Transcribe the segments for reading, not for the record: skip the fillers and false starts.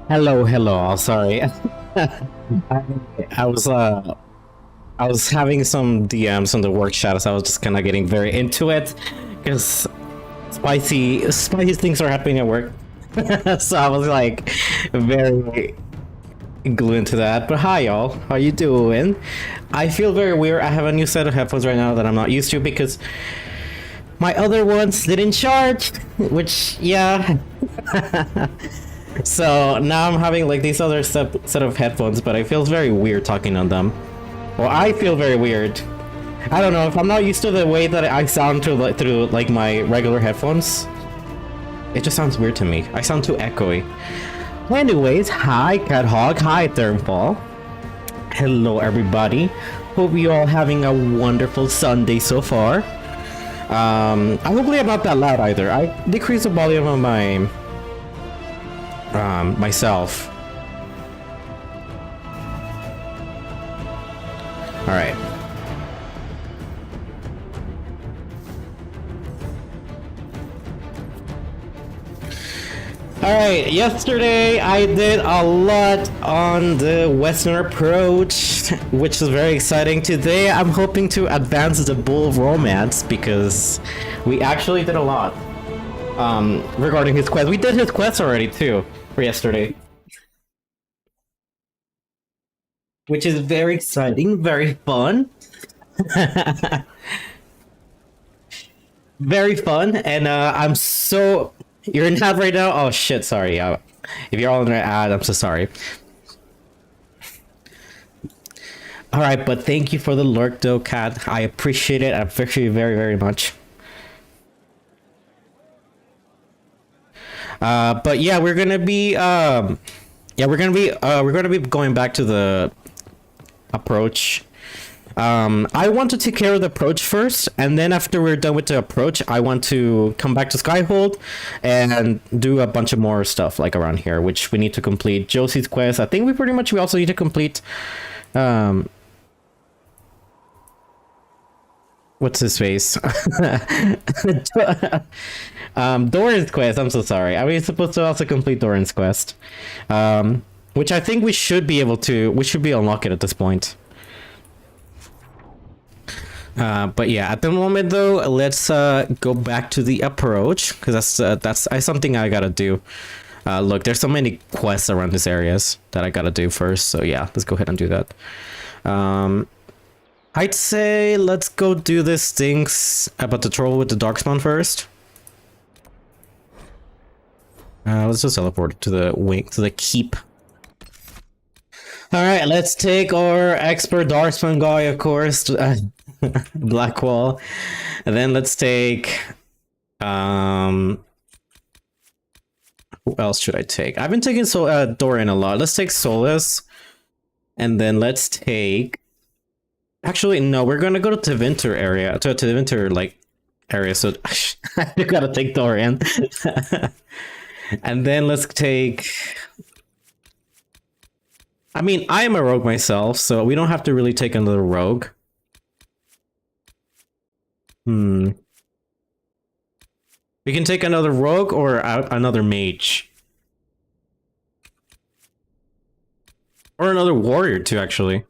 Hello, hello. Sorry, I was I was having some DMs on the work chat, so I was just kind of getting very into it because spicy things are happening at work. So I was like very glued into that. But hi, y'all. How you doing? I feel very weird. I have a new set of headphones right now that I'm not used to because my other ones didn't charge. Which, yeah. So now I'm having like these other set of headphones, but I feel very weird talking on them. Well, I feel very weird. I don't know if I'm not used to the way that I sound through like my regular headphones. It just sounds weird to me. I sound too echoey. Anyways, hi Cat Hog, hi Thermfall. Hello everybody. Hope you all having a wonderful Sunday so far. Hopefully I'm not that loud either. I decreased the volume on my myself. All right. Alright, yesterday I did a lot on the Western approach, which is very exciting. Today I'm hoping to advance the Bull romance because we actually did a lot regarding his quest. We did his quest already too for yesterday, which is very exciting, very fun. Very fun, and I'm so... You're in ad right now? Oh shit, sorry. If you're all in an ad, I'm so sorry. Alright, but thank you for the lurk though, Cat. I appreciate it. I appreciate you very, very much. But yeah, we're gonna be we're gonna be going back to the approach. I want to take care of the approach first, and then after we're done with the approach, I want to come back to Skyhold and do a bunch of more stuff like around here, which we need to complete Josie's quest. I think we also need to complete what's his face? Doran's quest. I'm so sorry. I was supposed to also complete Doran's quest. Which I think we should be unlock it at this point. But yeah, at the moment though, let's go back to the approach because that's something I gotta do. Look, there's so many quests around these areas that I gotta do first. So yeah, let's go ahead and do that. I'd say let's go do this things about the troll with the darkspawn first. Let's just teleport to the wing, to the keep. All right, let's take our expert darkspawn guy, of course. Blackwall, and then let's take who else should I take? I've been taking Dorian a lot. Let's take Solus, and then let's take, actually no, we're gonna go to the winter area, to the winter like area, so I gotta take Dorian. And then let's take, I mean, I am a rogue myself, so we don't have to really take another rogue. We can take another rogue or another mage. Or another warrior too, actually.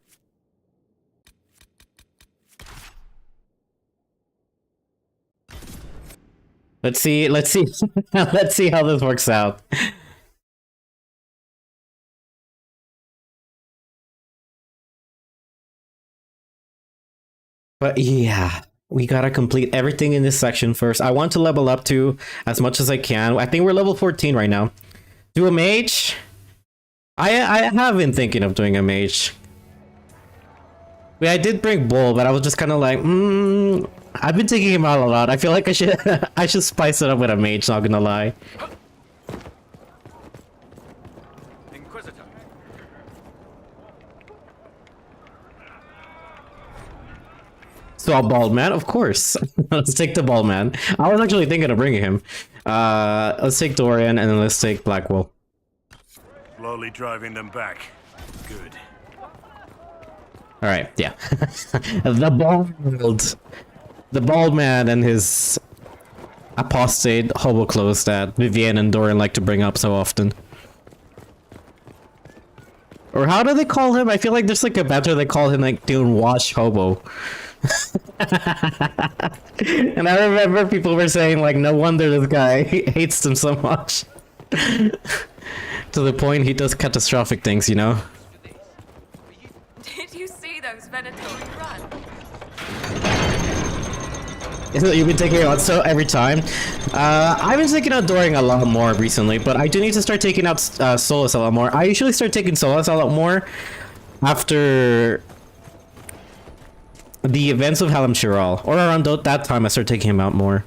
Let's see, let's see how this works out. But yeah. We gotta complete everything in this section first. I want to level up to as much as I can. I think we're level 14 right now. Do a mage? I have been thinking of doing a mage. I did bring Bull, but I was just kind of like, I've been thinking about it a lot. I feel like I should spice it up with a mage, not gonna lie. So a bald man, of course. Let's take the bald man. I was actually thinking of bringing him. Let's take Dorian, and then let's take Blackwall. Slowly driving them back. Good. All right, yeah. The bald man and his apostate hobo clothes that Vivienne and Dorian like to bring up so often. Or how do they call him? I feel like there's like a better they call him like doing wash hobo. And I remember people were saying like no wonder this guy hates them so much. To the point he does catastrophic things, you know? Did you see those Venatori run? Isn't it you've been taking out so every time? I've been taking out Doring a lot more recently, but I do need to start taking out Solus a lot more. I usually start taking Solus a lot more after the events of Halam Shiral, or around that time I start taking him out more.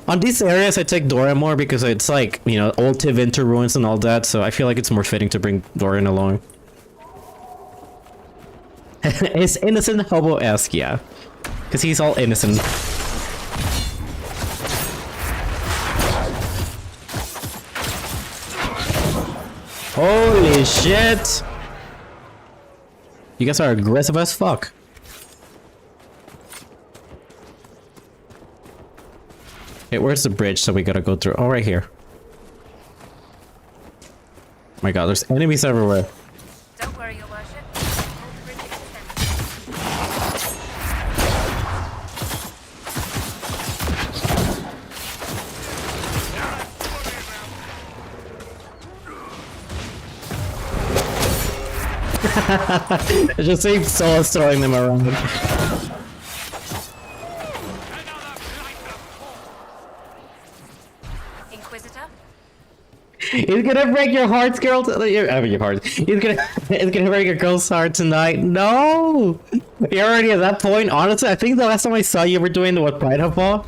On these areas I take Dorian more because it's like, you know, old Tevinter ruins and all that, so I feel like it's more fitting to bring Dorian along. It's innocent hobo-esque, yeah. Because he's all innocent. Holy shit! You guys are aggressive as fuck. Hey, where's the bridge? So we gotta go through. Oh, right here. My god, there's enemies everywhere. Don't worry, your worship. All the bridge is defended. I just see Solus throwing them around. Inquisitor? He's gonna break your hearts, girl. Your heart. He's gonna break your girl's heart tonight. No, you're already at that point. Honestly, I think the last time I saw you were doing the what Pride Football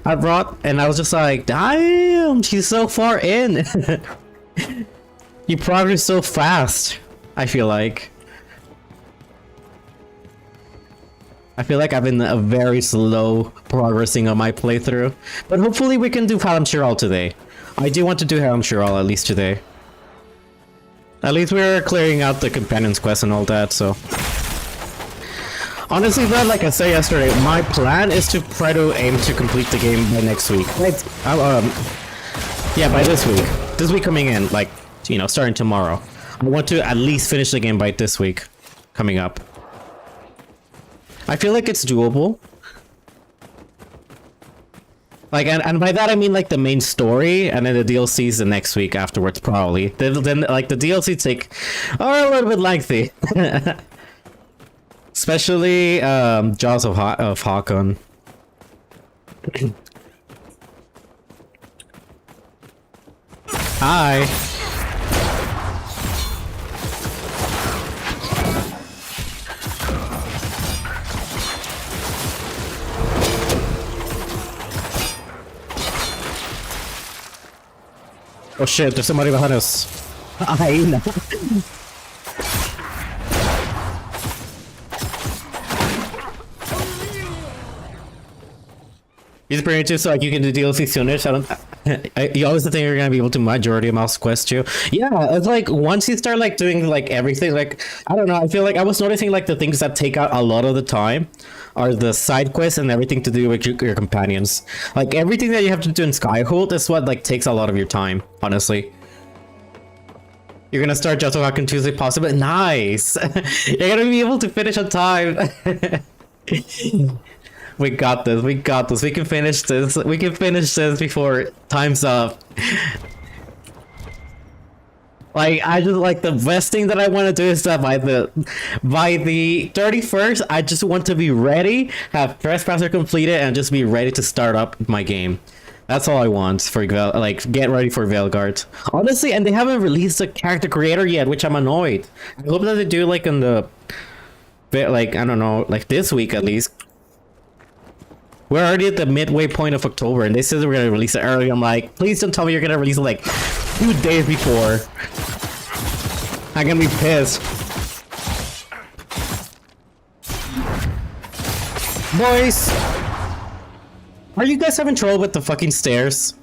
I brought, and I was just like, damn, she's so far in. You progress so fast. I feel like I've been a very slow progressing on my playthrough, but hopefully we can do Halam Shiral today. I do want to do Halam Shiral at least today. At least we're clearing out the companion's quest and all that, so. Honestly, though, like I said yesterday, my plan is to try to aim to complete the game by next week. Yeah, by this week. This week coming in, like, you know, starting tomorrow. I want to at least finish the game by this week coming up. I feel like it's doable. Like, and by that I mean like the main story, and then the DLCs the next week afterwards, probably. Then like the DLC are a little bit lengthy. Especially Jaws of Hakon. Hi. Oh shit, there's somebody behind us. I know. He's bringing it to so like you can do DLC soonish. You always think you're gonna be able to majority of mouse quest too. Yeah, it's like once you start like doing like everything, like I don't know. I feel like I was noticing like the things that take out a lot of the time are the side quests and everything to do with your companions. Like everything that you have to do in Skyhold is what like takes a lot of your time. Honestly, you're gonna start Just on Tuesday, possibly. Nice. You're gonna be able to finish on time. We got this. We got this. We can finish this. We can finish this before time's up. Like, I just like the best thing that I want to do is that by the 31st, I just want to be ready, have Trespasser completed, and just be ready to start up my game. That's all I want for like get ready for Veilguard. Honestly, and they haven't released a character creator yet, which I'm annoyed. I hope that they do like in the like I don't know, like this week at least. We're already at the midway point of October, and they said they were gonna release it early. I'm like, please don't tell me you're gonna release it like 2 days before. I'm gonna be pissed. Boys! Are you guys having trouble with the fucking stairs?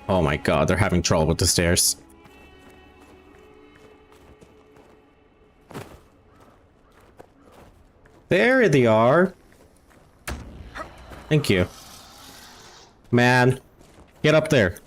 Oh my god, they're having trouble with the stairs. There they are. Thank you. Man, get up there.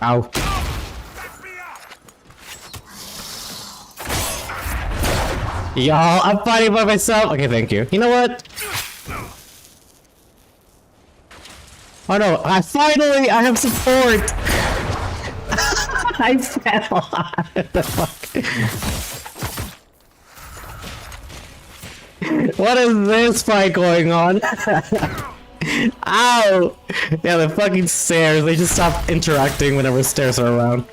Ow. Y'all, I'm fighting by myself. Okay, thank you. You know what? Oh no, I have support. I fell. What the fuck? What is this fight going on? Ow! Yeah, the fucking stairs. They just stop interacting whenever stairs are around.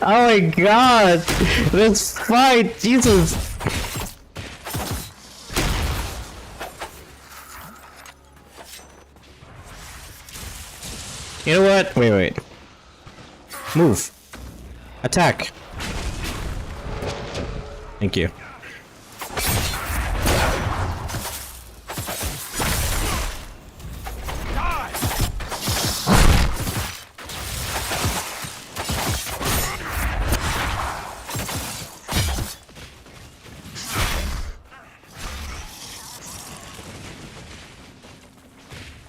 Oh my god! This fight! Jesus! You know what? Wait. Move. Attack. Thank you.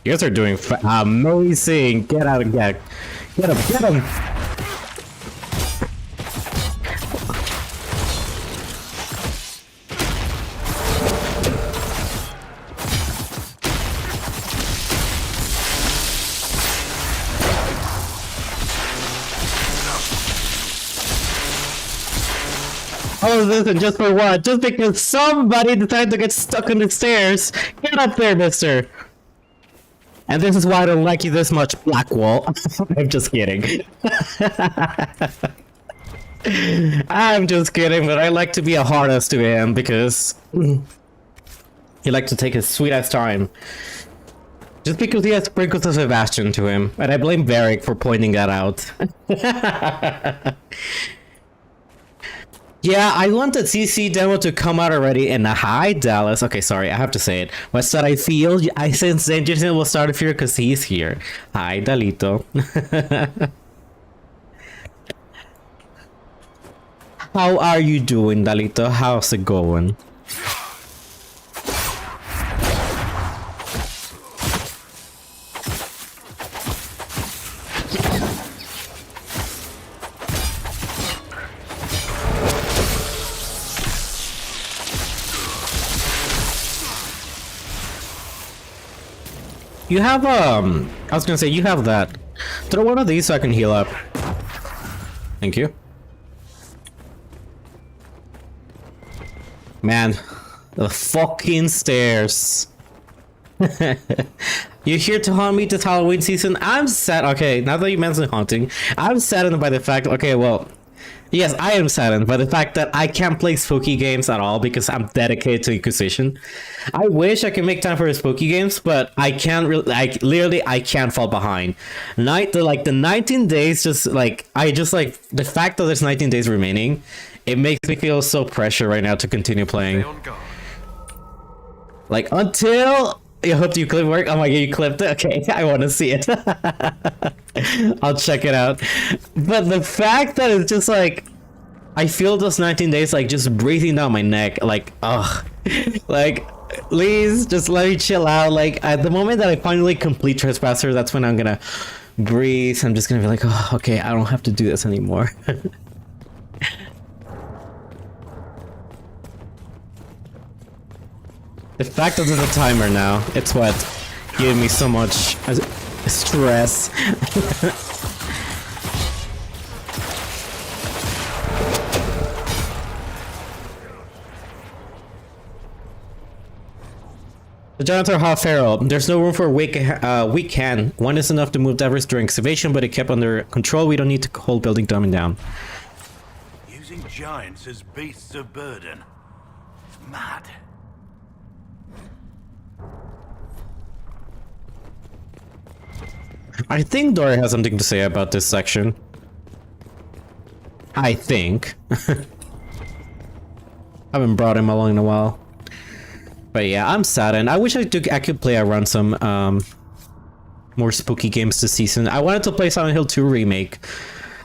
You guys are doing amazing. Get out of get him, get him. All of this and just for what? Just because somebody decided to get stuck on the stairs. Get up there, mister. And this is why I don't like you this much, Blackwall. I'm just kidding. I'm just kidding, but I like to be a hard ass to him because he likes to take his sweet ass time. Just because he has sprinkles of Sebastian to him. And I blame Varric for pointing that out. Yeah, I want the CC demo to come out already, and hi, Dallas. Okay, sorry, I have to say it. What's that I feel? I sense Dangerson will start a fear because he's here. Hi, Dalito. How are you doing, Dalito? How's it going? You have, I was gonna say, you have that. Throw one of these so I can heal up. Thank you. Man, the fucking stairs. You're here to haunt me this Halloween season? I'm sad. Okay, now that you mentioned haunting, I'm saddened by the fact, okay, well, yes, I am saddened by the fact that I can't play spooky games at all because I'm dedicated to Inquisition. I wish I could make time for the spooky games, but I can't really, like, literally, I can't fall behind. The 19 days, the fact that there's 19 days remaining, it makes me feel so pressure right now to continue playing. Like, until... I hope you clip work. Oh my god, you clipped it? Okay, I want to see it. I'll check it out. But the fact that it's just like, I feel those 19 days like just breathing down my neck. Like, ugh. Like, please just let me chill out. Like, at the moment that I finally complete Trespasser, that's when I'm gonna breathe. I'm just gonna be like, oh, okay, I don't have to do this anymore. The fact that there's a timer now, it's what gave me so much stress. The janitor half feral. There's no room for a weak hand. One is enough to move Devers during excavation, but it kept under control. We don't need to hold building dumbing down. Using giants as beasts of burden. It's mad. I think Dory has something to say about this section. I think. Haven't brought him along in a while. But yeah, I'm saddened. I wish I could play around some more spooky games this season. I wanted to play Silent Hill 2 Remake.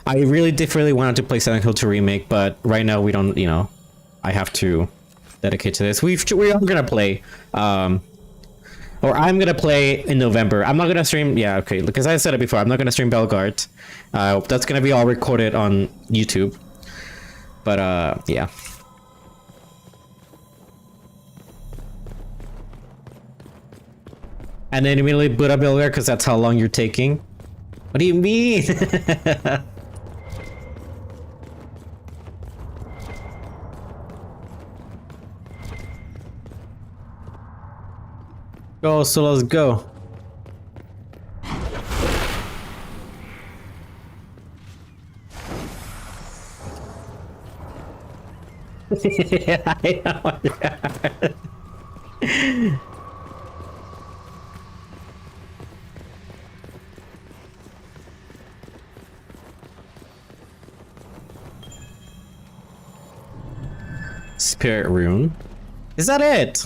I really really wanted to play Silent Hill 2 Remake, but right now we don't, you know, I have to dedicate to this. We are gonna play, or I'm gonna play in November. I'm not gonna stream, yeah, okay, because I said it before, I'm not gonna stream Belgard. That's gonna be all recorded on YouTube. But, yeah. And then immediately boot up Belgard, because that's how long you're taking. What do you mean? Go, so let's go. Yeah, I know. Spirit rune. Is that it?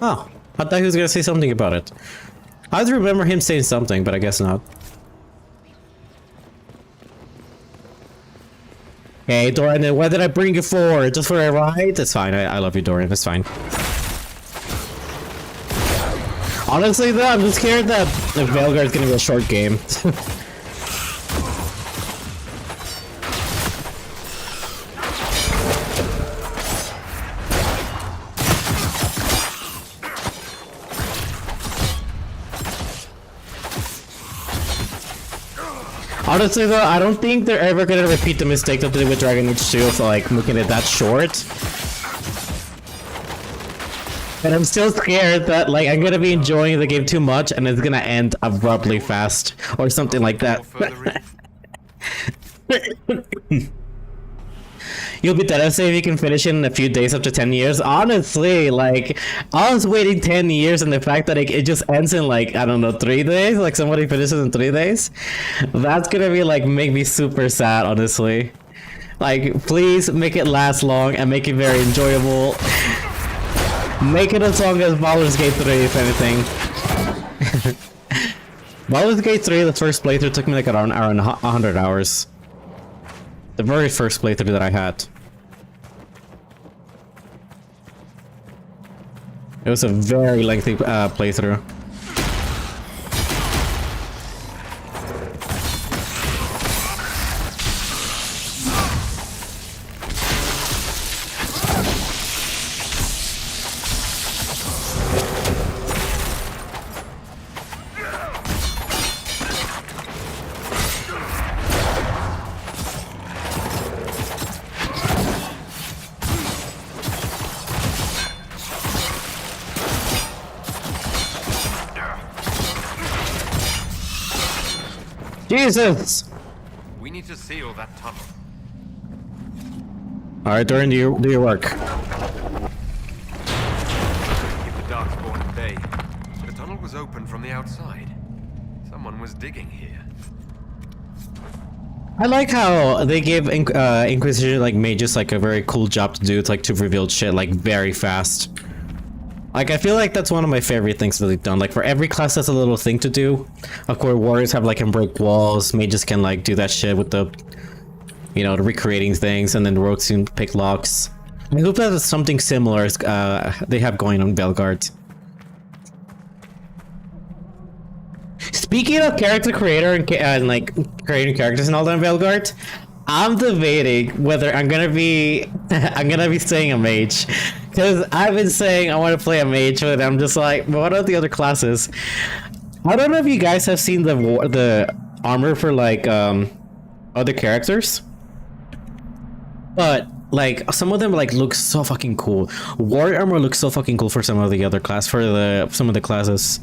Oh, I thought he was gonna say something about it. I remember him saying something, but I guess not. Hey, Dorian, what did I bring you for? Just for a ride? It's fine. I love you, Dorian. It's fine. Honestly, though, I'm just scared that the Belgard is gonna be a short game. Honestly though, I don't think they're ever gonna repeat the mistake that they did with Dragon Age 2 of like making it that short. And I'm still scared that like I'm gonna be enjoying the game too much and it's gonna end abruptly fast or something like that. You'll be devastated if you can finish it in a few days up to 10 years. Honestly, like, I was waiting 10 years and the fact that it just ends in like, I don't know, 3 days? Like somebody finishes in 3 days? That's gonna be like, make me super sad, honestly. Like, please make it last long and make it very enjoyable. Make it as long as Baldur's Gate 3, if anything. Baldur's Gate 3, the first playthrough took me like around 100 hours. The very first playthrough that I had. It was a very lengthy playthrough. Jesus! We need to seal that tunnel. Alright, Dorian, do your work. Keep the Darkspawn at bay. The tunnel was open from the outside. Someone was digging here. I like how they give Inquisition like mages like a very cool job to do. It's like to reveal shit like very fast. Like, I feel like that's one of my favorite things that they've done. Like, for every class that's a little thing to do. Of course, warriors have, like, can break walls. Mages can, like, do that shit with the, you know, the recreating things. And then rogues can pick locks. I hope that is something similar as they have going on Belgard. Speaking of character creator and like, creating characters and all that in Belgard, I'm debating whether I'm gonna be staying a mage, because I've been saying I want to play a mage, but I'm just like, what are the other classes? I don't know if you guys have seen the armor for like other characters, but like some of them like look so fucking cool. Warrior armor looks so fucking cool for some of the other some of the classes.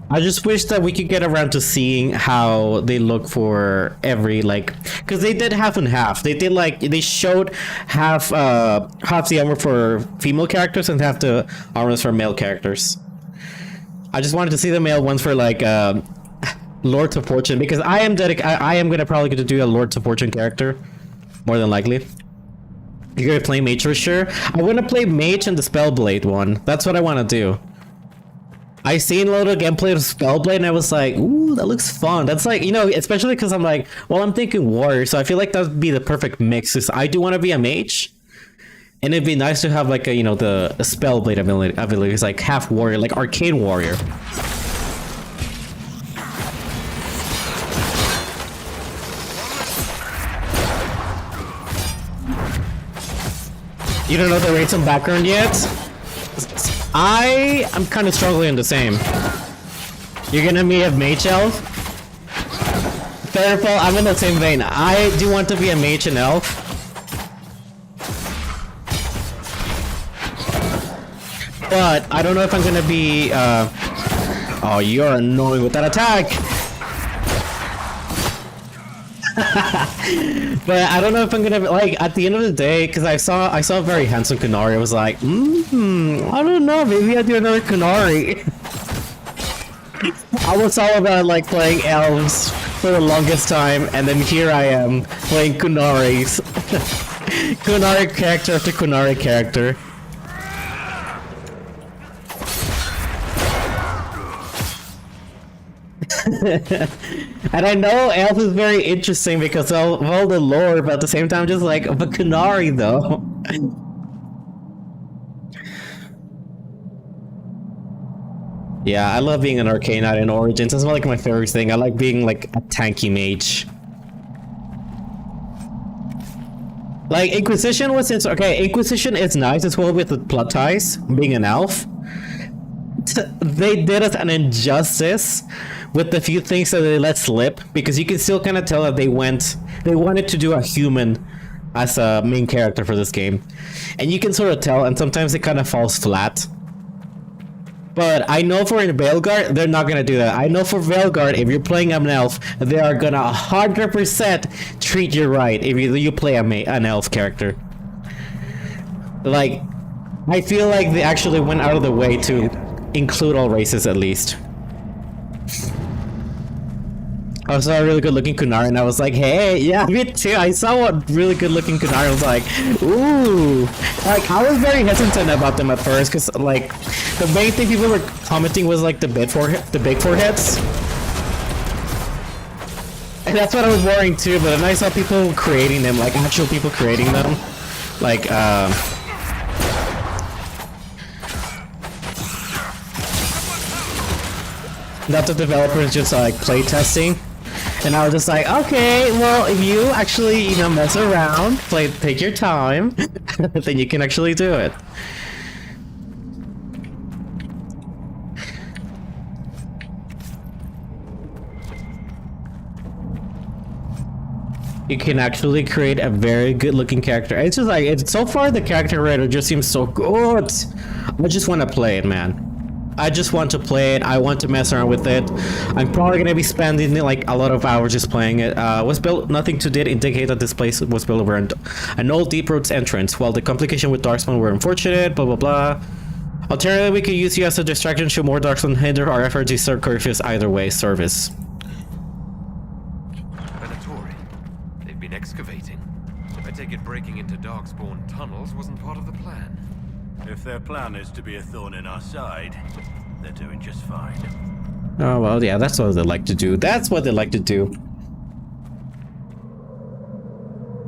I just wish that we could get around to seeing how they look for every, like, because they did half and half. They did like, they showed half the armor for female characters and half the armors for male characters. I just wanted to see the male ones for like Lords of Fortune, because I am gonna probably get to do a Lords of Fortune character, more than likely. You're gonna play mage for sure. I want to play mage and the Spellblade one. That's what I want to do. I seen a little gameplay of Spellblade and I was like, ooh, that looks fun. That's like, you know, especially because I'm like, well, I'm thinking warrior, so I feel like that would be the perfect mix. Cause I do want to be a mage, and it'd be nice to have like a, you know, the Spellblade ability is like half warrior, like arcane warrior. You don't know the rates and background yet? I'm kind of struggling the same. You're gonna be a mage elf? Fairfall, I'm in the same vein. I do want to be a mage and elf. But I don't know if I'm gonna be, oh, you're annoying with that attack! But I don't know if I'm gonna like at the end of the day, because I saw a very handsome Kunari. I was like, I don't know, maybe I'll do another Kunari. I was all about like playing elves for the longest time, and then here I am playing Kunaris. Kunari character after Kunari character. And I know elf is very interesting because of all the lore, but at the same time, just like of a Kunari though. Yeah, I love being an arcane knight in Origins. That's like my favorite thing. I like being like a tanky mage. Like Inquisition was okay. Inquisition is nice as well with the plot ties. Being an elf, they did us an injustice with the few things that they let slip, because you can still kind of tell that they wanted to do a human as a main character for this game, and you can sort of tell, and sometimes it kind of falls flat. But I know for Veilguard, they're not gonna do that. I know for Veilguard, if you're playing an elf, they are gonna 100% treat you right if you play an elf character. Like, I feel like they actually went out of the way to include all races at least. I saw a really good looking Kunari and I was like, hey, yeah, me too. I saw a really good looking Kunari. I was like, ooh. Like, I was very hesitant about them at first because, like, the main thing people were commenting was, like, the big foreheads. And that's what I was worrying too, but then I saw people creating them, like, actual people creating them. Like, not the developers just, like, playtesting. And I was just like, okay, well, if you actually, you know, mess around, take your time, then you can actually do it. You can actually create a very good looking character. It's just like, so far the character writer just seems so good. I just want to play it, man. I just want to play it. I want to mess around with it. I'm probably gonna be spending like a lot of hours just playing it. Was built. Nothing to did indicate that this place was built over an old deep roads entrance. While the complication with Darkspawn were unfortunate, blah blah blah. Alternatively, we could use you as a distraction should more Darkspawn hinder our efforts to serve Curtius. Either way, service. Venatori. They've been excavating. I take it breaking into Darkspawn tunnels wasn't part of the plan. If their plan is to be a thorn in our side, they're doing just fine. Oh, well, yeah, that's what they like to do. That's what they like to do.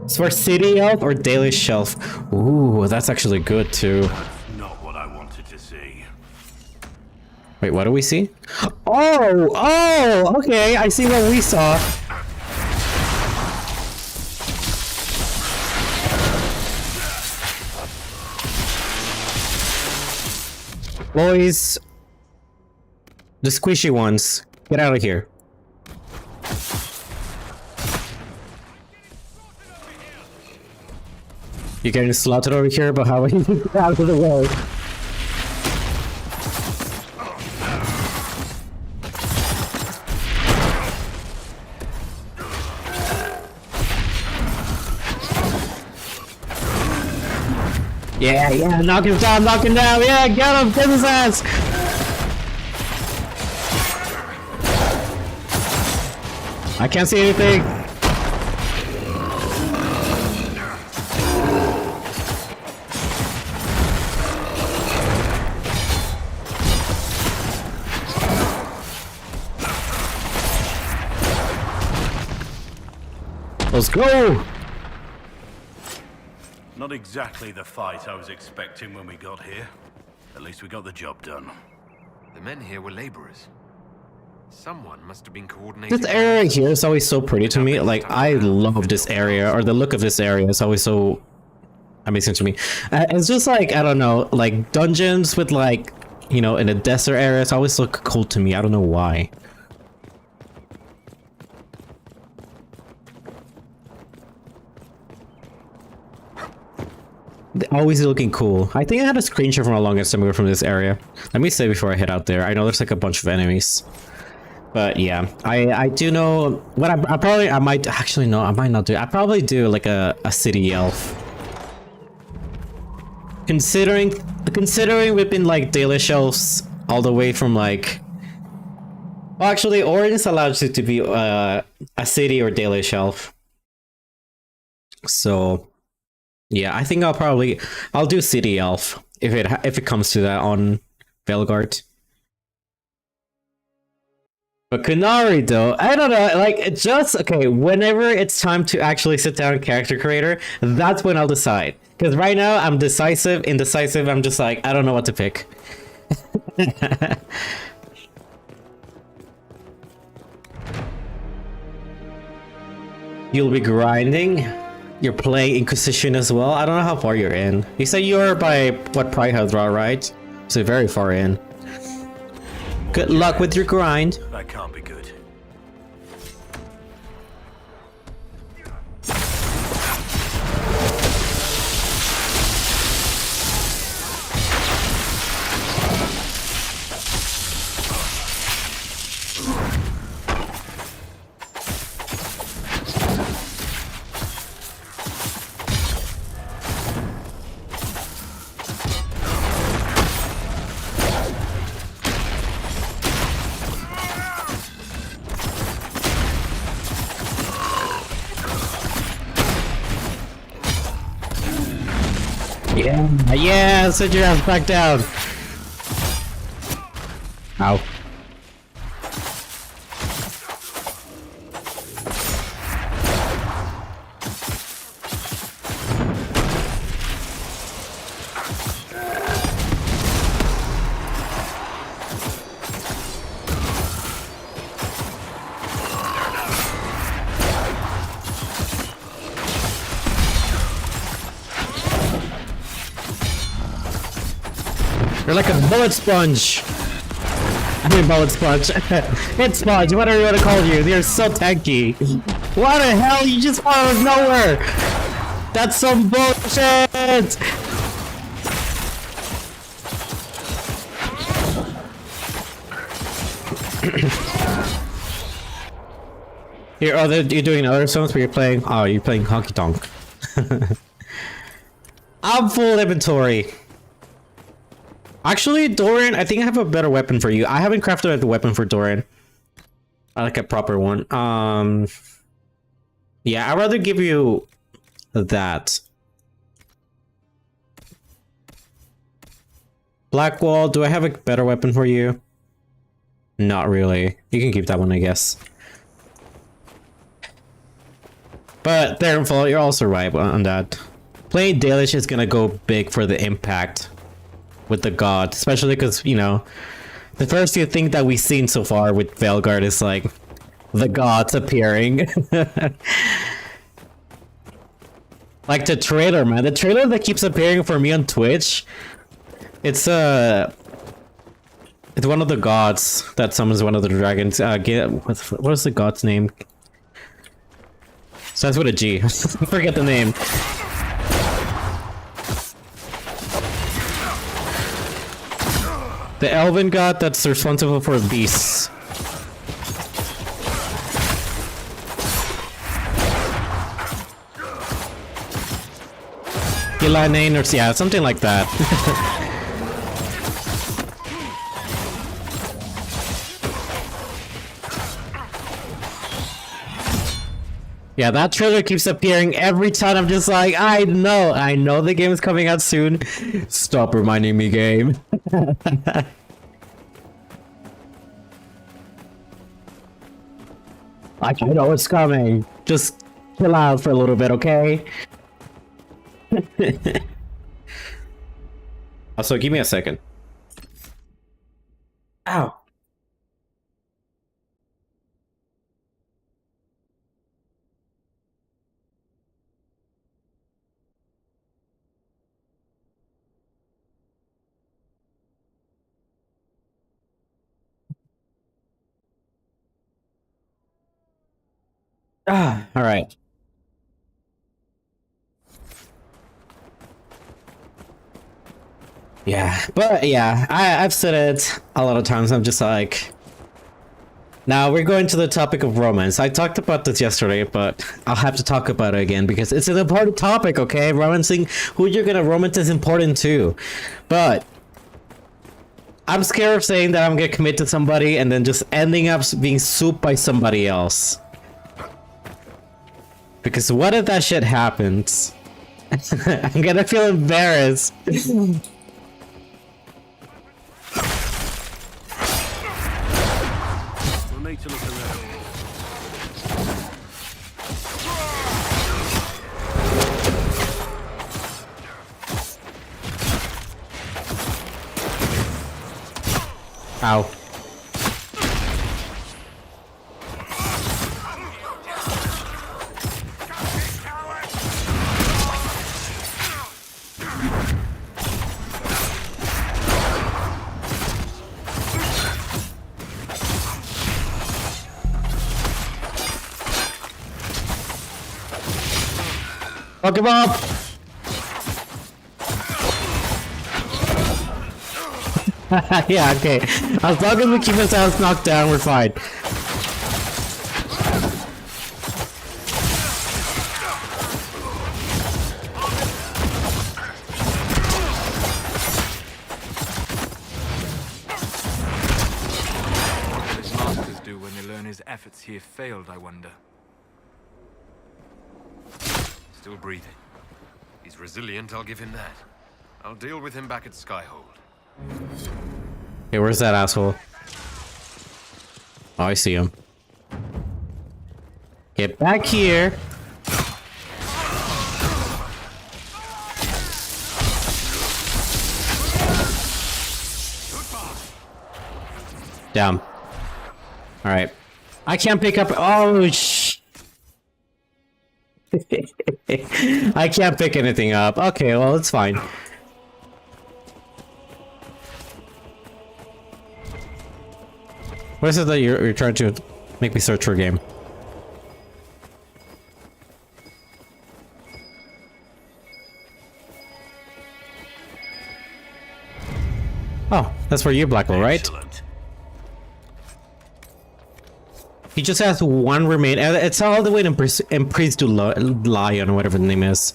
It's for City Elf or Daily Shelf. Ooh, that's actually good, too. That's not what I wanted to see. Wait, what do we see? Oh, okay, I see what we saw. Boys, the squishy ones, get out of here. You're getting slaughtered over here, but how are you get out of the way? Yeah, knock him down, yeah, get him, get his ass! I can't see anything. Let's go! Not exactly the fight I was expecting when we got here. At least we got the job done. The men here were laborers. Someone must have been coordinating. This area here is always so pretty to me. Like, I love this area, or the look of this area is always so amazing to me. It's just like, I don't know, like dungeons with like, you know, in a desert area, it's always look cool to me. I don't know why. They're always looking cool. I think I had a screenshot from a longest time ago from this area. Let me say before I head out there. I know there's like a bunch of enemies. But yeah, I do know what I might actually no, I might not do. I probably do like a city elf. Considering we've been like daily elves all the way from like, well, actually Origins allows you to be a city or daily elf. So yeah, I think I'll do city elf if it comes to that on Velgard. But Kunari though, I don't know, like it just okay, whenever it's time to actually sit down character creator, that's when I'll decide. Because right now I'm indecisive, I'm just like, I don't know what to pick. You'll be grinding. You're playing Inquisition as well. I don't know how far you're in. You said you're by what Prihadra, right? So very far in. Good luck with your grind. That can't be good. Yeah, sit your ass back down. Ow. You're like a bullet sponge. I mean bullet sponge. It's sponge, whatever you want to call you. You're so tanky. What the hell? You just out of nowhere. That's some bullshit. Here, you're doing other songs where you're playing. Oh, you're playing Honky Tonk. I'm full inventory. Actually, Dorian, I think I have a better weapon for you. I haven't crafted a weapon for Dorian. I like a proper one. Yeah, I'd rather give you that. Blackwall, do I have a better weapon for you? Not really. You can keep that one, I guess. But Theronfall, you're also right on that. Playing Dalish is gonna go big for the impact with the god, especially because, you know, the first few things that we've seen so far with Velgard is like the gods appearing. Like the trailer, man, the trailer that keeps appearing for me on Twitch, it's one of the gods that summons one of the dragons. What is the god's name? Starts with a G. I forget the name. The elven god that's responsible for beasts. Gilanane or yeah, something like that. Yeah, that trailer keeps appearing every time. I'm just like, I know the game is coming out soon. Stop reminding me, game. Like, I know it's coming. Just chill out for a little bit, okay? Also, give me a second. Ow. All right. Yeah, but yeah, I've said it a lot of times. I'm just like, now we're going to the topic of romance. I talked about this yesterday, but I'll have to talk about it again because it's an important topic, okay? Romancing, who you're gonna romance is important too. But I'm scared of saying that I'm gonna commit to somebody and then just ending up being souped by somebody else. Because what if that shit happens? I'm gonna feel embarrassed. We'll need to look around. Ow. Fuck him up! Yeah, okay. As long as we keep his house knocked down, we're fine. What do the masters do when they learn his efforts here failed, I wonder? Still breathing. He's resilient, I'll give him that. I'll deal with him back at Skyhold. Hey, where's that asshole? Oh, I see him. Get back here! Down. Alright. I can't pick up. Oh, I can't pick anything up. Okay, well, it's fine. What is it that you're trying to make me search for a game? Oh, that's for you, Blackwell, right? Excellent. He just has one remain. It's all the way to Priest to Lion, or whatever the name is.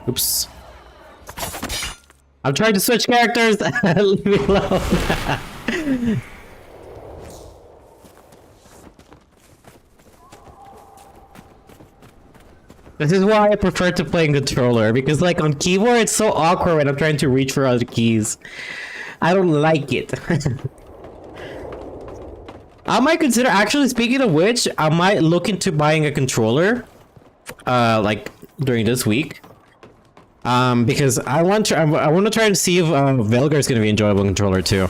Oops. I'm trying to switch characters. Leave me alone. This is why I prefer to play in controller, because like on keyboard it's so awkward when I'm trying to reach for other keys. I don't like it. I might consider, actually, speaking of which, I might look into buying a controller, like during this week, because I want to try and see if Velgar is going to be enjoyable controller too.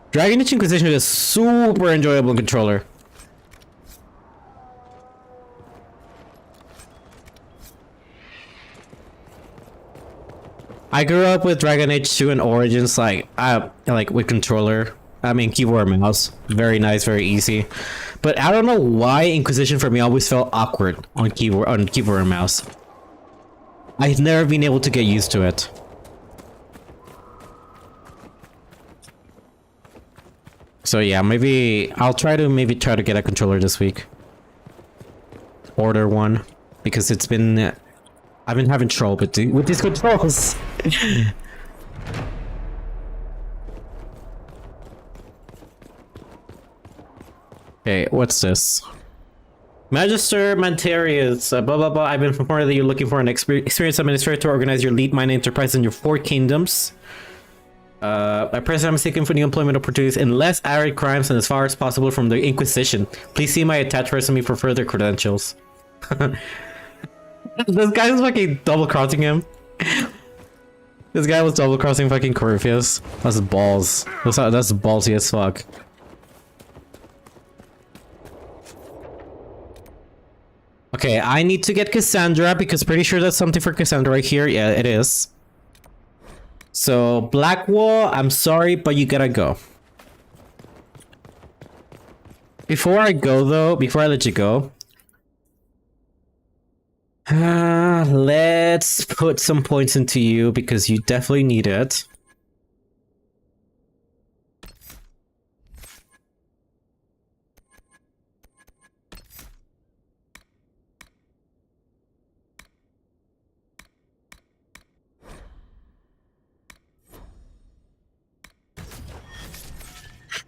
Dragon Age Inquisition is a super enjoyable controller. I grew up with Dragon Age 2 and Origins, like with controller. I mean, keyboard and mouse. Very nice, very easy. But I don't know why Inquisition for me always felt awkward on keyboard and mouse. I've never been able to get used to it. So yeah, maybe I'll try to get a controller this week. Order one, because it's been I've been having trouble with these controls. Okay, what's this? Magister Mantarius, blah blah blah. I've been informed that you're looking for an experienced administrator to organize your lead mine enterprise in your 4 kingdoms. I present I'm seeking for new employment opportunities in less arid crimes and as far as possible from the Inquisition. Please see my attached resume for further credentials. This guy was fucking double crossing him. This guy was double crossing fucking Corypheus. That's balls. That's ballsy as fuck. Okay, I need to get Cassandra because pretty sure that's something for Cassandra right here. Yeah, it is. So, Blackwall, I'm sorry, but you gotta go. Before I go, though, before I let you go, let's put some points into you because you definitely need it.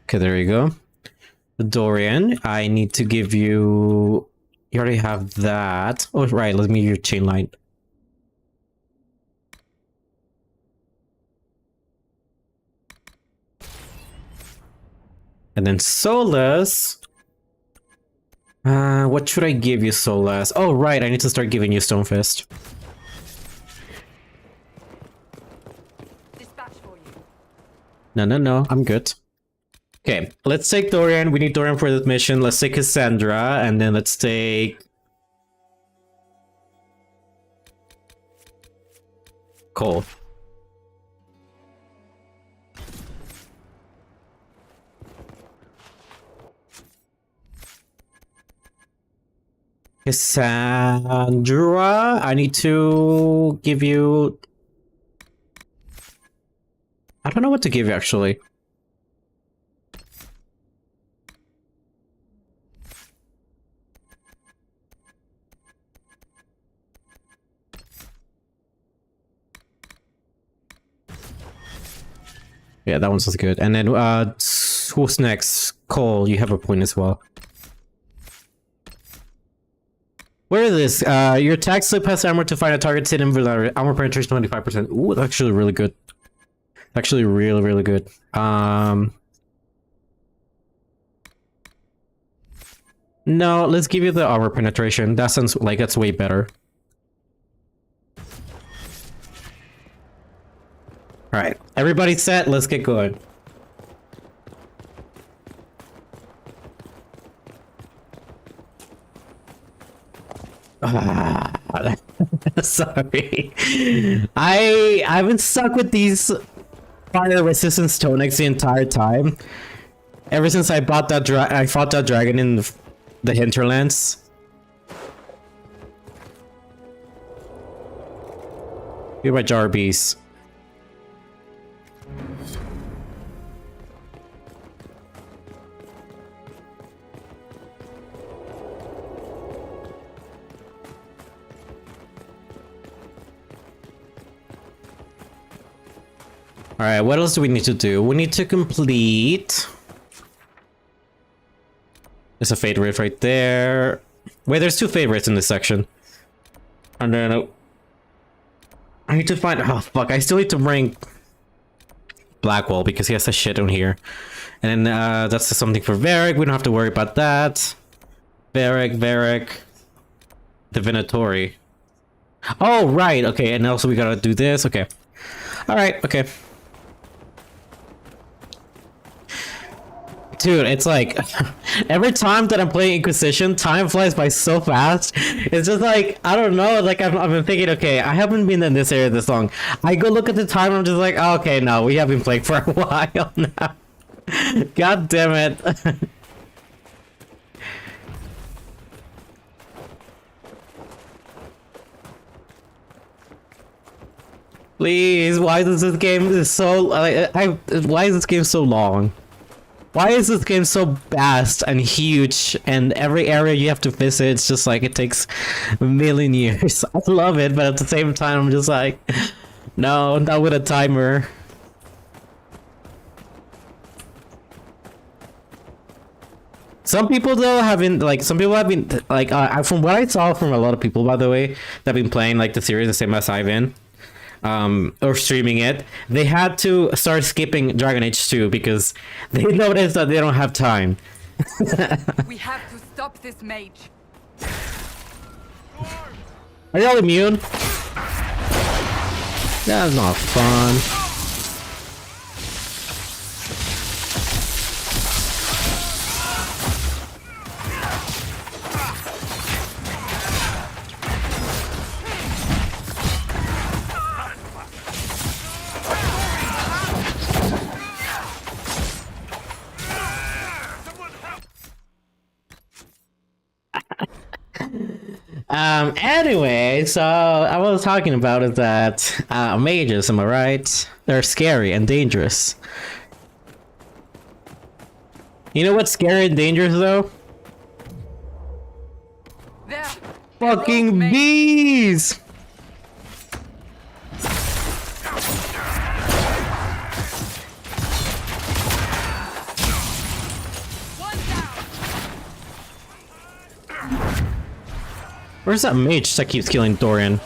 Okay, there you go. Dorian, I need to give you... You already have that. Oh, right, let me use your chain line. And then Solus. What should I give you, Solus? Oh, right, I need to start giving you Stonefist. Dispatch for you. No, I'm good. Okay, let's take Dorian. We need Dorian for this mission. Let's take Cassandra, and then let's take... Cole. Cassandra, I need to give you... I don't know what to give you, actually. Yeah, that one sounds good. And then, who's next? Cole, you have a point as well. Where is this? Your attack slip has armor to find a target's hidden vulnerability. Armor penetration 25%. Ooh, that's actually really good. Actually, really, really good. No, let's give you the armor penetration. That sounds like that's way better. Alright, everybody set, let's get going. Sorry. I've been stuck with these fire resistant stone eggs the entire time. Ever since I bought that I fought that dragon in the hinterlands. Here my Jarbies. Alright, what else do we need to do? We need to complete... There's a favorite right there. Wait, there's two favorites in this section. And then... I need to find... Oh, fuck. I still need to bring... Blackwall, because he has a shit on here. And then, that's something for Varric. We don't have to worry about that. Varric. Divinatori. Oh, right. Okay, and also we gotta do this. Okay. Alright, okay. Dude, it's like every time that I'm playing Inquisition, time flies by so fast. It's just like, I don't know, like I've been thinking, okay, I haven't been in this area this long. I go look at the time, I'm just like, oh, okay, no, we have been playing for a while now. God damn it. Please, why does this game so why is this game so long? Why is this game so vast and huge, and every area you have to visit, it's just like it takes a million years. I love it, but at the same time, I'm just like, no, not with a timer. Some people though have been like, from what I saw from a lot of people, by the way, that have been playing like the series the same as I've been. or streaming it, they had to start skipping Dragon Age 2 because they noticed that they don't have time. We have to stop this mage. Are y'all immune? That's not fun. Anyway, so I was talking about is that mages, am I right? They're scary and dangerous. You know what's scary and dangerous though? There. Fucking bees! One down. Where's that mage that keeps killing Dorian?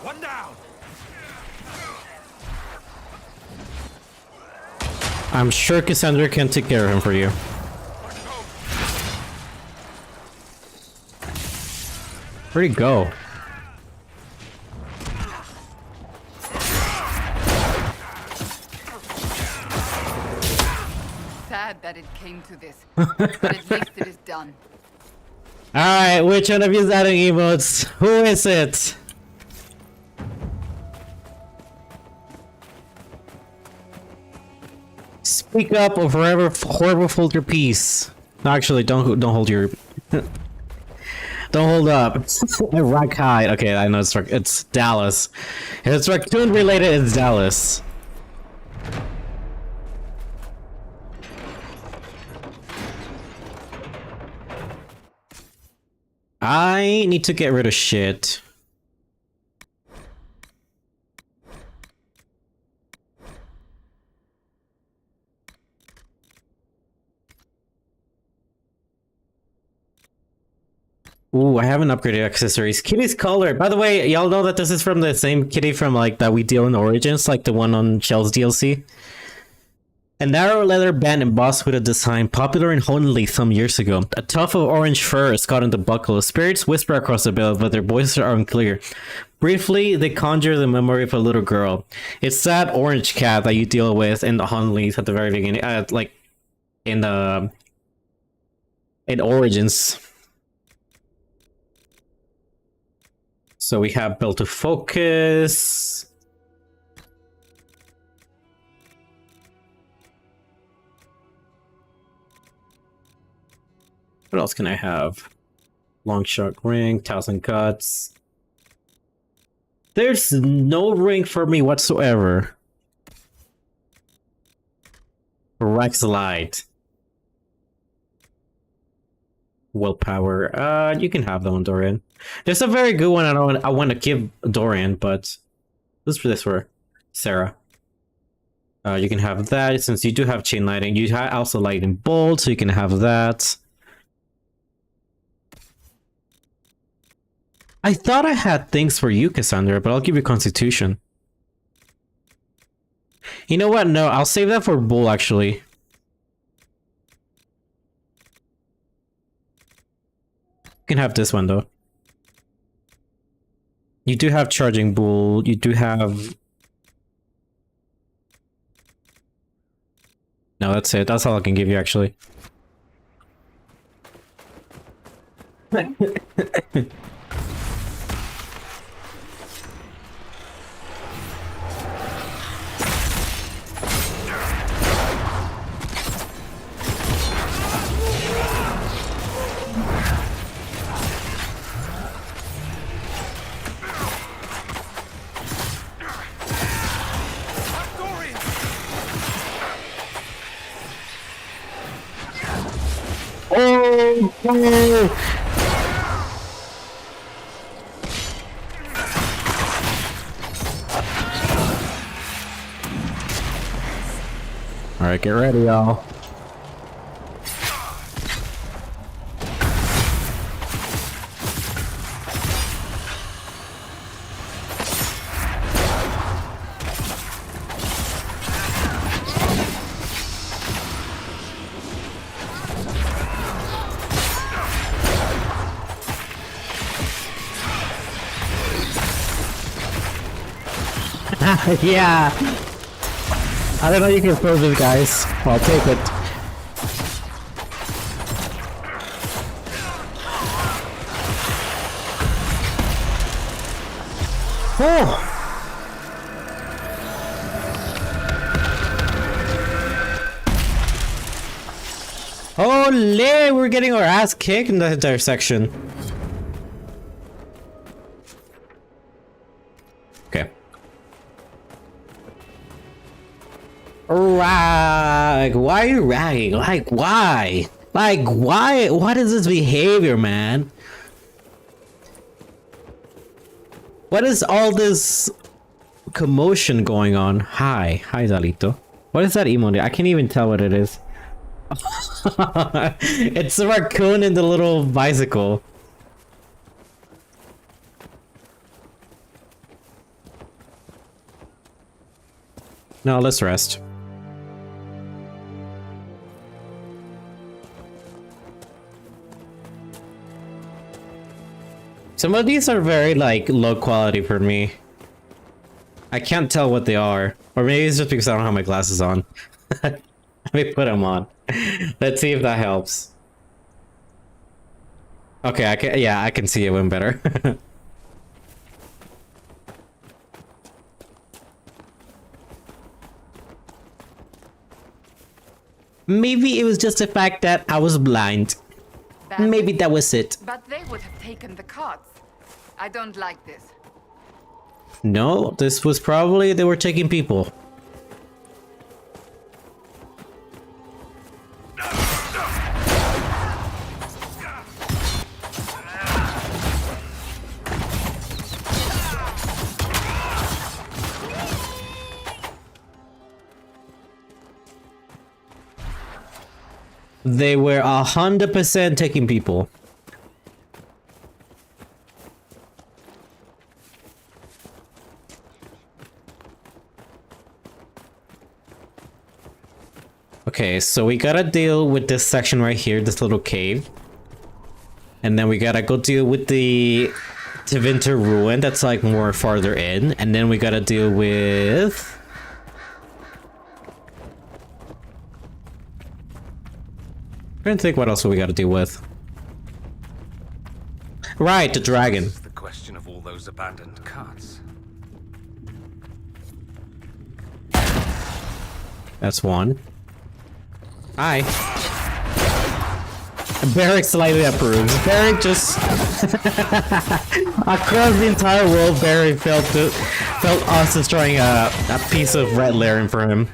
One down. I'm sure Cassandra can take care of him for you. Where'd he go? Sad that it came to this, but at least it is done. Alright, which one of you is adding emotes? Who is it? Speak up or forever hold your peace. No, actually, don't hold your... Don't hold up. Rock hide. Okay, I know it's Dallas. If it's raccoon related, it's Dallas. I need to get rid of shit. Ooh, I haven't upgraded accessories. Kitty's color. By the way, y'all know that this is from the same kitty from like that we deal in Origins, like the one on Shell's DLC. A narrow leather band embossed with a design popular in Honolulu some years ago. A tuft of orange fur is caught in the buckle. Spirits whisper across the belt, but their voices are unclear. Briefly, they conjure the memory of a little girl. It's that orange cat that you deal with in the Honolulu at the very beginning, like in Origins. So we have belt to focus. What else can I have? Long shot ring, 1,000 cuts. There's no ring for me whatsoever. Rex Light. Willpower. You can have that one, Dorian. There's a very good one I want to give Dorian, but this for Sarah. You can have that since you do have chain lighting. You also lightning bolt, so you can have that. I thought I had things for you, Cassandra, but I'll give you Constitution. You know what? No, I'll save that for Bull, actually. You can have this one, though. You do have Charging Bull. You do have... No, that's it. That's all I can give you, actually. Oh, no. Alright, get ready, y'all. Yeah! I don't know, you can throw this, guys. I'll take it. Oh! Holy! We're getting our ass kicked in that entire section. Okay. Like, why are you ragging? Like, why? Like, why? What is this behavior, man? What is all this commotion going on? Hi. Hi, Zalito. What is that emote? I can't even tell what it is. It's the raccoon and the little bicycle. No, let's rest. Some of these are very, like, low quality for me. I can't tell what they are. Or maybe it's just because I don't have my glasses on. Let me put them on. Let's see if that helps. Okay, I can see it one better. Maybe it was just the fact that I was blind. Maybe that was it. But they would have taken the carts. I don't like this. No, this was probably they were taking people. They were 100% taking people. Okay, so we gotta deal with this section right here, this little cave. And then we gotta go deal with the Tevinter ruin that's like more farther in. And then we gotta deal with... I'm trying to think what else we gotta deal with. Right, the dragon. This is the question of all those abandoned carts. That's one. Hi. Barrick slightly approves. Barrick just... Across the entire world, Barrick felt us destroying a piece of red Laren for him.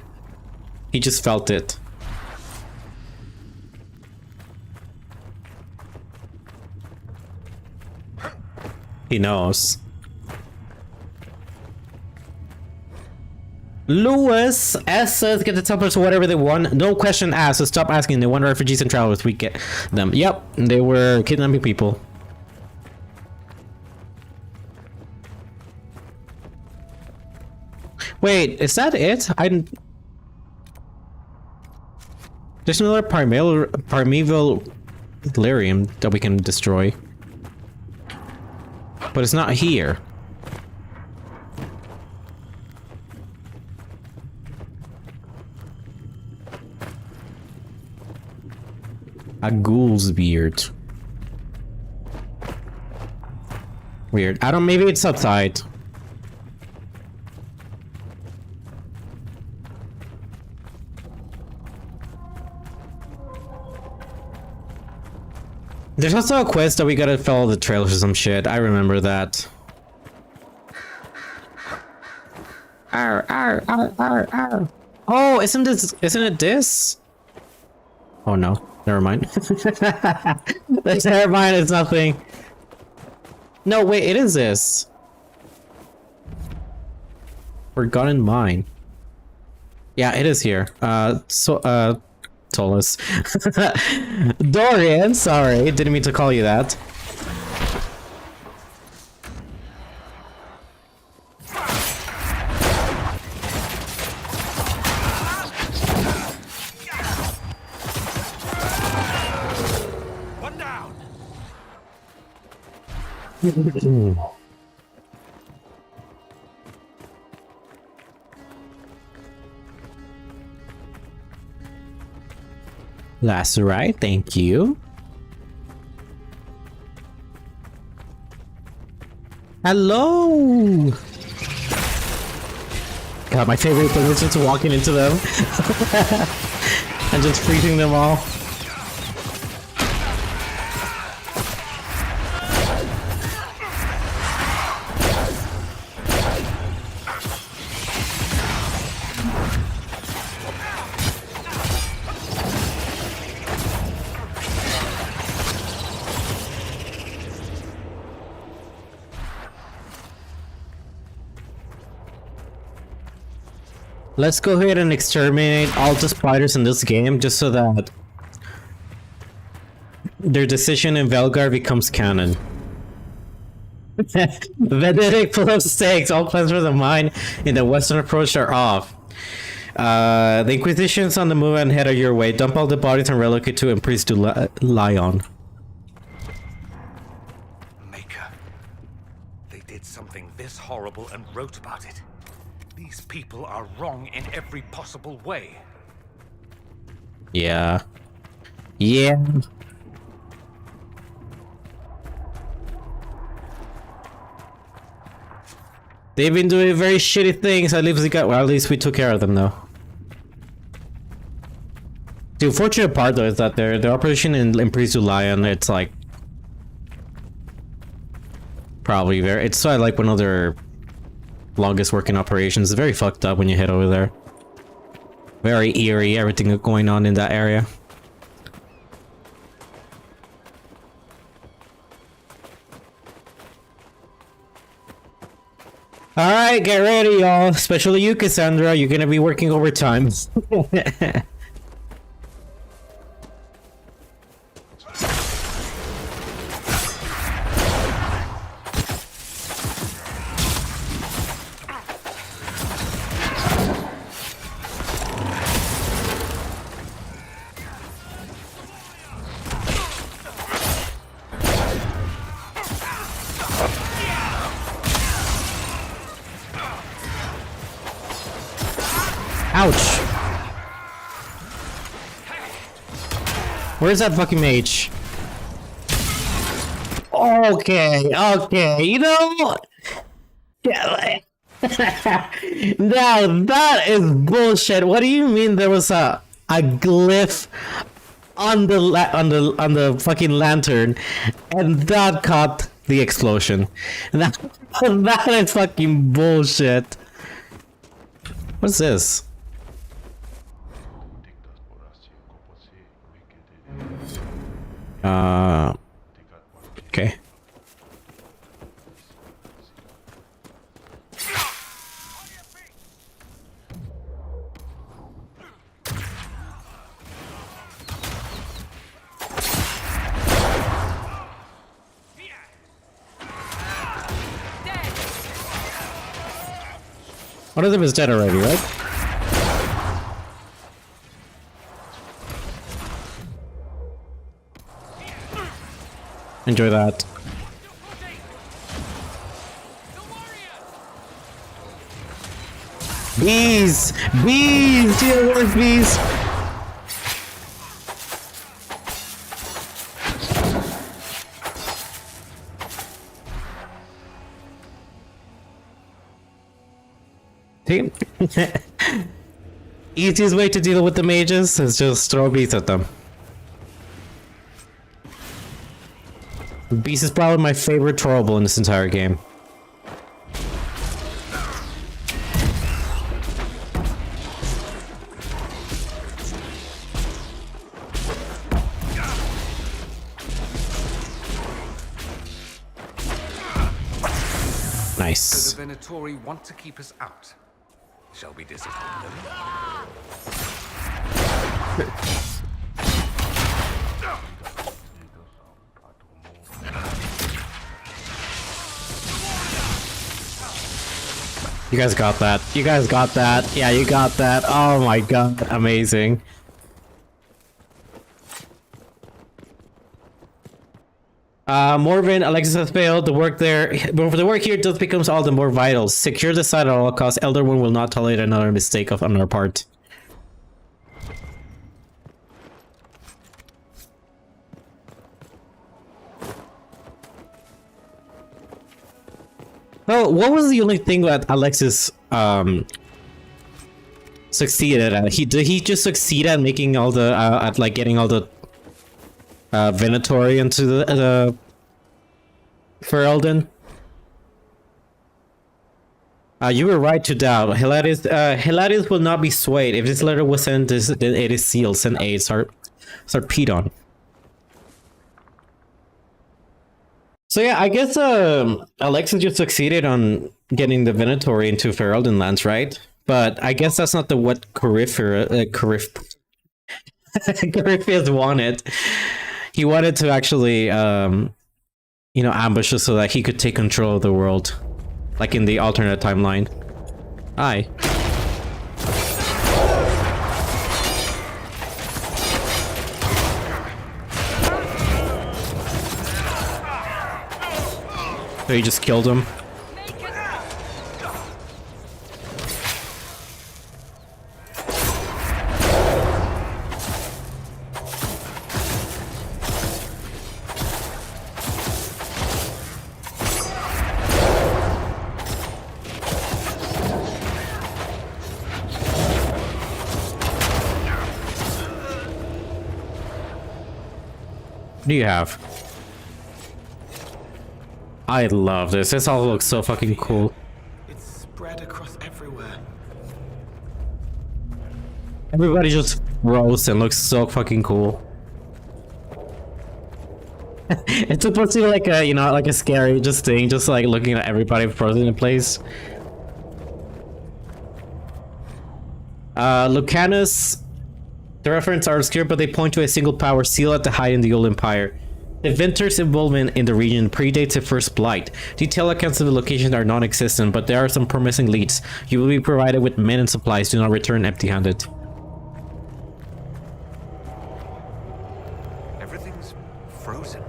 He just felt it. He knows. Lewis S says get the templates whatever they want. No question asked, so stop asking. They want refugees and travelers. We get them. Yep, they were kidnapping people. Wait, is that it? There's another primeval lyrium that we can destroy. But it's not here. A ghoul's beard. Weird. I don't. Maybe it's outside. There's also a quest that we gotta follow the trails or some shit. I remember that. Arr, arr, arr, arr, arr. Oh, isn't it this? Oh no, never mind. Never mind, it's nothing. No, wait, it is this. Forgotten Mine. Yeah, it is here. Tolus. Dorian, sorry, didn't mean to call you that. One down. That's right, thank you. Hello! God, my favorite thing is just walking into them and just freezing them all. Let's go ahead and exterminate all the spiders in this game just so that their decision in Velgar becomes canon. Venetic plus 6. All plans for the mine in the western approach are off. The Inquisition's on the move and head your way. Dump all the bodies and relocate to Empress to Lion. Maker. They did something this horrible and wrote about it. These people are wrong in every possible way. Yeah. Yeah. They've been doing very shitty things. At least we took care of them though. The unfortunate part though is that their operation in Empress Lion, it's like probably it's like one of their longest working operations. It's very fucked up when you head over there. Very eerie, everything going on in that area. Alright, get ready y'all. Especially you, Cassandra. You're gonna be working overtime. Ouch! Where's that fucking mage? Okay, okay, you know... Yeah, now that is bullshit. What do you mean there was a glyph on the fucking lantern and that caught the explosion? That is fucking bullshit. What's this? Okay. One of them is dead already, right? Enjoy that. Bees! Bees! Do you want bees? See? Easiest way to deal with the mages is just throw bees at them. Beast is probably my favorite throwable in this entire game. Nice. So the Venatori want to keep us out. shall be disappointed. You guys got that. You guys got that. Yeah, you got that. Oh my god, amazing. Morven, Alexis has failed. The work there, but for the work here just becomes all the more vital. Secure the site at all costs. Elder One will not tolerate another mistake on our part. Oh, what was the only thing that Alexis succeeded at? Did he just succeed at making all the at like getting all the Venatori into the Ferelden? You were right to doubt. Hilarious will not be swayed. If this letter was sent, it is sealed. Send aid. Start Pedon. So yeah, I guess Alexis just succeeded on getting the Venatori into Ferelden lands, right? But I guess that's not what Corypheus wanted. He wanted to actually, you know, ambush us so that he could take control of the world, like in the alternate timeline. Hi. So you just killed him. What do you have? I love this. This all looks so fucking cool. It's spread across everywhere. Everybody just froze and looks so fucking cool. It's supposed to be like a, you know, like a scary just thing, just like looking at everybody frozen in place. Lucanus. The references are obscure, but they point to a single power seal at the height in the old empire. The Venter's involvement in the region predates the First Blight. Detailed accounts of the location are non-existent, but there are some promising leads. You will be provided with men and supplies. Do not return empty-handed. Everything's frozen.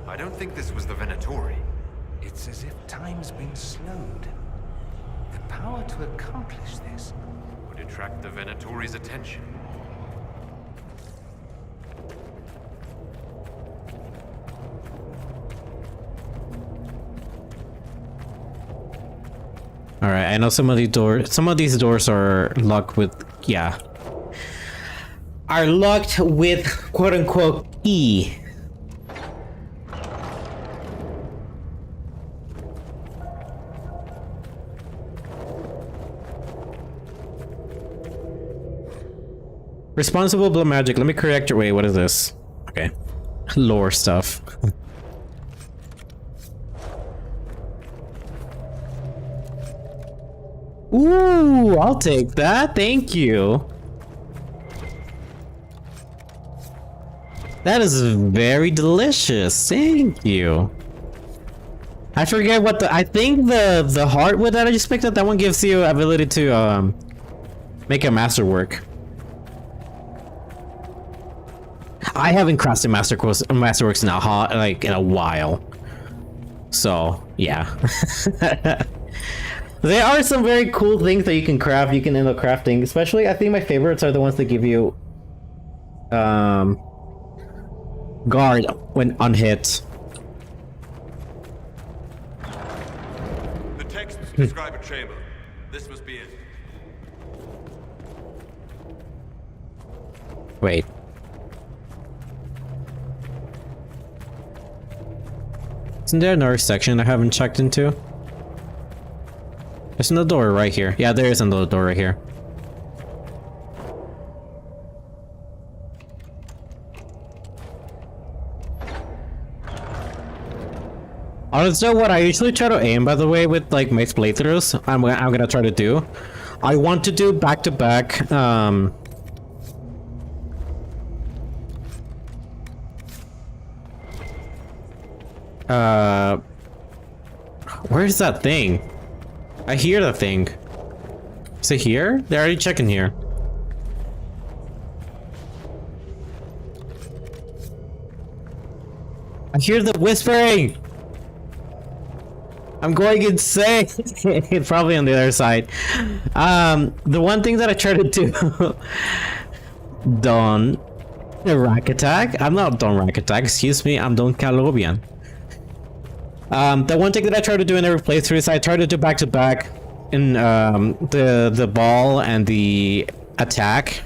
I don't think this was the Venatori. It's as if time's been slowed. The power to accomplish this Would attract the Venatori's attention. All right, I know some of these doors are locked with, yeah, are locked with quote unquote key. Responsible blood magic. Let me correct your way. What is this? Okay, lore stuff. Ooh, I'll take that. Thank you. That is very delicious. Thank you. I forget what I think the heartwood that I just picked up, that one gives you ability to make a masterwork. I haven't crafted masterworks in a while. So, yeah. There are some very cool things that you can craft, you can end up crafting. Especially, I think my favorites are the ones that give you guard when unhit. The texts describe a chamber. This must be it. Wait. Isn't there another section I haven't checked into? There's another door right here. Yeah, there is another door right here. Honestly, what I usually try to aim, by the way, with like my playthroughs, I'm gonna try to do. I want to do back-to-back, where's that thing? I hear the thing. Is it here? They're already checking here. I hear the whispering! I'm going insane! It's probably on the other side. The one thing that I try to do... Don... Rack Attack? I'm not Don Rack Attack, excuse me, I'm Don Kaliovan. The one thing that I try to do in every playthrough is I try to do back-to-back in the ball and the attack,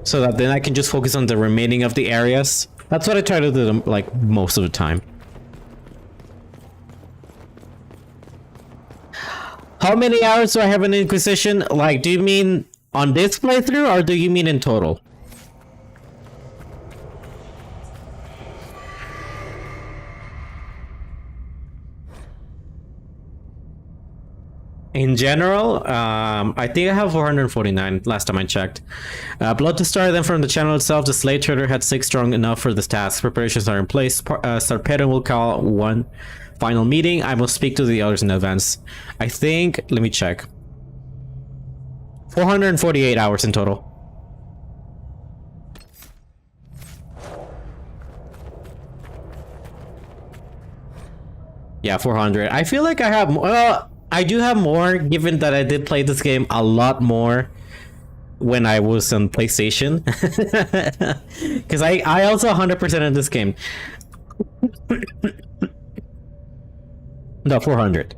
so that then I can just focus on the remaining of the areas. That's what I try to do, like, most of the time. How many hours do I have in Inquisition? Like, do you mean on this playthrough, or do you mean in total? In general, I think I have 449 last time I checked. Blood to start, then from the channel itself, the Slate Trader had 6 strong enough for this task. Preparations are in place. Sarpedon will call one final meeting. I will speak to the others in advance. I think, let me check. 448 hours in total. Yeah, 400. I feel like I have, well, I do have more, given that I did play this game a lot more when I was on PlayStation. Because I also 100% in this game. No, 400.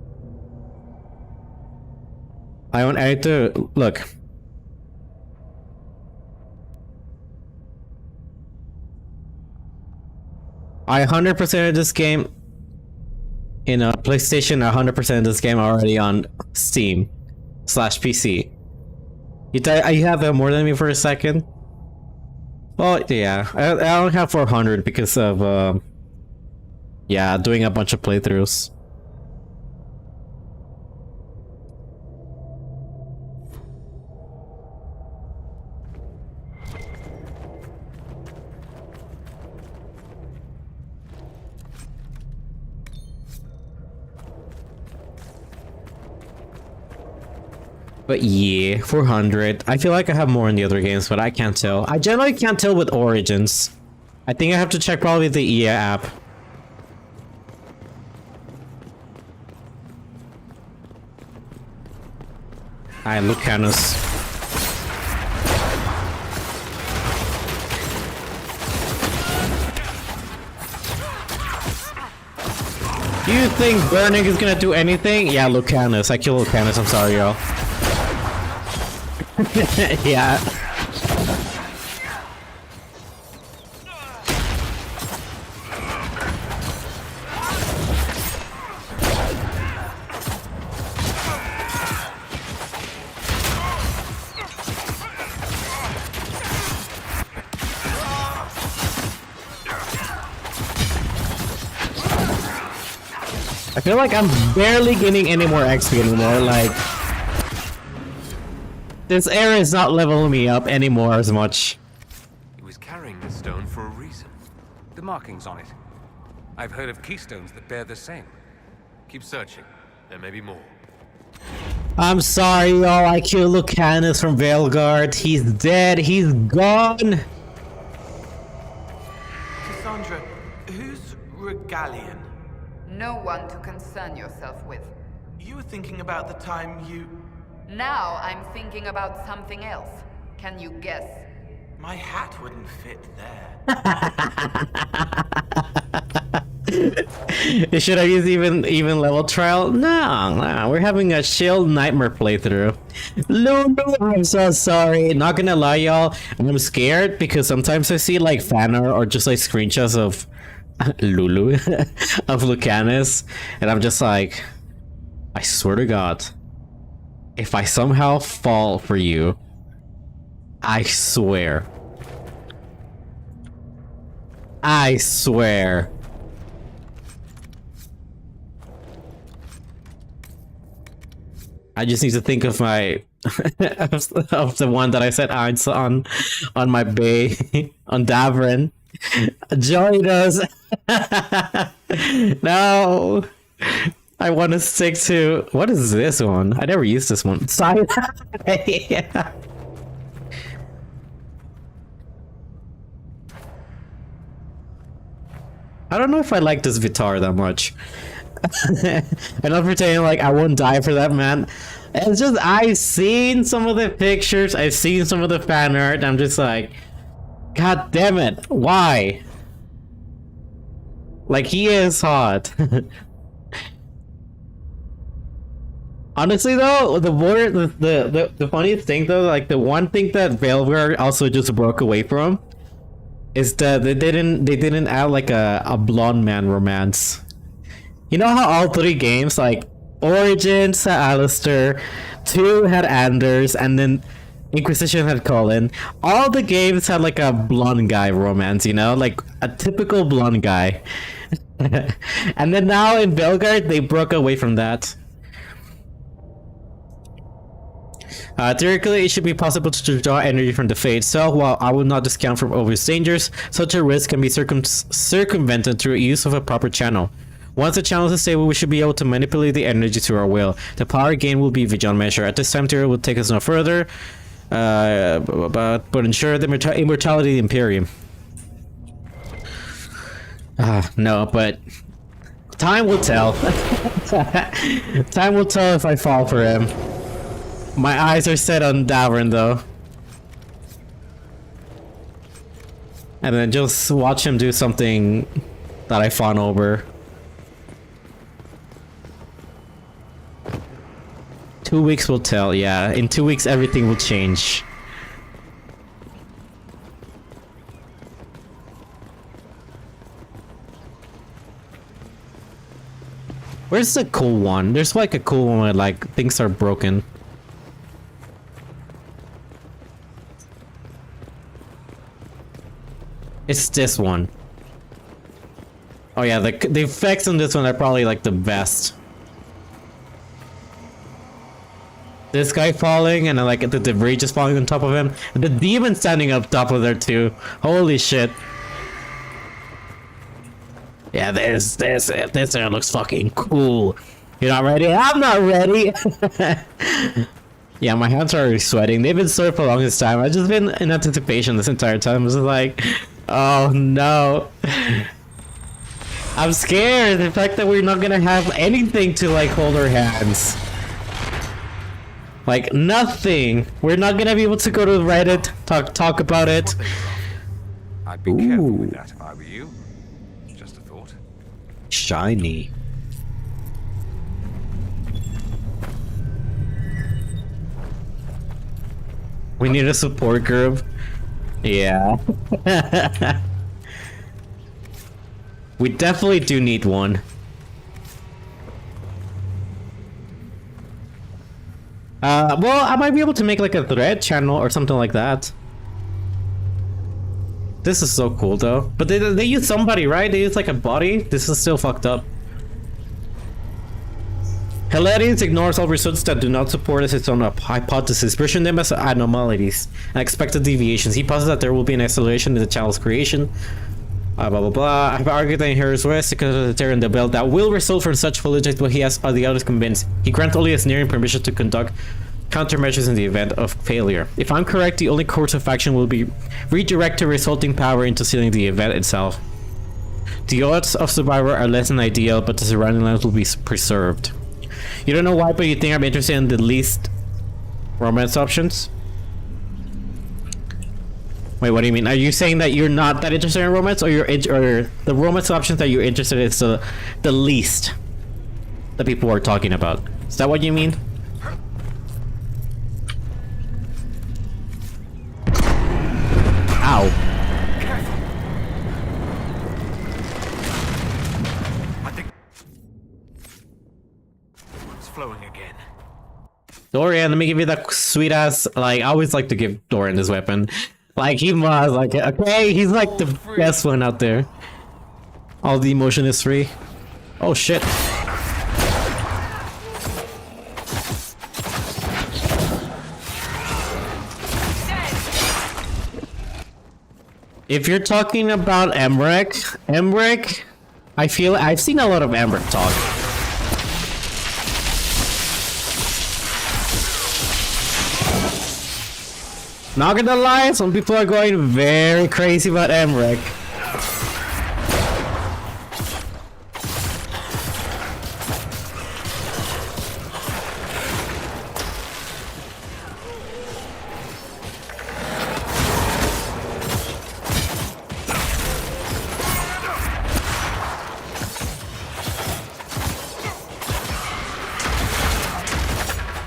I had to look. I 100% of this game in a PlayStation. 100% of this game already on Steam/PC. You have more than me for a second. Well, yeah, I don't have 400 because of yeah, doing a bunch of playthroughs. But yeah, 400. I feel like I have more in the other games, but I can't tell. I generally can't tell with Origins. I think I have to check probably the EA app. Alright, Lucanus. Do you think burning is gonna do anything? Yeah, Lucanus. I kill Lucanus, I'm sorry, y'all. Yeah. I feel like I'm barely getting any more XP anymore, like... This area is not leveling me up anymore as much. He was carrying the stone for a reason. The markings on it. I've heard of keystones that bear the same. Keep searching. There may be more. I'm sorry, y'all. I killed Lucanus from Veilguard. He's dead. He's gone. Cassandra, who's Regalian? No one to concern yourself with. You were thinking about the time you... Now I'm thinking about something else. Can you guess? My hat wouldn't fit there. Should I use even level trial? No, we're having a chill nightmare playthrough. Lulu, I'm so sorry. Not gonna lie, y'all. I'm scared because sometimes I see like fan art or just like screenshots of Lulu of Lucanus, and I'm just like, I swear to God, if I somehow fall for you, I swear. I swear. I just need to think of my of the one that I set eyes on my bay on Davrin. Join us. No, I want to stick to what is this one? I never used this one. Side. Yeah. I don't know if I like this Vitar that much. I'm not pretending like I won't die for that man. It's just I've seen some of the pictures, I've seen some of the fan art, I'm just like, God damn it, why? Like, he is hot. Honestly though, the funniest thing though, like the one thing that Veilguard also just broke away from is that they didn't add like a blonde man romance. You know how all 3 games, like Origins had Alistair, 2 had Anders, and then Inquisition had Colin. All the games had like a blonde guy romance, you know, like a typical blonde guy. And then now in Veilguard, they broke away from that. Theoretically, it should be possible to draw energy from the Fate, so while I would not discount from obvious dangers, such a risk can be circumvented through use of a proper channel. Once the channel is stable, we should be able to manipulate the energy to our will. The power gain will be beyond measure. At this time, Tyr will take us no further, but ensure the immortality of the Imperium. No, but time will tell. Time will tell if I fall for him. My eyes are set on Davrin, though. And then just watch him do something that I fawn over. 2 weeks will tell, yeah. In 2 weeks, everything will change. Where's the cool one? There's like a cool one where like things are broken. It's this one. Oh yeah, the effects on this one are probably like the best. This guy falling and like the debris just falling on top of him. And the demon standing up top of there too. Holy shit. Yeah, this looks fucking cool. You're not ready? I'm not ready. Yeah, my hands are already sweating. They've been sore for the longest time. I've just been in anticipation this entire time. I was like, oh no. I'm scared. The fact that we're not gonna have anything to like hold our hands. Like nothing. We're not gonna be able to go to Reddit, talk about it. I'd be careful with that if I were you. Just a thought. Shiny. We need a support group. Yeah. We definitely do need one. Well, I might be able to make like a thread channel or something like that. This is so cool though. But they use somebody, right? They use like a body. This is still fucked up. Hilarious ignores all results that do not support as its own hypothesis, pushing them as anomalies and expected deviations. He posits that there will be an acceleration in the channel's creation. Blah blah blah. I've argued that in Heroes West, because of the tear in the belt that will result from such footage, but he has the others convinced. He grants only a sneering permission to conduct countermeasures in the event of failure. If I'm correct, the only course of action will be redirect the resulting power into sealing the event itself. The odds of survival are less than ideal, but the surrounding lands will be preserved. You don't know why, but you think I'm interested in the least romance options? Wait, what do you mean? Are you saying that you're not that interested in romance, or or the romance options that you're interested in is the least that people are talking about? Is that what you mean? Ow. I think it's flowing again. Dorian, let me give you that sweet ass. Like, I always like to give Dorian this weapon. Like, he was like, okay, he's like the best one out there. All the emotion is free. Oh shit. If you're talking about Emmerich, I feel I've seen a lot of Emmerich talk. Not gonna lie, some people are going very crazy about Emmerich.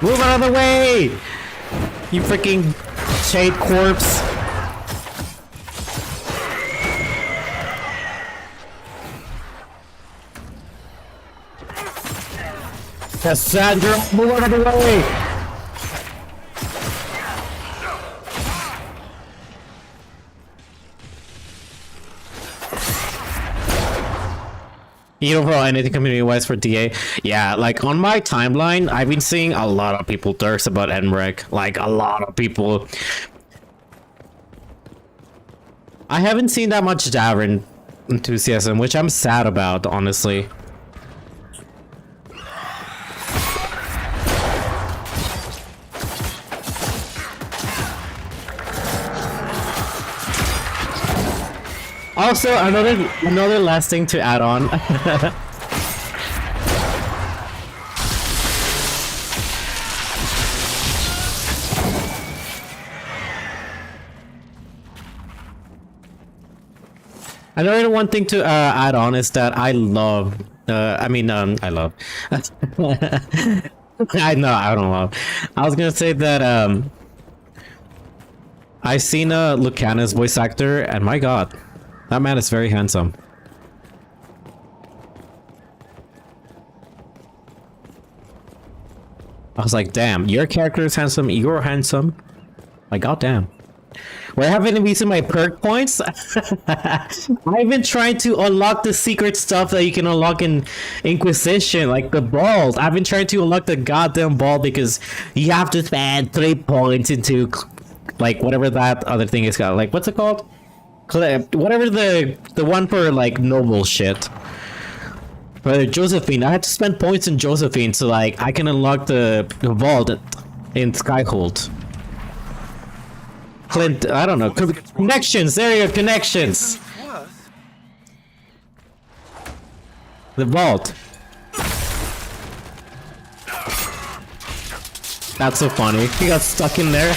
Move out of the way! You freaking shade corpse. Cassandra, move out of the way! You don't follow anything community-wise for DA? Yeah, like on my timeline, I've been seeing a lot of people thirst about Emmerich. Like a lot of people. I haven't seen that much Davin enthusiasm, which I'm sad about, honestly. Also, another last thing to add on. Another one thing to add on is that I love. I love. I know I don't love. I was gonna say that I've seen Lucana's voice actor, and my God. That man is very handsome. I was like, damn, your character is handsome, you're handsome. Like, goddamn. Where haven't we seen my perk points? I've been trying to unlock the secret stuff that you can unlock in Inquisition, like the balls. I've been trying to unlock the goddamn ball because you have to spend 3 points into, like, whatever that other thing is called. Like, what's it called? Whatever the one for like noble shit. But Josephine, I had to spend points in Josephine so like I can unlock the vault in Skyhold. Clint, I don't know. Connections, there you go, connections. The vault. That's so funny. He got stuck in there.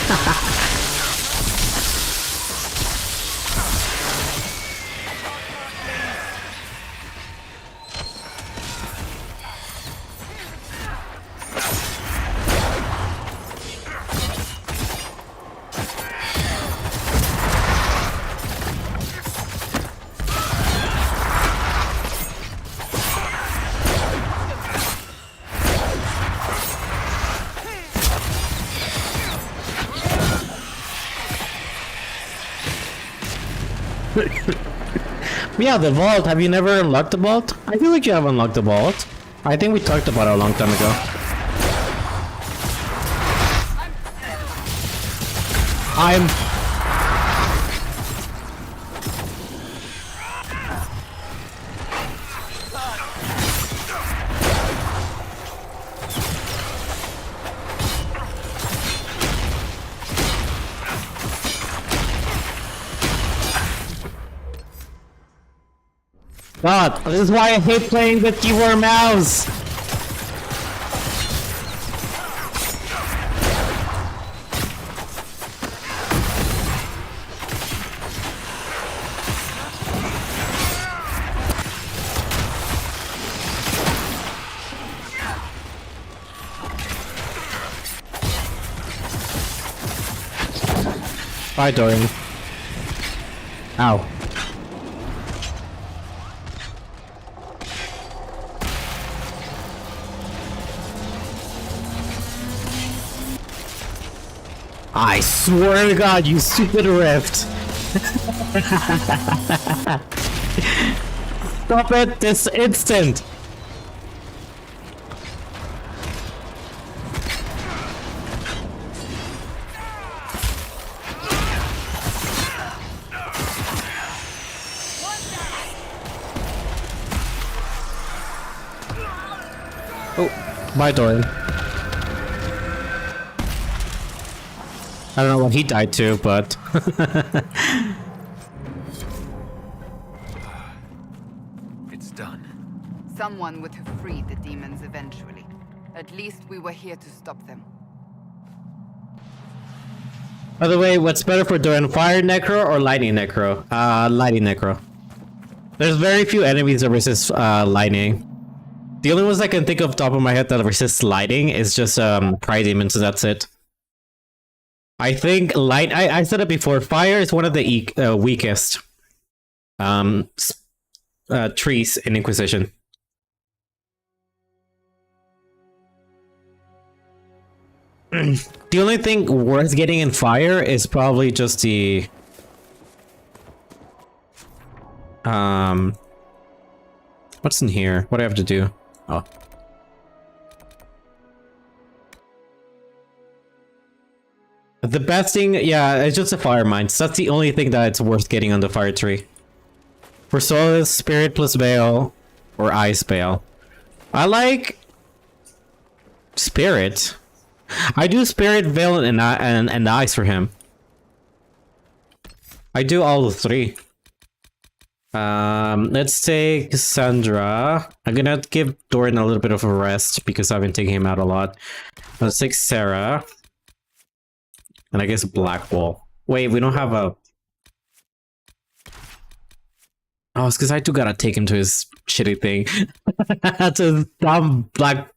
Yeah, the vault. Have you never unlocked the vault? I feel like you have unlocked the vault. I think we talked about it a long time ago. God, this is why I hate playing with keyboard and mouse. Bye, Dorian. Ow. I swear to God, you stupid rift. Stop it this instant. Oh, bye, Dorian. I don't know what he died to, but... It's done. Someone would have freed the demons eventually. At least we were here to stop them. By the way, what's better for Dorian, fire necro or lightning necro? Lightning necro. There's very few enemies that resist lightning. The only ones I can think of top of my head that resist lightning is just pride demons, so that's it. I think I said it before, fire is one of the weakest trees in Inquisition. The only thing worth getting in fire is probably just the what's in here? What do I have to do? Oh. The best thing, yeah, it's just a fire mines. That's the only thing that it's worth getting on the fire tree. For Solace, Spirit plus Veil, or Ice Veil. I like Spirit. I do Spirit, Veil, and Ice for him. I do all the three. Let's take Cassandra. I'm gonna give Dorian a little bit of a rest because I've been taking him out a lot. Let's take Sarah. And I guess Blackwall. Wait, we don't have a... Oh, it's because I do gotta take him to his shitty thing. That's a dumb black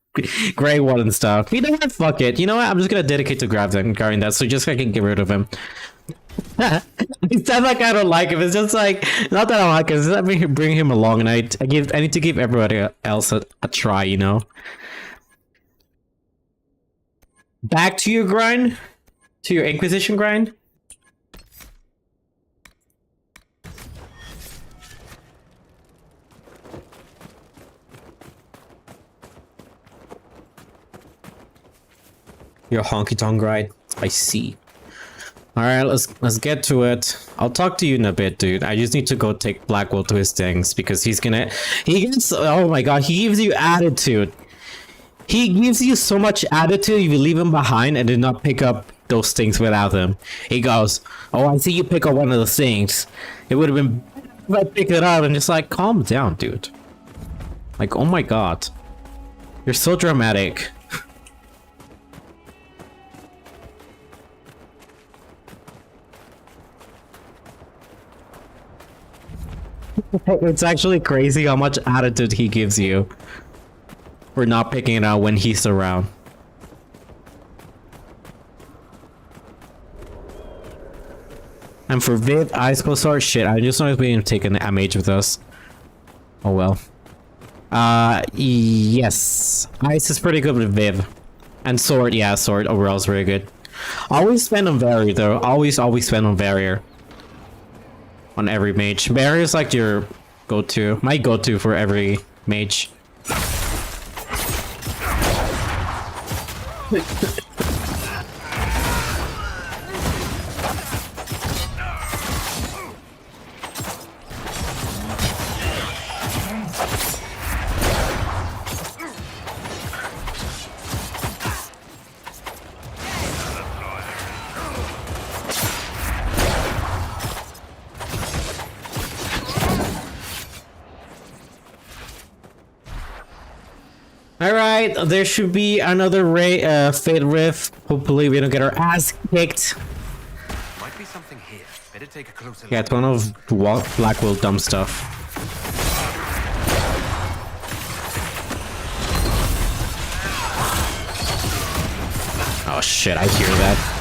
gray one and stuff. You know what? Fuck it. You know what? I'm just gonna dedicate to grabbing that, so just I can get rid of him. It's not like I don't like him. It's just like, not that I don't like him. It's just let me bring him along, and I need to give everybody else a try. You know. Back to your grind. To your Inquisition grind? Your honky tonk grind? I see. Alright, let's get to it. I'll talk to you in a bit, dude. I just need to go take Blackwell to his things because he gets, oh my god, he gives you attitude. He gives you so much attitude if you leave him behind and do not pick up those things without him. He goes, oh, I see you pick up one of those things. It would have been if I picked it up, and it's like, calm down, dude. Like, oh my god. You're so dramatic. It's actually crazy how much attitude he gives you for not picking it up when he's around. And for Viv, Ice Cold Sword, shit, I just wanted to take an mage with us. Oh well. Yes. Ice is pretty good with Viv. And Sword, yeah, Sword overall is very good. Always spend on Barrier though. Always spend on Barrier. On every mage. Barrier is like your go-to. My go-to for every mage. Alright, there should be another Fate Rift. Hopefully we don't get our ass kicked. Might be something here. Better take a closer look. Yeah, it's one of Blackwell dumb stuff. Oh shit, I hear that.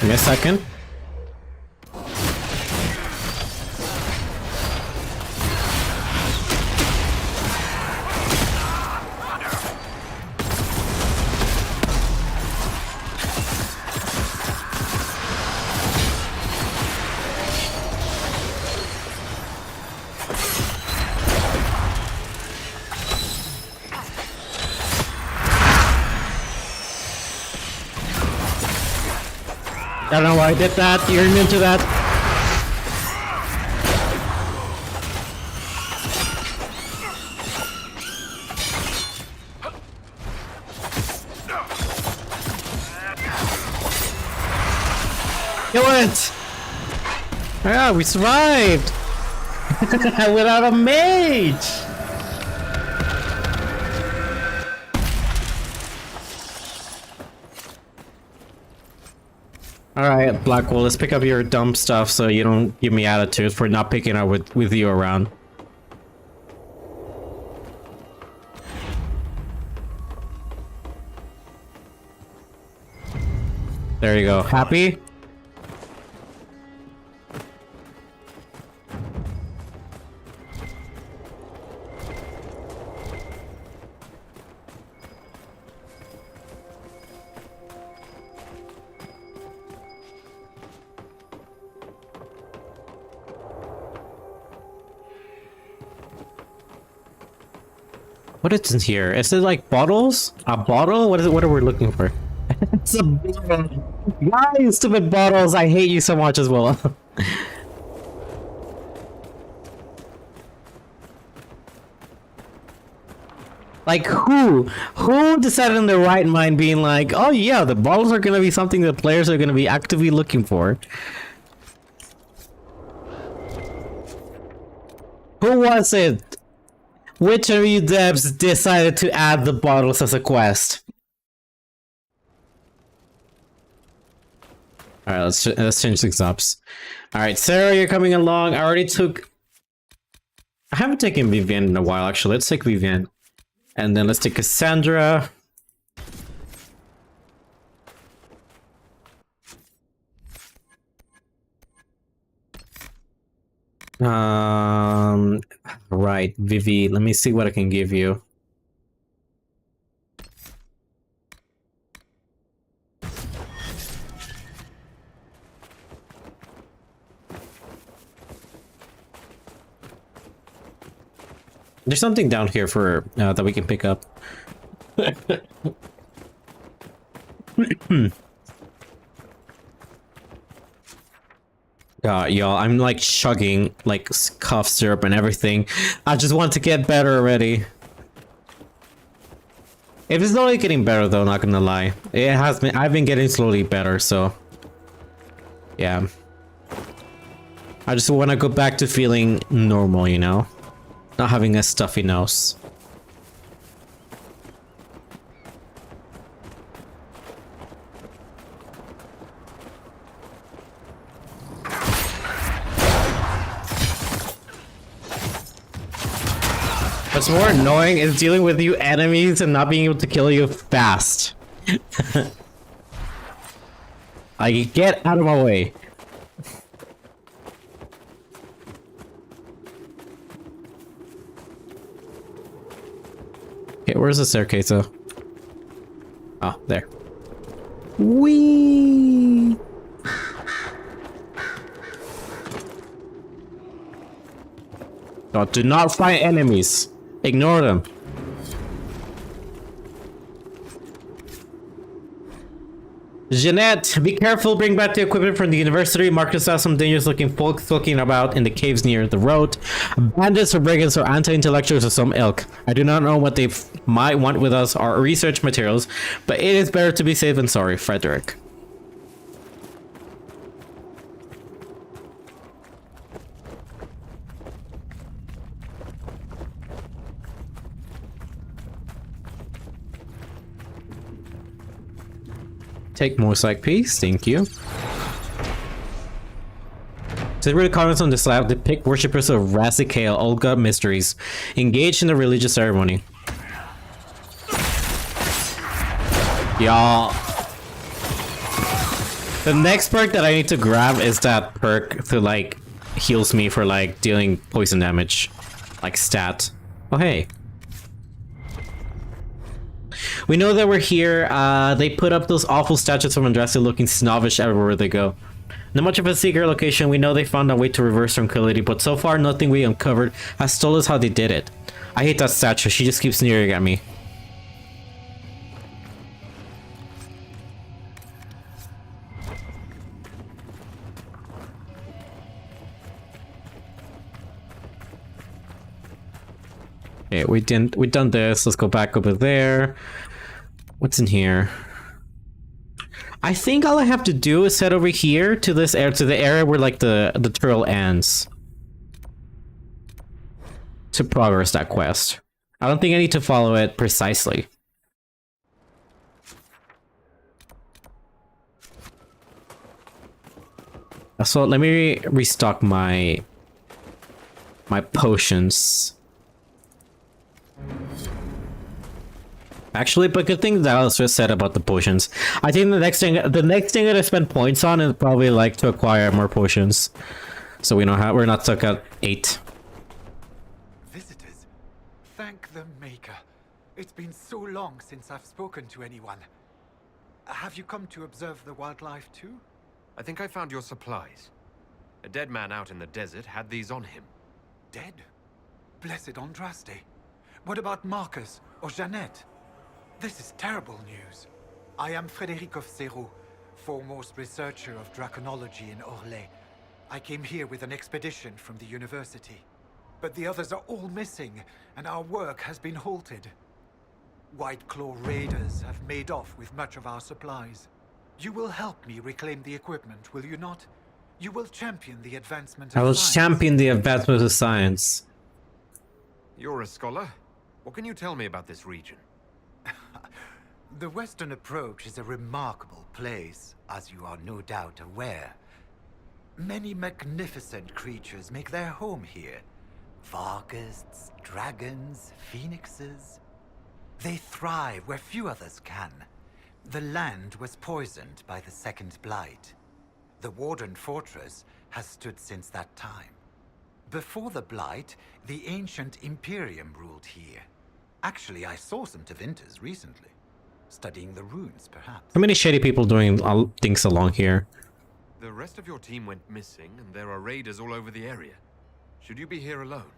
Give me a second. don't know why I did that. You're immune to that. Kill it! Yeah, we survived! Without a mage! Alright, Blackwell, let's pick up your dumb stuff so you don't give me attitude for not picking up with you around. There you go. Happy? What is in here? Is it like bottles? A bottle? What is it? What are we looking for? It's a bottle. Guys, stupid bottles. I hate you so much as well. Like who decided in their right mind being like, oh yeah, the bottles are gonna be something that players are gonna be actively looking for? Who was it? Which of you devs decided to add the bottles as a quest? Alright, let's change things up. Alright, Sarah, you're coming along. I haven't taken Vivian in a while, actually. Let's take Vivian. And then let's take Cassandra. Right, Vivi, let me see what I can give you. There's something down here for that we can pick up. Y'all, I'm like chugging like cough syrup and everything. I just want to get better already. It is slowly getting better though, not gonna lie. It has been. I've been getting slowly better, so yeah. I just want to go back to feeling normal, you know, not having a stuffy nose. What's more annoying is dealing with you enemies and not being able to kill you fast. Like, get out of my way. Okay, where's the staircase though? Oh, there. Whee! Oh, do not fight enemies. Ignore them. Jeanette, be careful. Bring back the equipment from the university. Marcus has some dangerous looking folks looking about in the caves near the road. Bandits or brigands or anti-intellectuals of some ilk. I do not know what they might want with us or research materials, but it is better to be safe than sorry, Frederick. Take more psych piece, thank you. Several comments on this lab depict worshippers of Razikale, old god mysteries, engaged in a religious ceremony. Y'all. The next perk that I need to grab is that perk to like heals me for like dealing poison damage. Like stat. Oh hey. We know that we're here. They put up those awful statues of Andraste looking snobbish everywhere they go. Not much of a secret location. We know they found a way to reverse tranquility, but so far nothing we uncovered has told us how they did it. I hate that statue. She just keeps sneering at me. Okay, we done this. Let's go back over there. What's in here? I think all I have to do is head over here to this area, to the area where like the trail ends, to progress that quest. I don't think I need to follow it precisely. So let me restock my potions. Actually, but good thing that Alice just said about the potions. I think the next thing that I spend points on is probably like to acquire more potions, so we know how we're not stuck at 8. Visitors, thank the Maker. It's been so long since I've spoken to anyone. Have you come to observe the wildlife too? I think I found your supplies. A dead man out in the desert had these on him. Dead? Blessed Andraste. What about Marcus or Jeannette? This is terrible news. I am Frédéric of Serrault, foremost researcher of draconology in Orlais. I came here with an expedition from the university. But the others are all missing, and our work has been halted. White Claw raiders have made off with much of our supplies. You will help me reclaim the equipment, will you not? You will champion the advancement of I will science. champion the advancement of science. You're a scholar? What can you tell me about this region? The Western Approach is a remarkable place, as you are no doubt aware. Many magnificent creatures make their home here. Vargists, dragons, phoenixes. They thrive where few others can. The land was poisoned by the Second Blight. The Warden Fortress has stood since that time. Before the Blight, the ancient Imperium ruled here. Actually, I saw some Tevinters recently. Studying the runes, perhaps. How many shady people doing things along here? The rest of your team went missing, and there are raiders all over the area. Should you be here alone?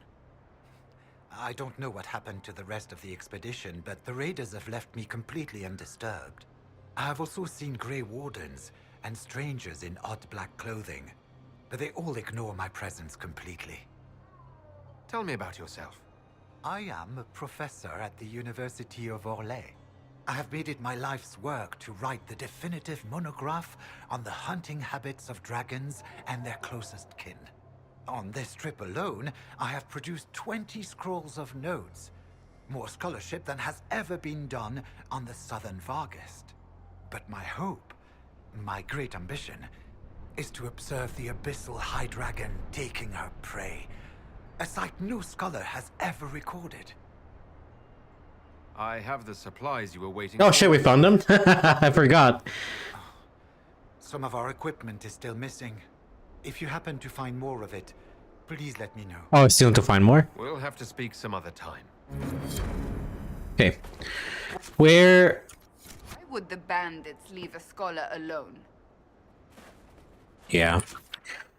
I don't know what happened to the rest of the expedition, but the raiders have left me completely undisturbed. I have also seen Grey Wardens and strangers in odd black clothing, but they all ignore my presence completely. Tell me about yourself. I am a professor at the University of Orlais. I have made it my life's work to write the definitive monograph on the hunting habits of dragons and their closest kin. On this trip alone, I have produced 20 scrolls of notes, more scholarship than has ever been done on the Southern Vargist. But my hope, my great ambition, is to observe the abyssal high dragon taking her prey, a sight no scholar has ever recorded. I have the supplies you were waiting Oh for. shit, we found them. I forgot. Some of our equipment is still missing. If you happen to find more of it, please let me know. Oh, I still need to find more. We'll have to speak some other time. Okay. Where? Why would the bandits leave a scholar alone? Yeah.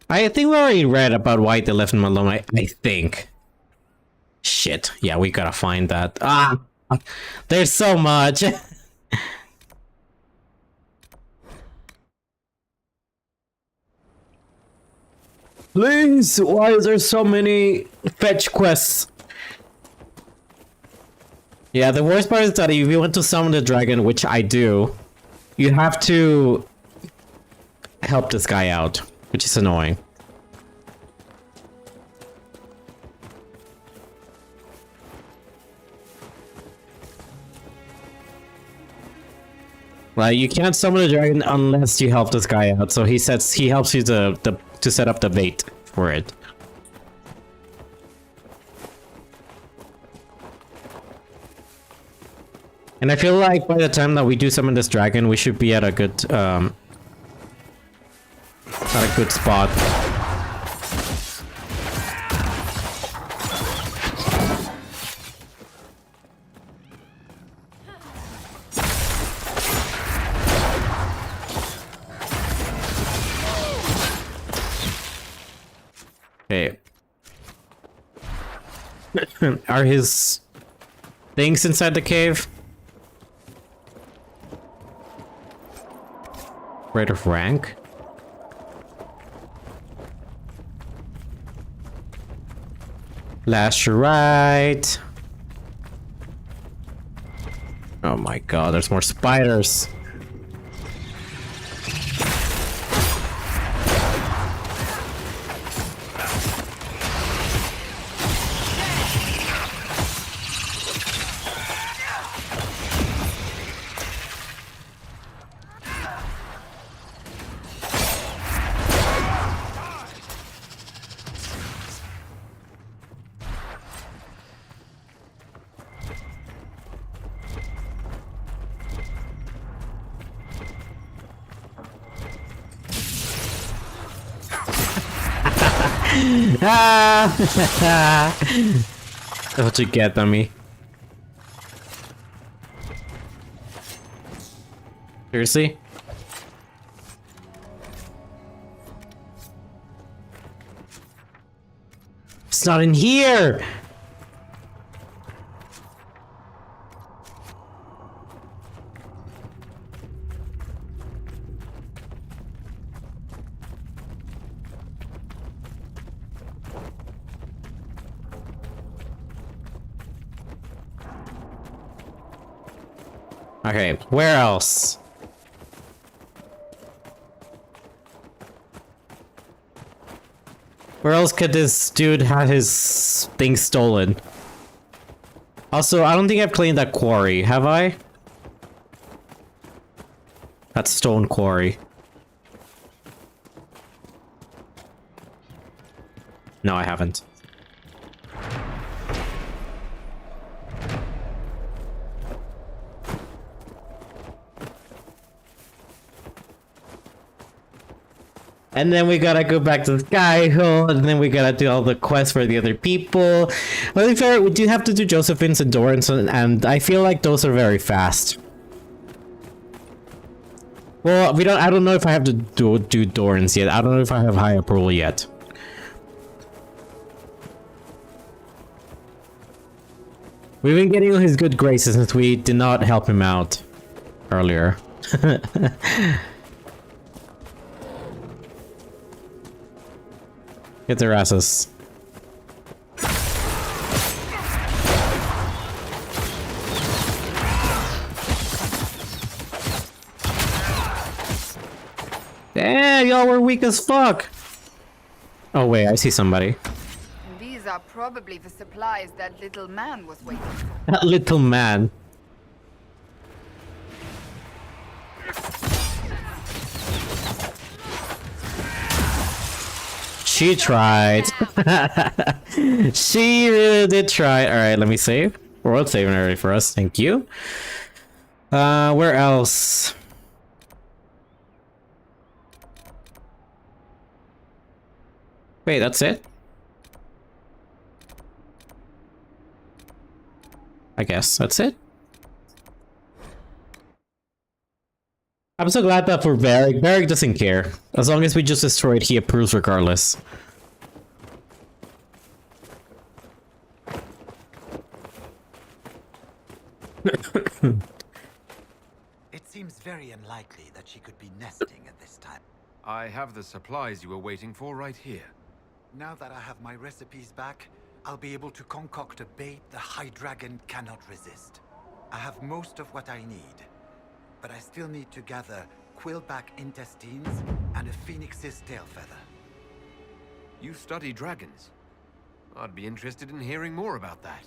I think we already read about why they left him alone, I think. Shit. Yeah, we gotta find that. Ah! There's so much! Please! Why is there so many fetch quests? Yeah, the worst part is that if you want to summon the dragon, which I do, you have to help this guy out, which is annoying. Like, you can't summon a dragon unless you help this guy out, so he says he helps you to set up the bait for it. And I feel like by the time that we do summon this dragon, we should be at a good spot. Okay. Are his things inside the cave? Rate of rank? Last right. Oh my god, there's more spiders. Ah! That's what you get, dummy. Seriously? It's not in here! Okay, where else? Where else could this dude have his thing stolen? Also, I don't think I've cleaned that quarry, have I? That stone quarry. No, I haven't. And then we gotta go back to the Skyhold, and then we gotta do all the quests for the other people. But to be fair, we do have to do Josephine's Endurance, and I feel like those are very fast. Well, I don't know if I have to do Dorans yet. I don't know if I have high approval yet. We've been getting his good graces since we did not help him out earlier. Get their asses. Damn, y'all were weak as fuck. Oh wait, I see somebody. These are probably the supplies that little man was waiting for. That little man. She tried. She really did try. Alright, let me save. World saving already for us. Thank you. Where else? Wait, that's it? I guess that's it. I'm so glad that for Varric, Varric doesn't care. As long as we just destroy it, he approves regardless. It seems very unlikely that she could be nesting at this time. I have the supplies you were waiting for right here. Now that I have my recipes back, I'll be able to concoct a bait the High Dragon cannot resist. I have most of what I need, but I still need to gather quillback intestines and a phoenix's tail feather. You study dragons. I'd be interested in hearing more about that.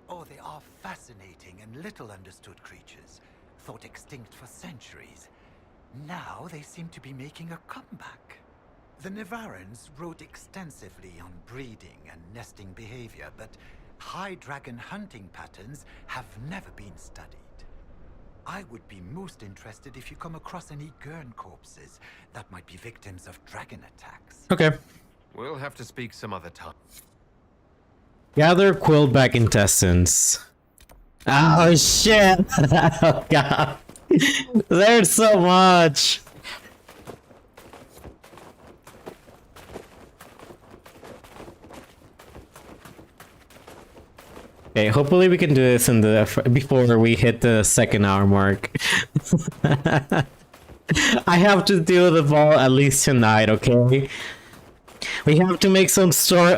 Oh, they are fascinating and little understood creatures, thought extinct for centuries. Now they seem to be making a comeback. The Nevarrans wrote extensively on breeding and nesting behavior, but high dragon hunting patterns have never been studied. I would be most interested if you come across any Gurn corpses that might be victims of dragon attacks. Okay. We'll have to speak some other time. Gather quillback intestines. Oh shit! Oh god. There's so much! Okay, hopefully we can do this in before we hit the 2nd hour mark. I have to do the ball at least tonight, okay? We have to make some story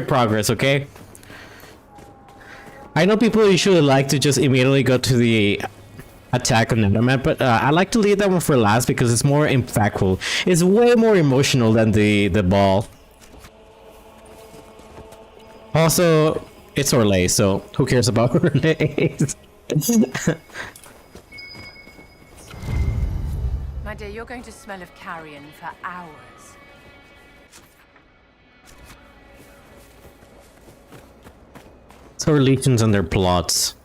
progress, okay? I know people usually like to just immediately go to the attack on Netherman, but I like to leave that one for last because it's more impactful. It's way more emotional than the ball. Also, it's Orlais, so who cares about Orlais? My dear, you're going to smell of carrion for hours. So relations and their plots.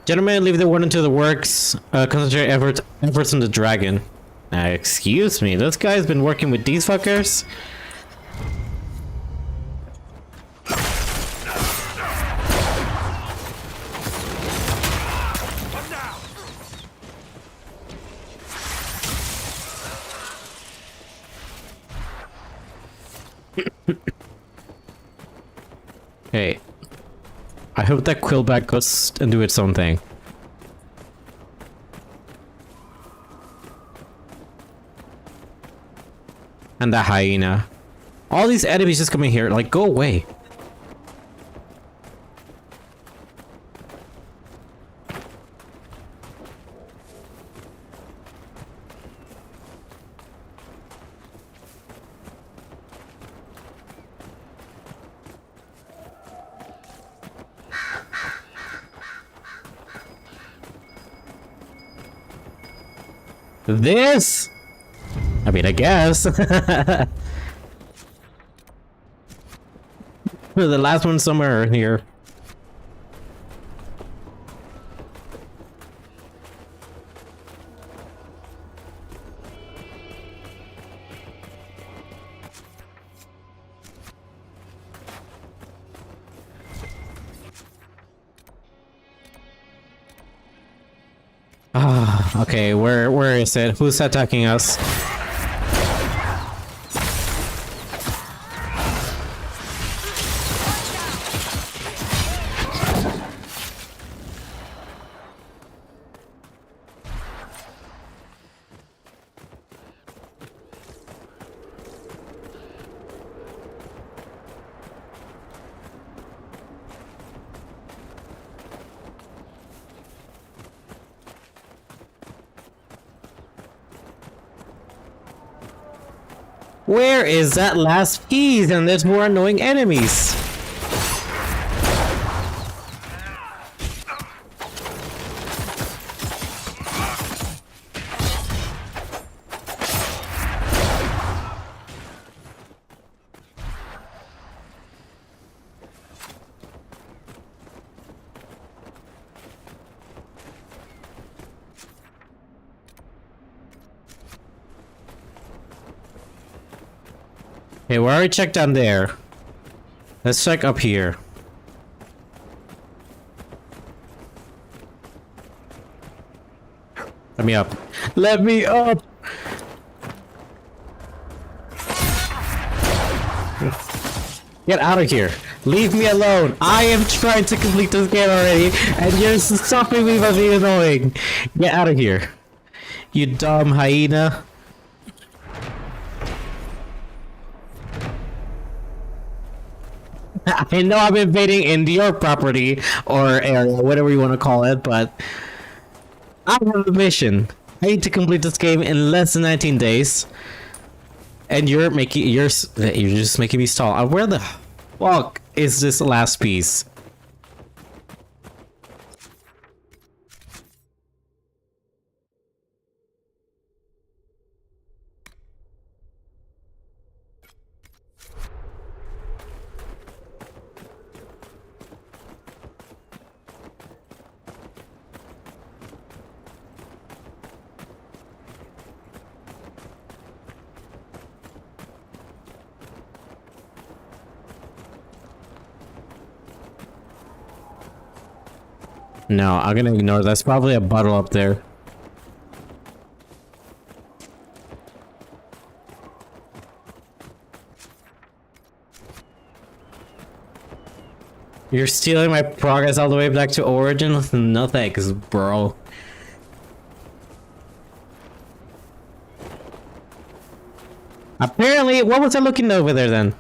Gentlemen, leave the warden to the works. Concentrate efforts on the dragon. Excuse me, this guy's been working with these fuckers? Hey, I hope that Quillback goes and do its own thing. And that hyena. All these enemies just coming here, like, go away. This? I mean, I guess. The last one somewhere in here. Ah, okay, where is it? Who's attacking us? Where is that last piece? And there's more annoying enemies. Okay, we already checked down there. Let's check up here. Let me up. Let me up! Get out of here. Leave me alone. I am trying to complete this game already, and you're stopping me by being annoying. Get out of here. You dumb hyena. I know I'm invading into your property or area, whatever you want to call it, but I have a mission. I need to complete this game in less than 19 days, and you're just making me stall. Where the fuck is this last piece? No, I'm gonna ignore. That's probably a bottle up there. You're stealing my progress all the way back to Origin? No thanks, bro. Apparently, what was I looking over there then?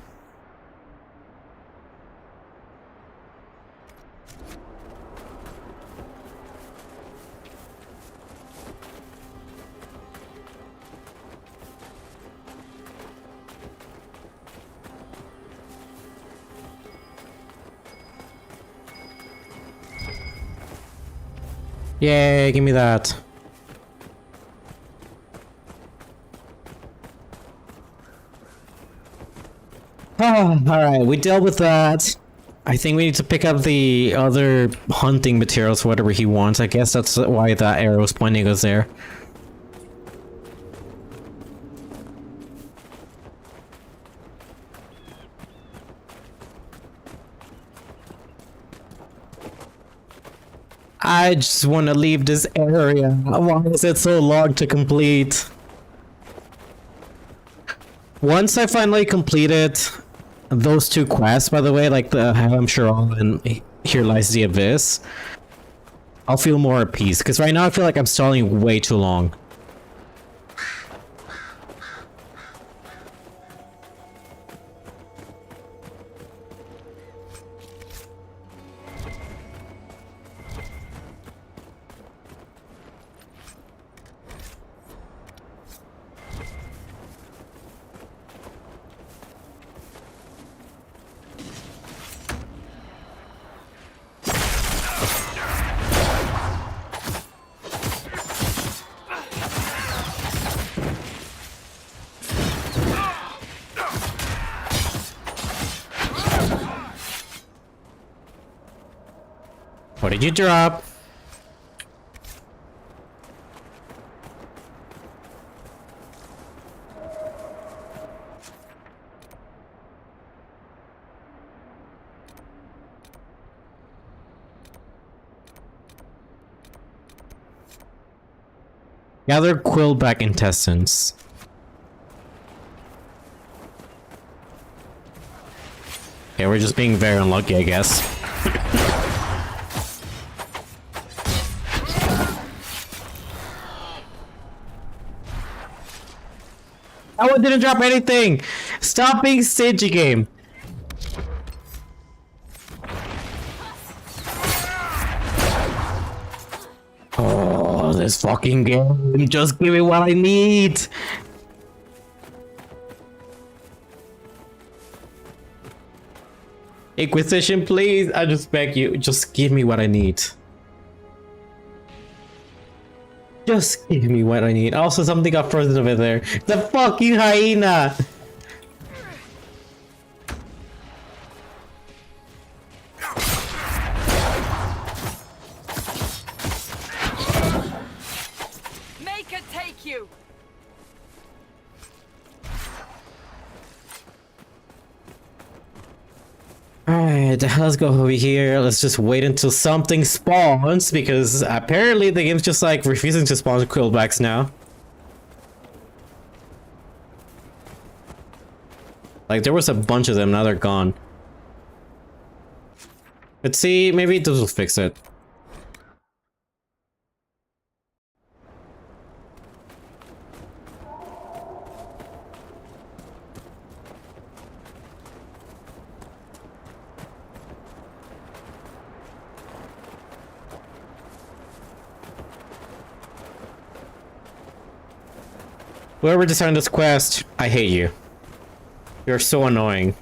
Yay, give me that. Oh, alright, we dealt with that. I think we need to pick up the other hunting materials, whatever he wants. I guess that's why that arrow's pointing us there. I just want to leave this area. Why is it so long to complete? Once I finally completed those two quests, by the way, like the I'm sure all and Here Lies the Abyss, I'll feel more at peace. Because right now I feel like I'm stalling way too long. What did you drop? Gather quillback intestines. Yeah, we're just being very unlucky, I guess. That one didn't drop anything! Stop being stingy, game! Oh, this fucking game. Just give me what I need! Inquisition, please! I just beg you, just give me what I need. Just give me what I need. Also, something got frozen over there. The fucking hyena! Make it take you! Alright, let's go over here. Let's just wait until something spawns, because apparently the game's just like refusing to spawn quillbacks now. Like there was a bunch of them, now they're gone. Let's see, maybe this will fix it. Whoever designed this quest, I hate you. You're so annoying.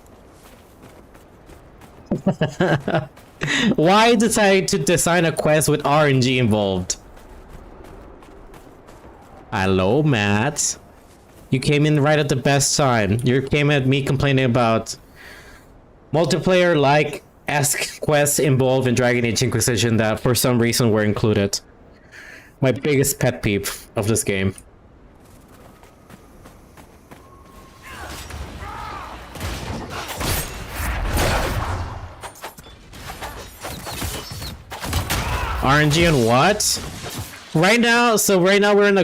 Why decide to design a quest with RNG involved? Hello, Matt. You came in right at the best time. You came at me complaining about multiplayer-like-esque quests involved in Dragon Age Inquisition that for some reason were included. My biggest pet peeve of this game. RNG and what? Right now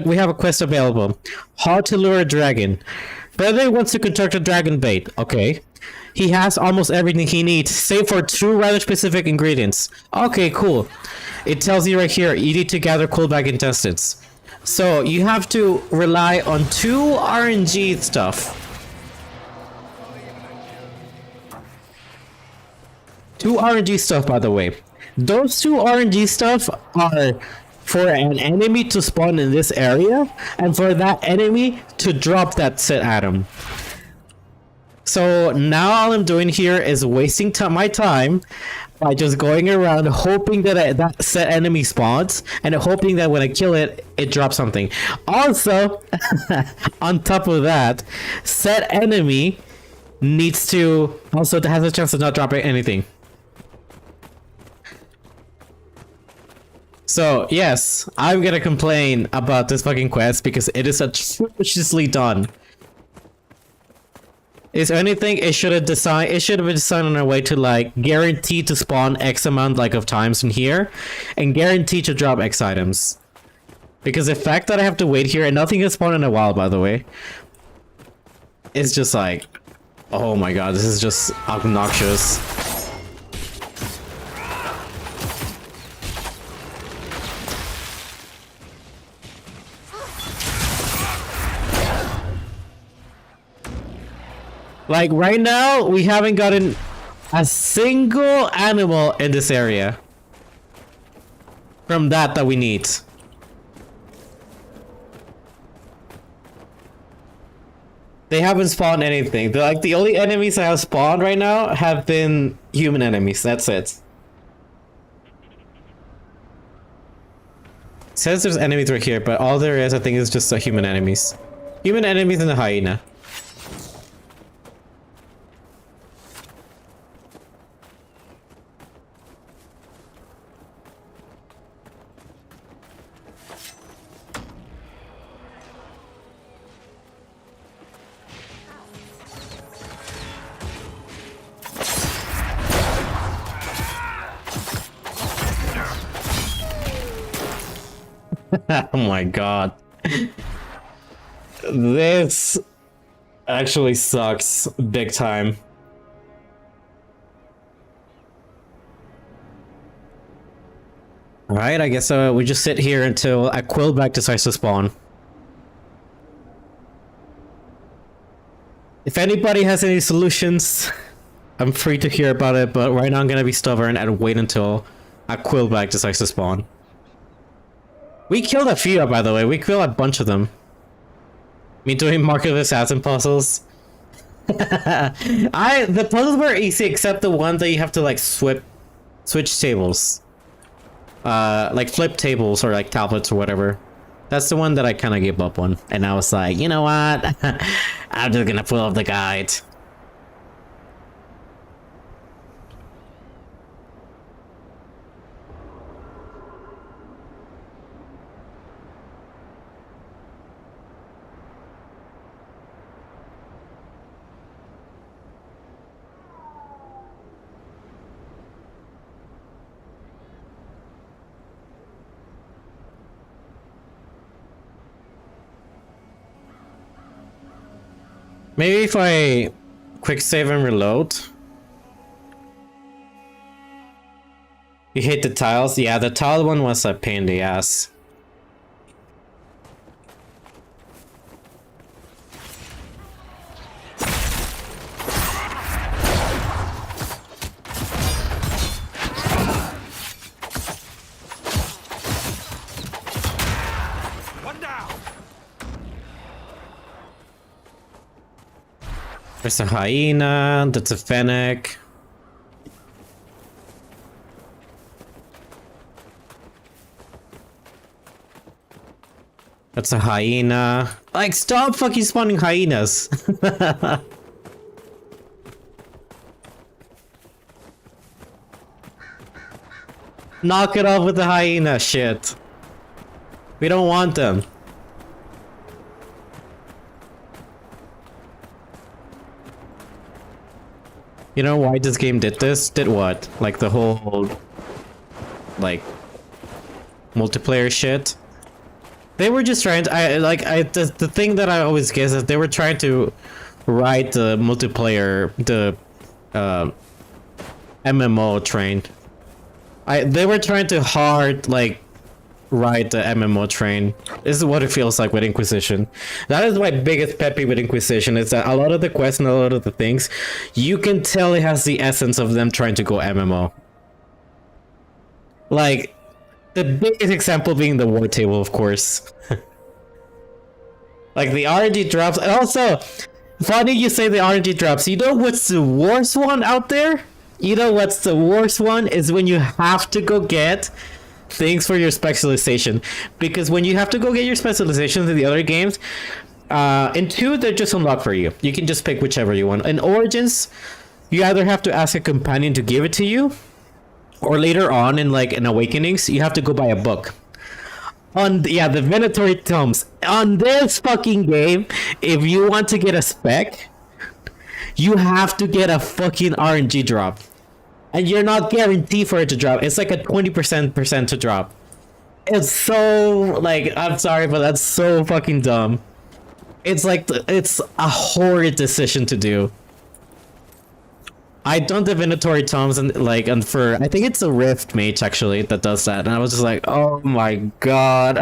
we have a quest available. How to lure a dragon. Brother wants to construct a dragon bait. Okay. he has almost everything he needs, save for 2 rather specific ingredients. Okay, cool. It tells you right here, you need to gather coolback intestines. So you have to rely on 2 RNG stuff. 2 RNG stuff, by the way. Those 2 RNG stuff are for an enemy to spawn in this area, and for that enemy to drop that set atom. So now all I'm doing here is wasting my time by just going around hoping that that set enemy spawns, and hoping that when I kill it, it drops something. Also, on top of that, set enemy needs to also has a chance of not dropping anything. So, yes, I'm gonna complain about this fucking quest because it is atrociously done. Is anything, it should have been designed in a way to like guarantee to spawn X amount like of times in here and guarantee to drop X items. Because the fact that I have to wait here and nothing has spawned in a while, by the way, is just like, oh my god, this is just obnoxious. Like, right now, we haven't gotten a single animal in this area. From that we need. They haven't spawned anything. The only enemies that have spawned right now have been human enemies. That's it. It says there's enemies right here, but all there is, I think, is just human enemies. Human enemies and a hyena. Oh my god. This actually sucks big time. Alright, I guess we just sit here until a quillback decides to spawn. If anybody has any solutions, I'm free to hear about it, but right now I'm gonna be stubborn and wait until a quillback decides to spawn. We killed a few, by the way. We killed a bunch of them. Me doing Mark of Assassin puzzles. The puzzles were easy except the one that you have to like switch tables. Like flip tables or like tablets or whatever. That's the one that I kind of gave up on. And I was like, you know what? I'm just gonna pull up the guide. Maybe if I quick save and reload. You hit the tiles? Yeah, the tile one was a pain in the ass. There's a hyena, that's a fennec. That's a hyena. Like, stop fucking spawning hyenas. Knock it off with the hyena shit. We don't want them. You know why this game did this? Did what? Like the whole, like, multiplayer shit? They were just trying to, the thing that I always guess is they were trying to write the multiplayer, the MMO train. They were trying to hard like ride the MMO train. This is what it feels like with Inquisition. That is my biggest pet peeve with Inquisition, is that a lot of the quests and a lot of the things, you can tell it has the essence of them trying to go MMO. Like, the biggest example being the war table, of course. Like the RNG drops, and also, funny you say the RNG drops. You know what's the worst one out there? You know what's the worst one is when you have to go get things for your specialization. Because when you have to go get your specializations in the other games, in 2 they're just unlocked for you. You can just pick whichever you want. In Origins, you either have to ask a companion to give it to you, or later on in like in Awakenings, you have to go buy a book. The Venatori Tomes. On this fucking game, if you want to get a spec, you have to get a fucking RNG drop. And you're not guaranteed for it to drop. It's like a 20% to drop. It's so, like, I'm sorry, but that's so fucking dumb. It's like, it's a horrid decision to do. I done the Venatori Tomes and for I think it's a Rift mage actually that does that, and I was just like, oh my god.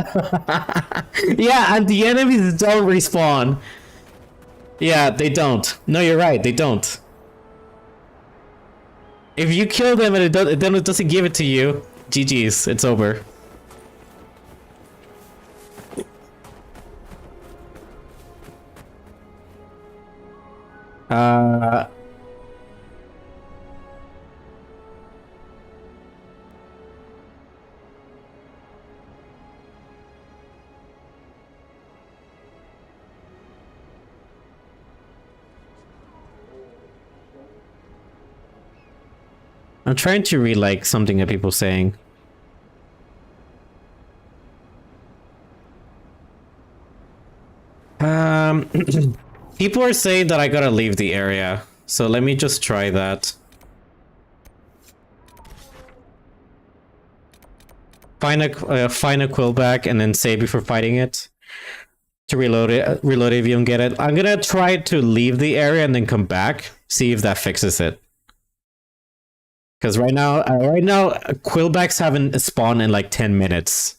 Yeah, and the enemies don't respawn. Yeah, they don't. No, you're right, they don't. If you kill them and then it doesn't give it to you, GG's, it's over. I'm trying to read like something that people saying. People are saying that I gotta leave the area, so let me just try that. Find a quillback and then save before fighting it to reload it if you don't get it. I'm gonna try to leave the area and then come back, see if that fixes it. Because right now, quillbacks haven't spawned in like 10 minutes.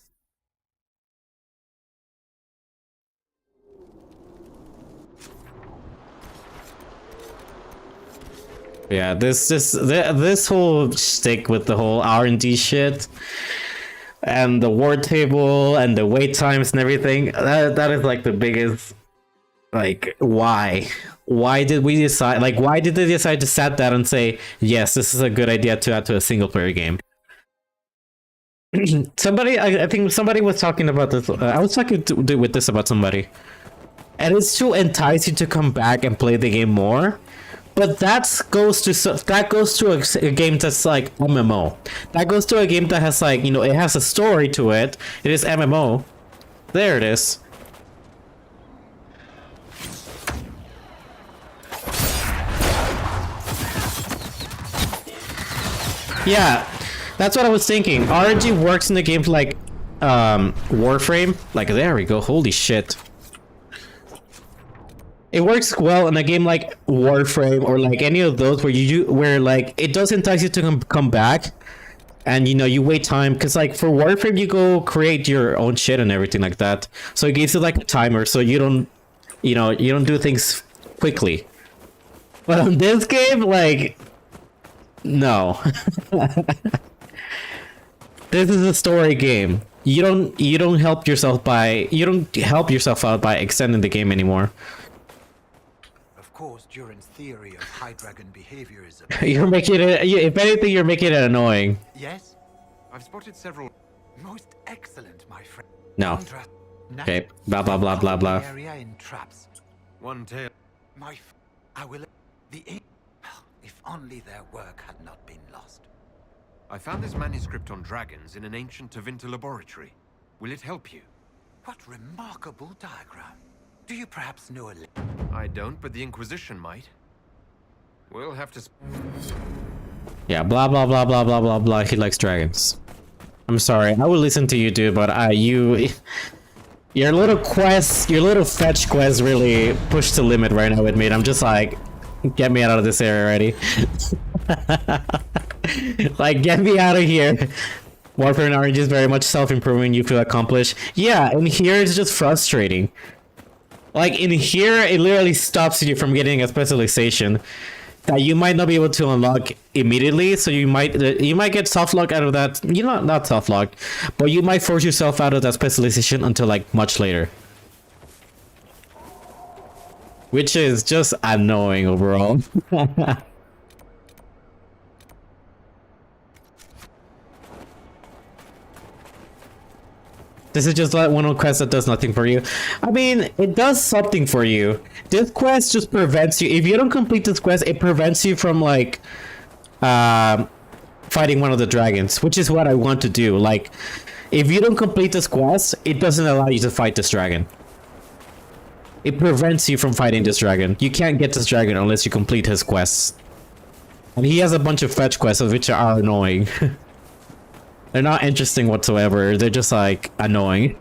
Yeah, this whole stick with the whole R&D shit and the war table and the wait times and everything, that is like the biggest, like, why did we decide, like, why did they decide to set that and say, yes, this is a good idea to add to a single player game? I think somebody was talking about this. I was talking with this about somebody, and it's to entice you to come back and play the game more. But that goes to a game that's like MMO. That goes to a game that has, like, you know, it has a story to it. It is MMO. There it is. Yeah, that's what I was thinking. RNG works in the games like Warframe. Like, there we go. Holy shit. It works well in a game like Warframe or like any of those where like it does entice you to come back, and you know, you wait time, because like for Warframe you go create your own shit and everything like that. So it gives you like a timer, so you don't do things quickly. But on this game, like, no. This is a story game. You don't help yourself out by extending the game anymore. Of course, Duran's theory of high dragon behavior is You're making it, if anything, you're making it annoying. Yes? I've spotted several. Most excellent, my friend. No. Okay. Blah blah blah blah blah. Area in traps. One tail. I will. If only their work had not been lost. I found this manuscript on dragons in an ancient Tevinter laboratory. Will it help you? What remarkable diagram. Do you perhaps know a... I don't, but the Inquisition might. We'll have to... Yeah, blah blah blah blah blah blah blah. He likes dragons. I'm sorry, I would listen to you, dude, but your little fetch quest really pushed the limit right now with me. I'm just like, Get me out of this area already. Like, get me out of here. Warfare and Orange is very much self-improving. You feel accomplished. Yeah, and here it's just frustrating. Like, in here, it literally stops you from getting a specialization that you might not be able to unlock immediately. So you might get soft lock out of that. You know, not soft lock, but you might force yourself out of that specialization until like much later. Which is just annoying overall. This is just like one of the quests that does nothing for you. I mean, it does something for you. This quest just prevents you. If you don't complete this quest, it prevents you from like fighting one of the dragons, which is what I want to do. Like, if you don't complete this quest, it doesn't allow you to fight this dragon. It prevents you from fighting this dragon. You can't get this dragon unless you complete his quests. And he has a bunch of fetch quests, which are annoying. They're not interesting whatsoever. They're just like annoying.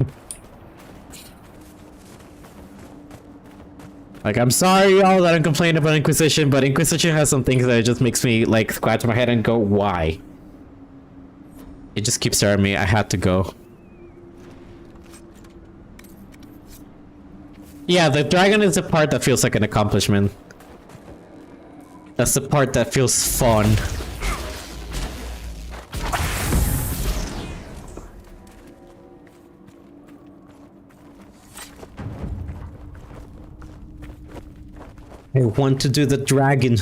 Like, I'm sorry y'all that I'm complaining about Inquisition, but Inquisition has some things that it just makes me like scratch my head and go, why? It just keeps staring at me. I had to go. Yeah, the dragon is the part that feels like an accomplishment. That's the part that feels fun. I want to do the dragon.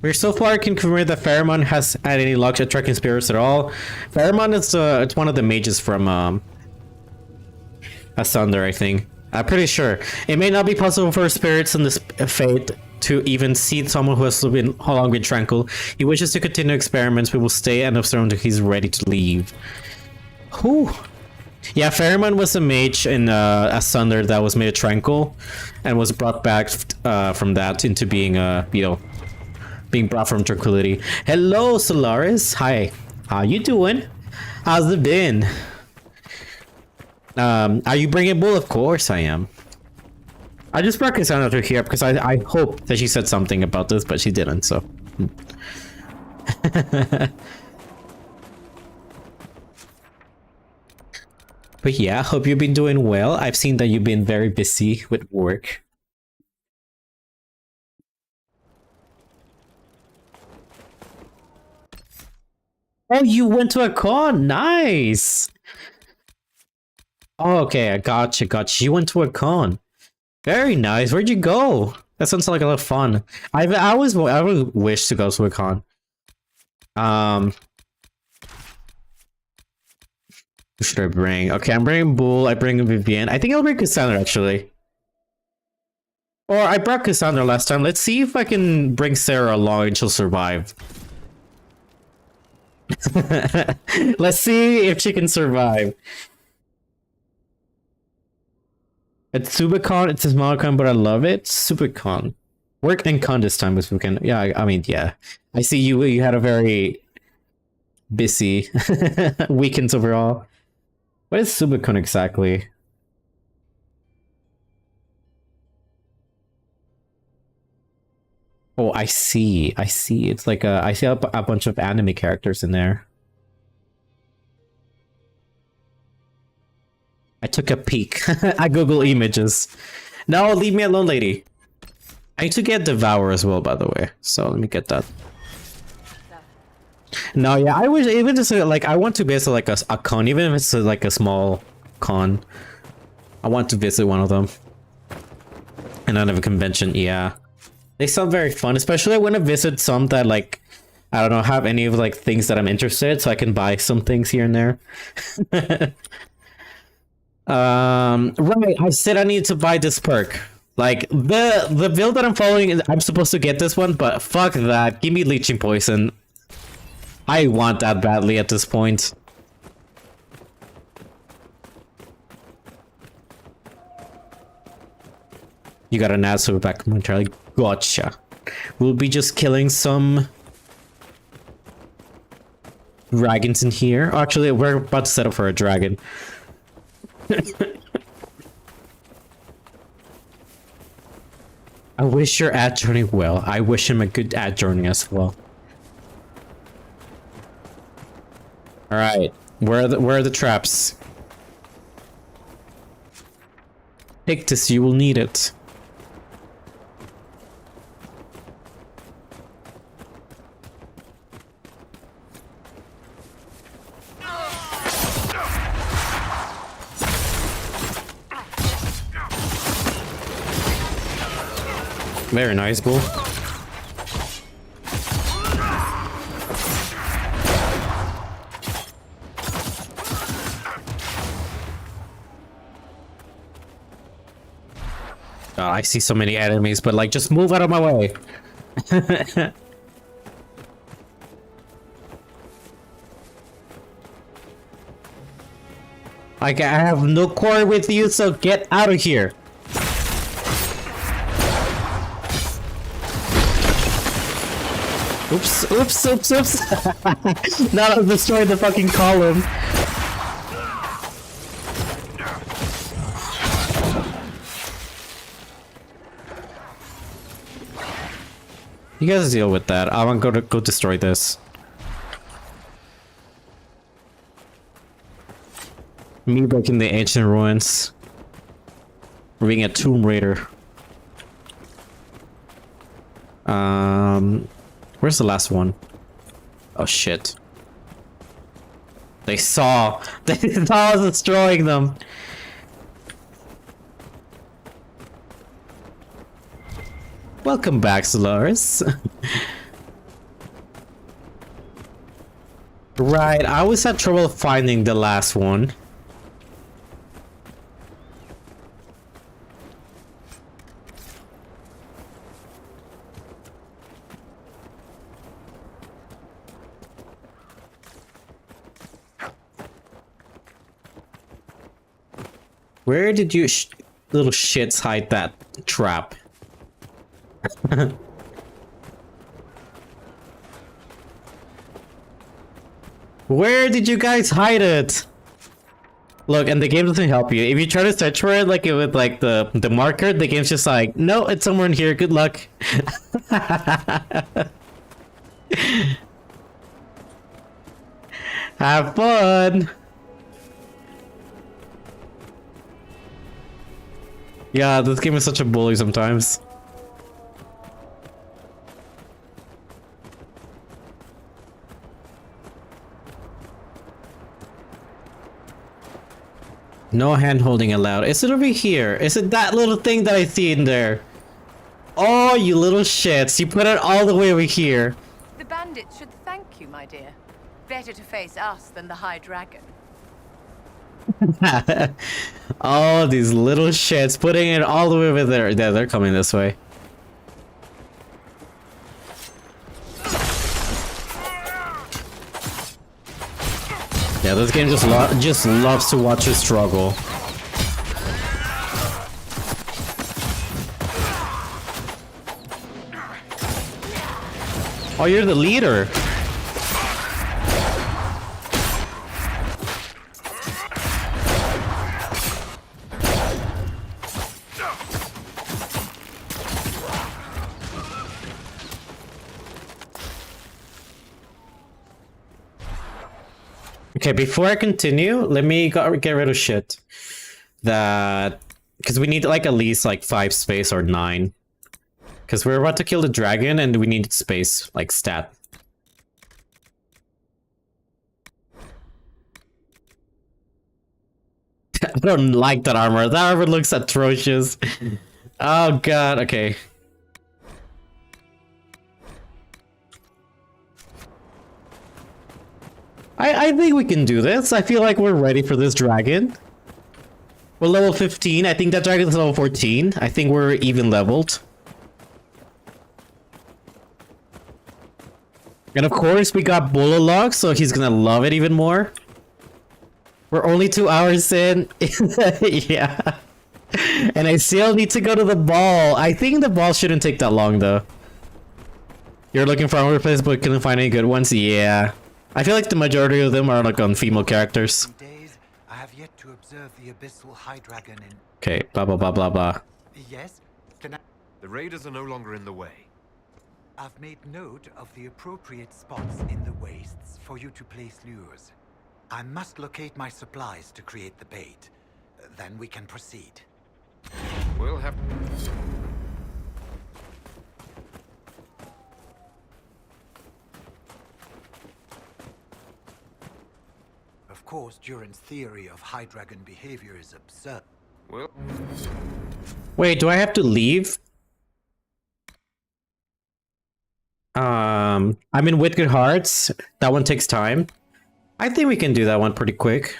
We're so far can confirm that Pheromone has had any luck attracting spirits at all. Pheromone is it's one of the mages from Asunder, I think. I'm pretty sure. It may not be possible for spirits in this fate to even see someone who has been how long been tranquil. He wishes to continue experiments, but will stay and observe until he's ready to leave. Whew. Yeah, Pheromone was a mage in Asunder that was made tranquil and was brought back from that into being you know, being brought from tranquility. Hello, Solaris. Hi. How you doing? How's it been? Are you bringing Bull? Of course I am. I just brought Cassandra to here because I hope that she said something about this, but she didn't, so. But yeah, hope you've been doing well. I've seen that you've been very busy with work. Oh, you went to a con. Nice. Oh, okay, I gotcha. You went to a con. Very nice. Where'd you go? That sounds like a lot of fun. I always wish to go to a con. Who should I bring? Okay, I'm bringing Bull. I bring Vivienne. I think I'll bring Cassandra actually. Or I brought Cassandra last time. Let's see if I can bring Sarah along and she'll survive. Let's see if she can survive. It's Subicon, it's a small con, but I love it. Subicon. Work and con this time this weekend. Yeah, I mean, yeah. I see you had a very busy weekends overall. What is Subicon exactly? Oh, I see. It's like I see a bunch of anime characters in there. I took a peek. I Google images. No, leave me alone, lady. I need to get Devour as well, by the way. So let me get that. No, yeah, I wish even just like I want to visit like a con, even if it's like a small con. I want to visit one of them. And not have a convention, yeah. They sound very fun, especially I want to visit some that like I don't know have any of like things that I'm interested, so I can buy some things here and there. Right, I said I need to buy this perk. Like the build that I'm following, I'm supposed to get this one, but fuck that. Give me Leeching Poison. I want that badly at this point. You got an ass over back momentarily. Gotcha. We'll be just killing some dragons in here. Actually, we're about to set up for a dragon. I wish your ad journey well. I wish him a good ad journey as well. All right, where are the traps? Take this, you will need it. Very nice, bull. Oh, I see so many enemies, but like, just move out of my way. Like, I have no core with you, so get out of here. Oops, oops, oops, oops. Now I've destroyed the fucking column. You guys deal with that. I'm gonna go destroy this. Me breaking the ancient ruins. We're being a Tomb Raider. Where's the last one? Oh shit. They saw us destroying them. Welcome back, Solaris. Right, I always had trouble finding the last one. Where did you little shits hide that trap? Where did you guys hide it? Look, and the game doesn't help you. If you try to search for it, like with like the marker, the game's just like, no, it's somewhere in here. Good luck. Have fun. Yeah, this game is such a bully sometimes. No hand holding allowed. Is it over here? Is it that little thing that I see in there? Oh, you little shits. You put it all the way over here. The bandit should thank you, my dear. Better to face us than the High Dragon. Oh, these little shits putting it all the way over there. Yeah, they're coming this way. Yeah, this game just loves to watch you struggle. Oh, you're the leader. Okay, before I continue, let me get rid of shit that, because we need like at least like 5 space or 9, because we're about to kill the dragon and we need space, like stat. I don't like that armor. That armor looks atrocious. Oh god, okay. I think we can do this. I feel like we're ready for this dragon. We're level 15. I think that dragon's level 14. I think we're even leveled. And of course, we got Bullalog, so he's gonna love it even more. We're only 2 hours in. Yeah. And I still need to go to the ball. I think the ball shouldn't take that long, though. You're looking for armor replacements, but couldn't find any good ones? Yeah. I feel like the majority of them are like on female characters. In days, I have yet to observe the abyssal high dragon in... Okay, blah blah blah blah blah. Yes? Can I... The raiders are no longer in the way. I've made note of the appropriate spots in the wastes for you to place lures. I must locate my supplies to create the bait. Then we can proceed. We'll have... Of course, Duran's theory of high dragon behavior is absurd. Well, Wait, do I have to leave? I'm in With Good Hearts. That one takes time. I think we can do that one pretty quick.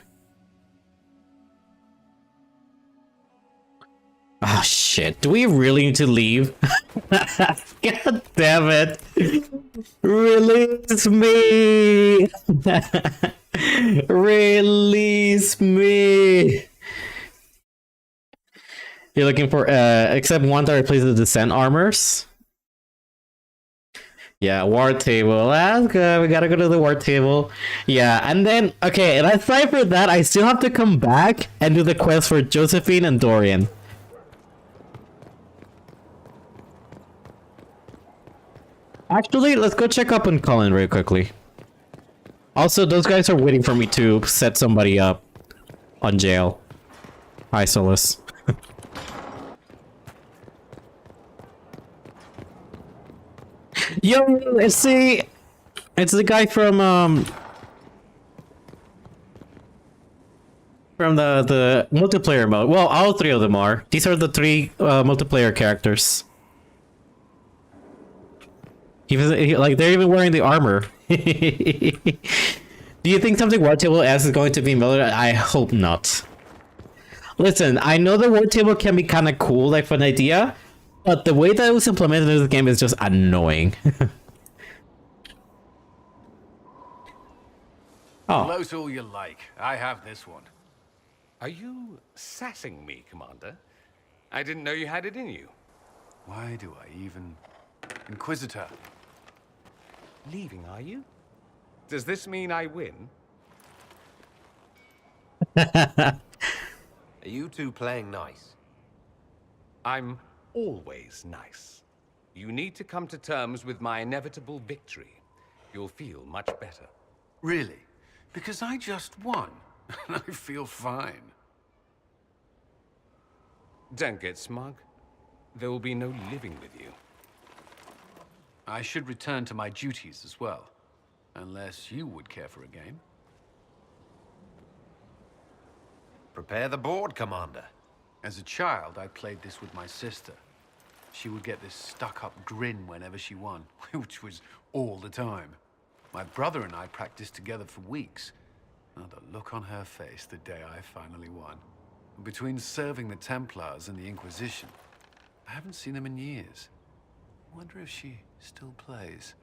Oh shit, do we really need to leave? God damn it. Release me. Release me. You're looking for except one that replaces the descent armors. Yeah, war table. That's good. We gotta go to the war table. Yeah, and then okay, and aside for that, I still have to come back and do the quest for Josephine and Dorian. Actually, let's go check up on Colin real quickly. Also, those guys are waiting for me to set somebody up on jail. Hi, Solus. Yo, see, it's the guy from the multiplayer mode. Well, all three of them are. These are the three multiplayer characters. Like they're even wearing the armor. Do you think something War Table S is going to be Miller? I hope not. Listen, I know the War Table can be kind of cool, like for an idea, but the way that it was implemented in this game is just annoying. Oh. Bloat all you like. I have this one. Are you sassing me, Commander? I didn't know you had it in you. Why do I even... Inquisitor. Leaving, are you? Does this mean I win? Are you two playing nice? I'm always nice. You need to come to terms with my inevitable victory. You'll feel much better. Really? Because I just won. I feel fine. Don't get smug. There will be no living with you. I should return to my duties as well. Unless you would care for a game. Prepare the board, Commander. As a child, I played this with my sister. She would get this stuck-up grin whenever she won, which was all the time. My brother and I practiced together for weeks. Oh, the look on her face the day I finally won. Between serving the Templars and the Inquisition, I haven't seen them in years. I wonder if she still plays.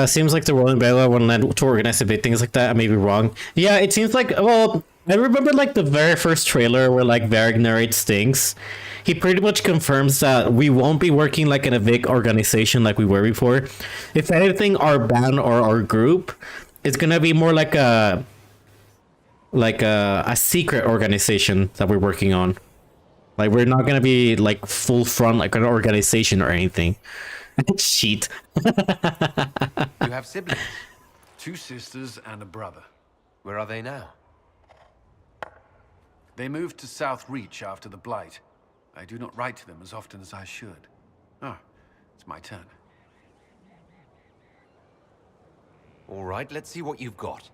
Seems like the Roland Bella wouldn't let to organize a bit things like that. I may be wrong. Yeah, it seems like, well, I remember like the very first trailer where like Varric narrates things. He pretty much confirms that we won't be working like in a big organization like we were before. If anything, our band or our group is gonna be more like a secret organization that we're working on. Like we're not gonna be like full front like an organization or anything. Cheat. You have siblings? 2 sisters and a brother. Where are they now? They moved to South Reach after the Blight. I do not write to them as often as I should. Ah, it's my turn. All right, let's see what you've got.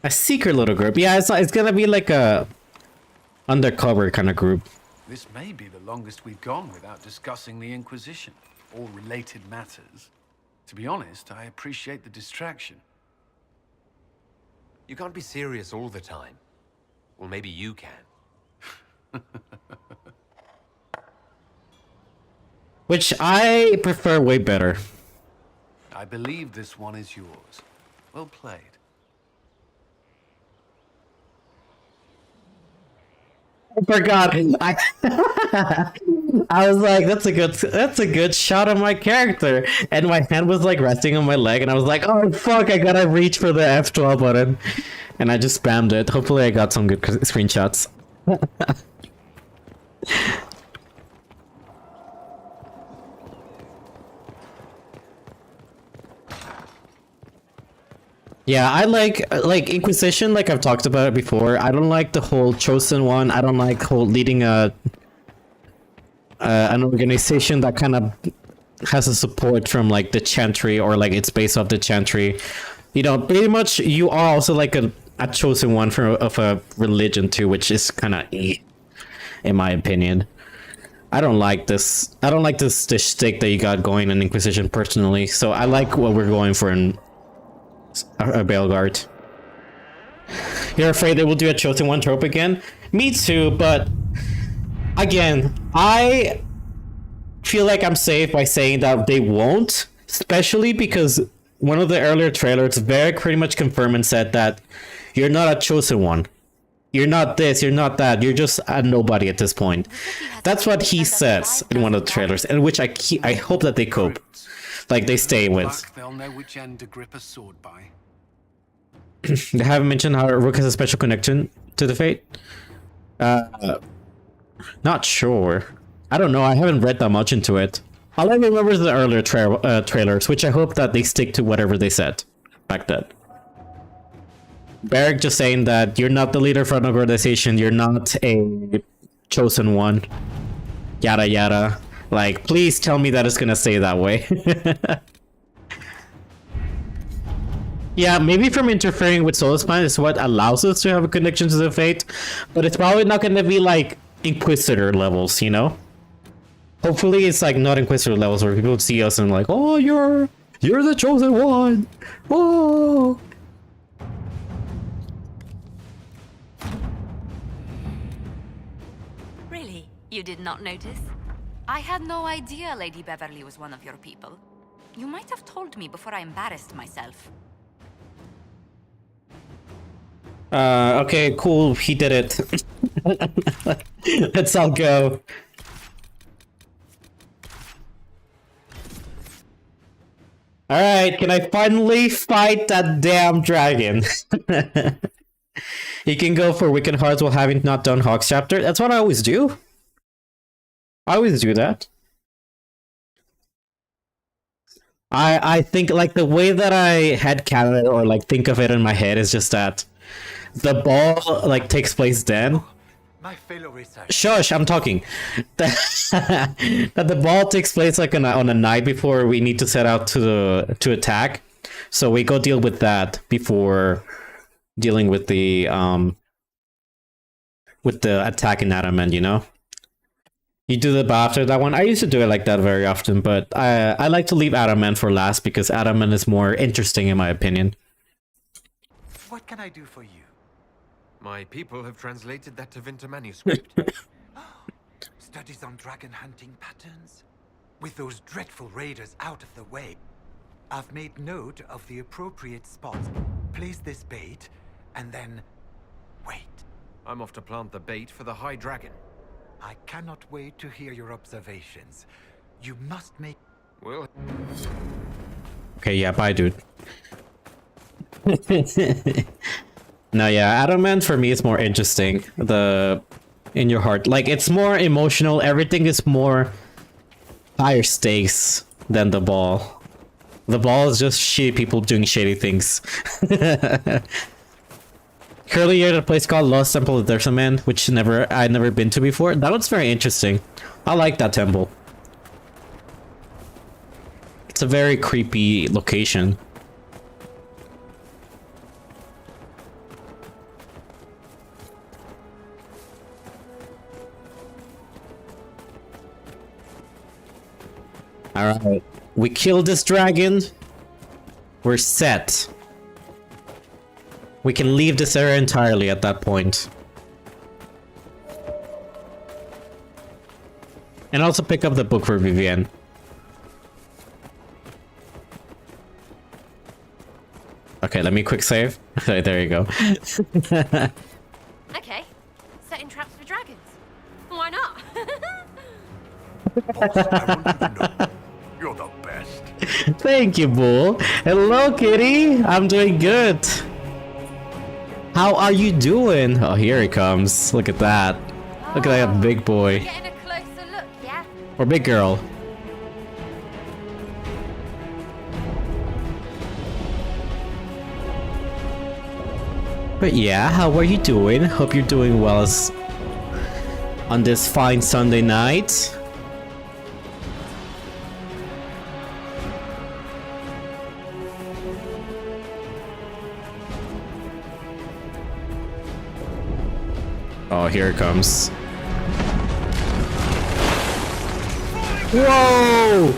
A secret little group. Yeah, it's gonna be like a undercover kind of group. This may be the longest we've gone without discussing the Inquisition or related matters. To be honest, I appreciate the distraction. You can't be serious all the time. Well, maybe you can. Which I prefer way better. I believe this one is yours. Well played. I forgot. I was like, that's a good shot of my character, and my hand was like resting on my leg, and I was like, oh fuck, I gotta reach for the F12 button, and I just spammed it. Hopefully, I got some good screenshots. Yeah, I like Inquisition, like I've talked about it before. I don't like the whole chosen one. I don't like whole leading an organization that kind of has a support from like the Chantry, or like it's based off the Chantry. You know, pretty much you are also like a chosen one of a religion too, which is kind of in my opinion. I don't like this. I don't like this stick that you got going in Inquisition personally. So I like what we're going for in Baelgard. You're afraid they will do a chosen one trope again? Me too, but again, I feel like I'm safe by saying that they won't, especially because one of the earlier trailers very pretty much confirmed and said that you're not a chosen one. You're not this, you're not that, you're just a nobody at this point. That's what he says in one of the trailers, and which I hope that they cope. Like, they stay with. They'll know which end to grip a sword by. They haven't mentioned how Rook has a special connection to the Fate. Not sure. I don't know, I haven't read that much into it. All I remember is the earlier trailers, which I hope that they stick to whatever they said back then. Barrick just saying that you're not the leader for an organization, you're not a chosen one. Yada yada. Like, please tell me that it's gonna stay that way. Yeah, maybe from interfering with Soul Spine is what allows us to have a connection to the Fate, but it's probably not gonna be like Inquisitor levels, you know? Hopefully it's like not Inquisitor levels where people see us and like, oh, you're the chosen one. Oh. Really? You did not notice? I had no idea Lady Beverly was one of your people. You might have told me before I embarrassed myself. Okay, cool, he did it. Let's all go. Alright, can I finally fight that damn dragon? You can go for Wicked Hearts while having not done Hawk's chapter. That's what I always do. I always do that. I think like the way that I headcanon it or like think of it in my head is just that the ball like takes place then. My fellow researcher. Shush, I'm talking. That the ball takes place like on a night before we need to set out to attack. So we go deal with that before dealing with the attack in Adamant, you know? You do the bow after that one. I used to do it like that very often, but I like to leave Adamant for last because Adamant is more interesting in my opinion. What can I do for you? My people have translated that Tevinter manuscript. Studies on dragon hunting patterns? With those dreadful raiders out of the way, I've made note of the appropriate spots. Place this bait, and then wait. I'm off to plant the bait for the High Dragon. I cannot wait to hear your observations. You must make... Well... Okay, yeah, bye, dude. No, yeah, Adamant for me is more interesting. The in your heart, like it's more emotional. Everything is more higher stakes than the ball. The ball is just shitty people doing shady things. Currently, you're at a place called Lost Temple of Dersaman, which I'd never been to before. That looks very interesting. I like that temple. It's a very creepy location. Alright, we killed this dragon. We're set. We can leave this area entirely at that point. And also pick up the book for Vivienne. Okay, let me quick save. Okay, there you go. Okay, setting traps for dragons. Why not? Boss, I want you to know, you're the best. Thank you, Bull. Hello, kitty. I'm doing good. How are you doing? Oh, here he comes. Look at that. Look at that big boy. Getting a closer look, yeah? Or big girl. But yeah, how are you doing? Hope you're doing well as on this fine Sunday night. Oh, here it comes. Whoa!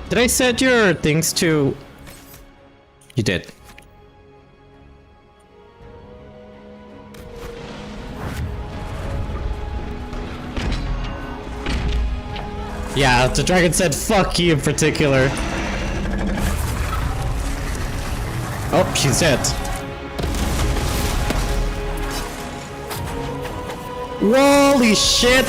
Did I set your things to... You did. Yeah, the dragon said fuck you in particular. Oh, she's dead. Holy shit!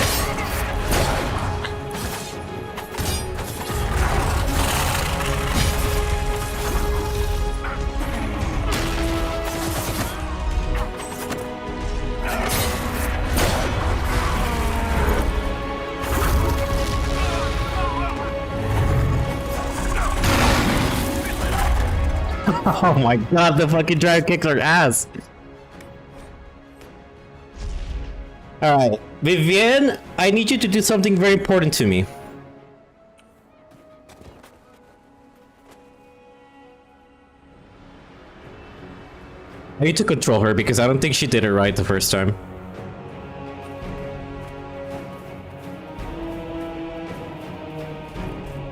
Oh my god, the fucking dragon kicked her ass. Alright, Vivienne, I need you to do something very important to me. I need to control her because I don't think she did it right the first time.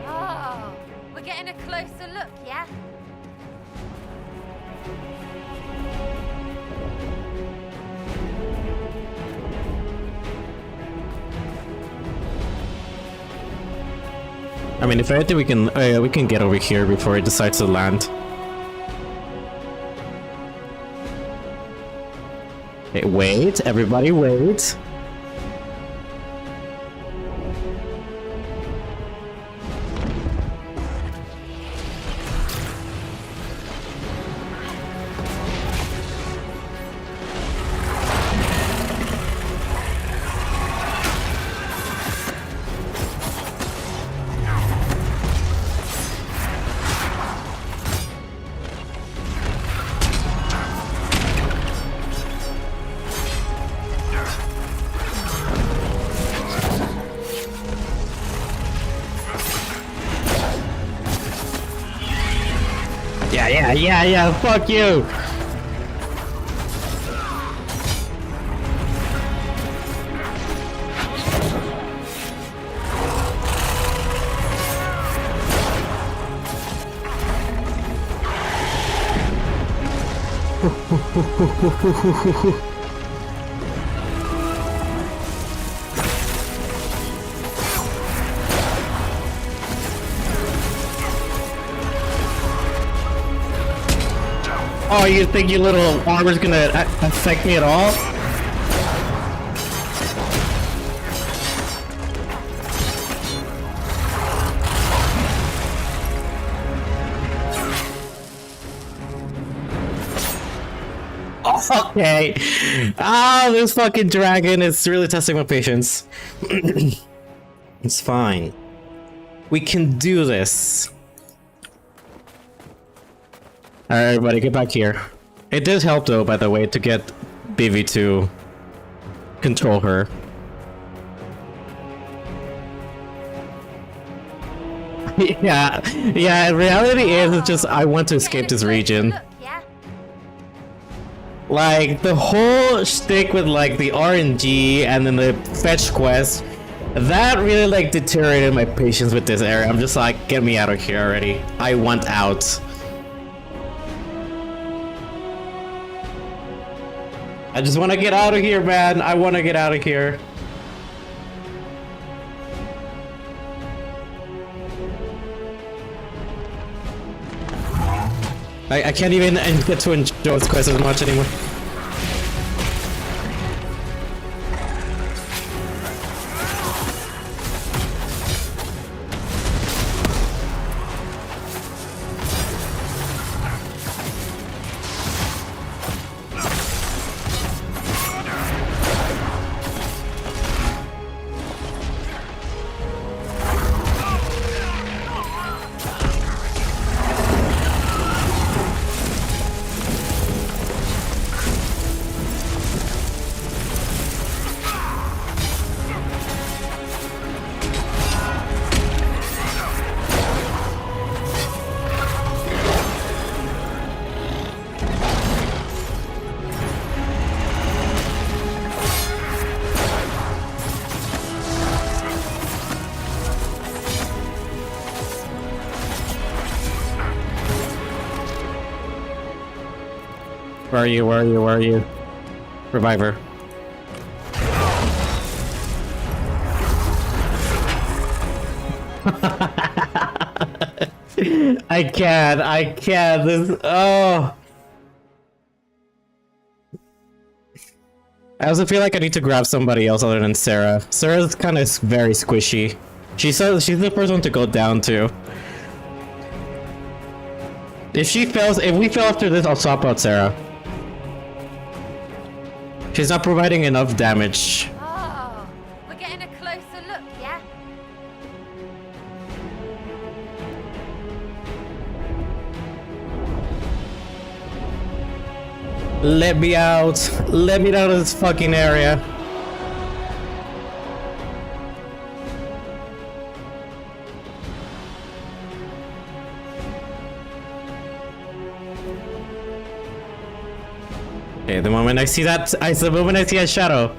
Oh, we're getting a closer look, yeah? I mean, if anything, we can get over here before it decides to land. Okay, wait, everybody wait. Yeah, fuck you! Oh, you think your little armor's gonna affect me at all? Okay. Ah, this fucking dragon is really testing my patience. It's fine. We can do this. Alright, everybody, get back here. It did help, though, by the way, to get Bivy to control her. Yeah, in reality it's just I want to escape this region. Like, the whole shtick with, like, the RNG and then the fetch quest, that really, like, deteriorated my patience with this area. I'm just like, get me out of here already. I want out. I just want to get out of here, man. I want to get out of here. I can't even get to enjoy this quest as much anymore. Where are you? Where are you? Where are you? Reviver. I can't, this, oh. I also feel like I need to grab somebody else other than Sarah. Sarah's kind of very squishy. She's the first one to go down to. If we fail after this, I'll swap out Sarah. She's not providing enough damage. Oh, we're getting a closer look, yeah? Let me out. Let me out of this fucking area. Okay, the moment I see that, the moment I see a shadow.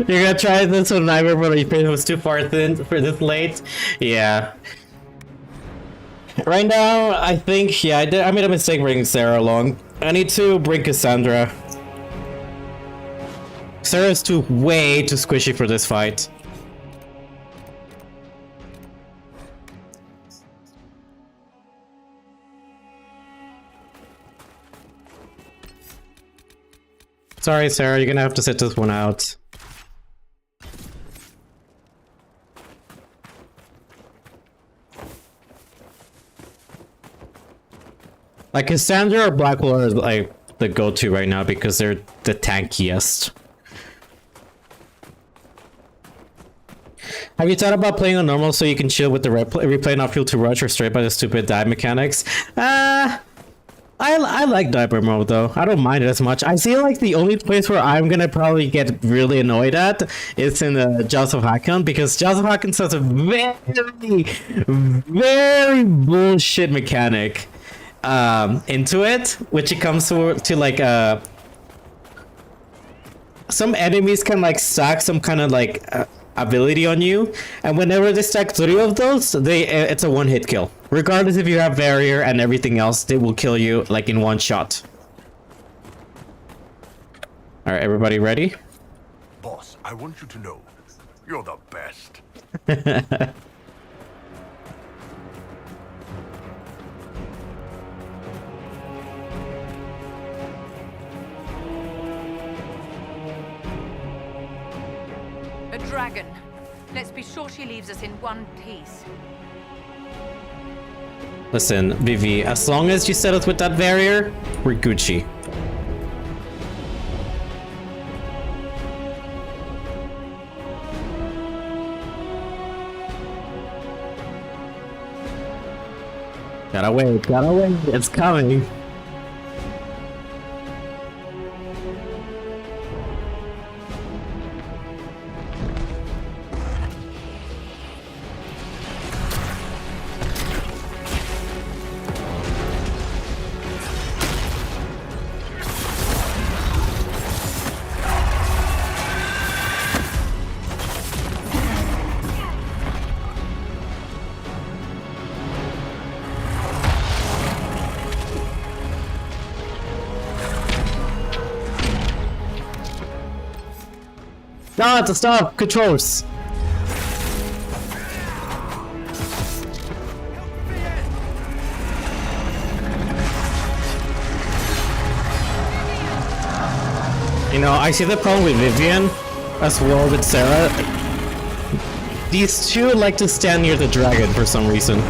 You're gonna try this with Nightmare, but it was too far thin for this late. Yeah. Right now, I think, yeah, I made a mistake bringing Sarah along. I need to bring Cassandra. Sarah's way too squishy for this fight. Sorry, Sarah, you're gonna have to sit this one out. Like, Cassandra or Blackwell are like the go-to right now because they're the tankiest. Have you thought about playing on normal so you can chill with the replay, not feel too rushed or straight by the stupid dive mechanics? I like diaper mode though. I don't mind it as much. I feel like the only place where I'm gonna probably get really annoyed at is in the Jaws of Hakkon, because Jaws of Hakkon has a very bullshit mechanic into it, which it comes to like some enemies can like stack some kind of like ability on you, and whenever they stack 3 of those, it's a one-hit kill. Regardless if you have barrier and everything else, they will kill you like in one shot. All right, everybody ready? Boss, I want you to know, you're the best. dragon. Let's be sure she leaves us in one piece. Listen, Vivi, as long as you set us with that barrier, we're Gucci. Gotta wait, it's coming. No, to stop! Controls! You know, I see the problem with Vivian, as well with Sarah. These two like to stand near the dragon for some reason.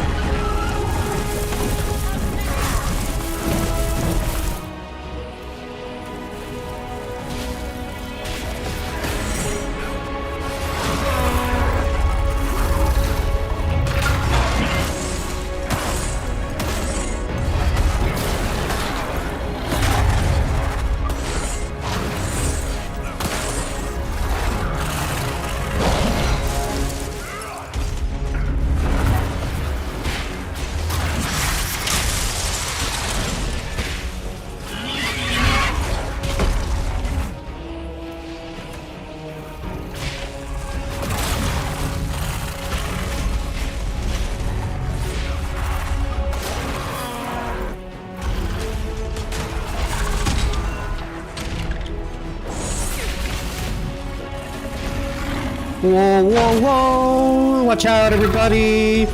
Whoa, whoa, whoa! Watch out, everybody!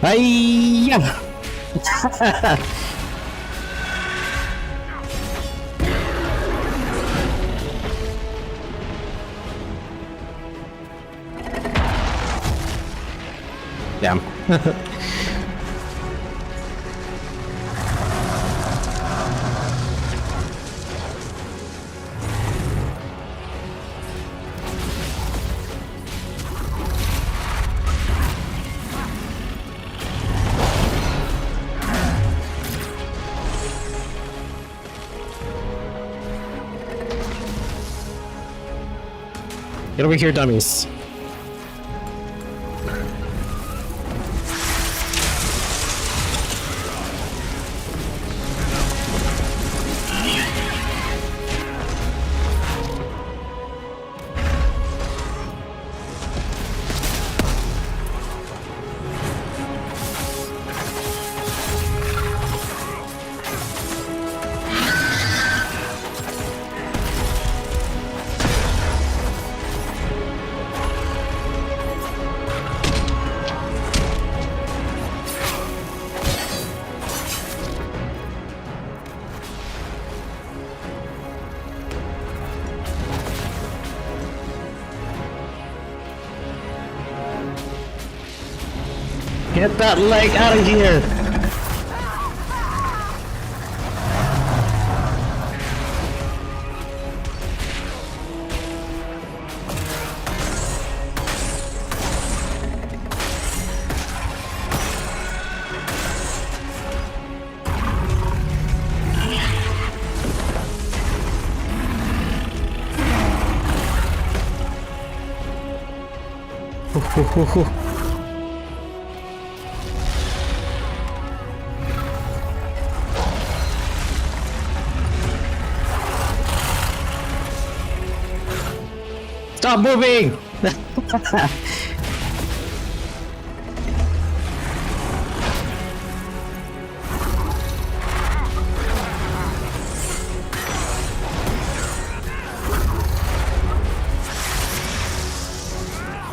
Hiya! Damn. Get over here, dummies. Get that leg out of here! Stop moving!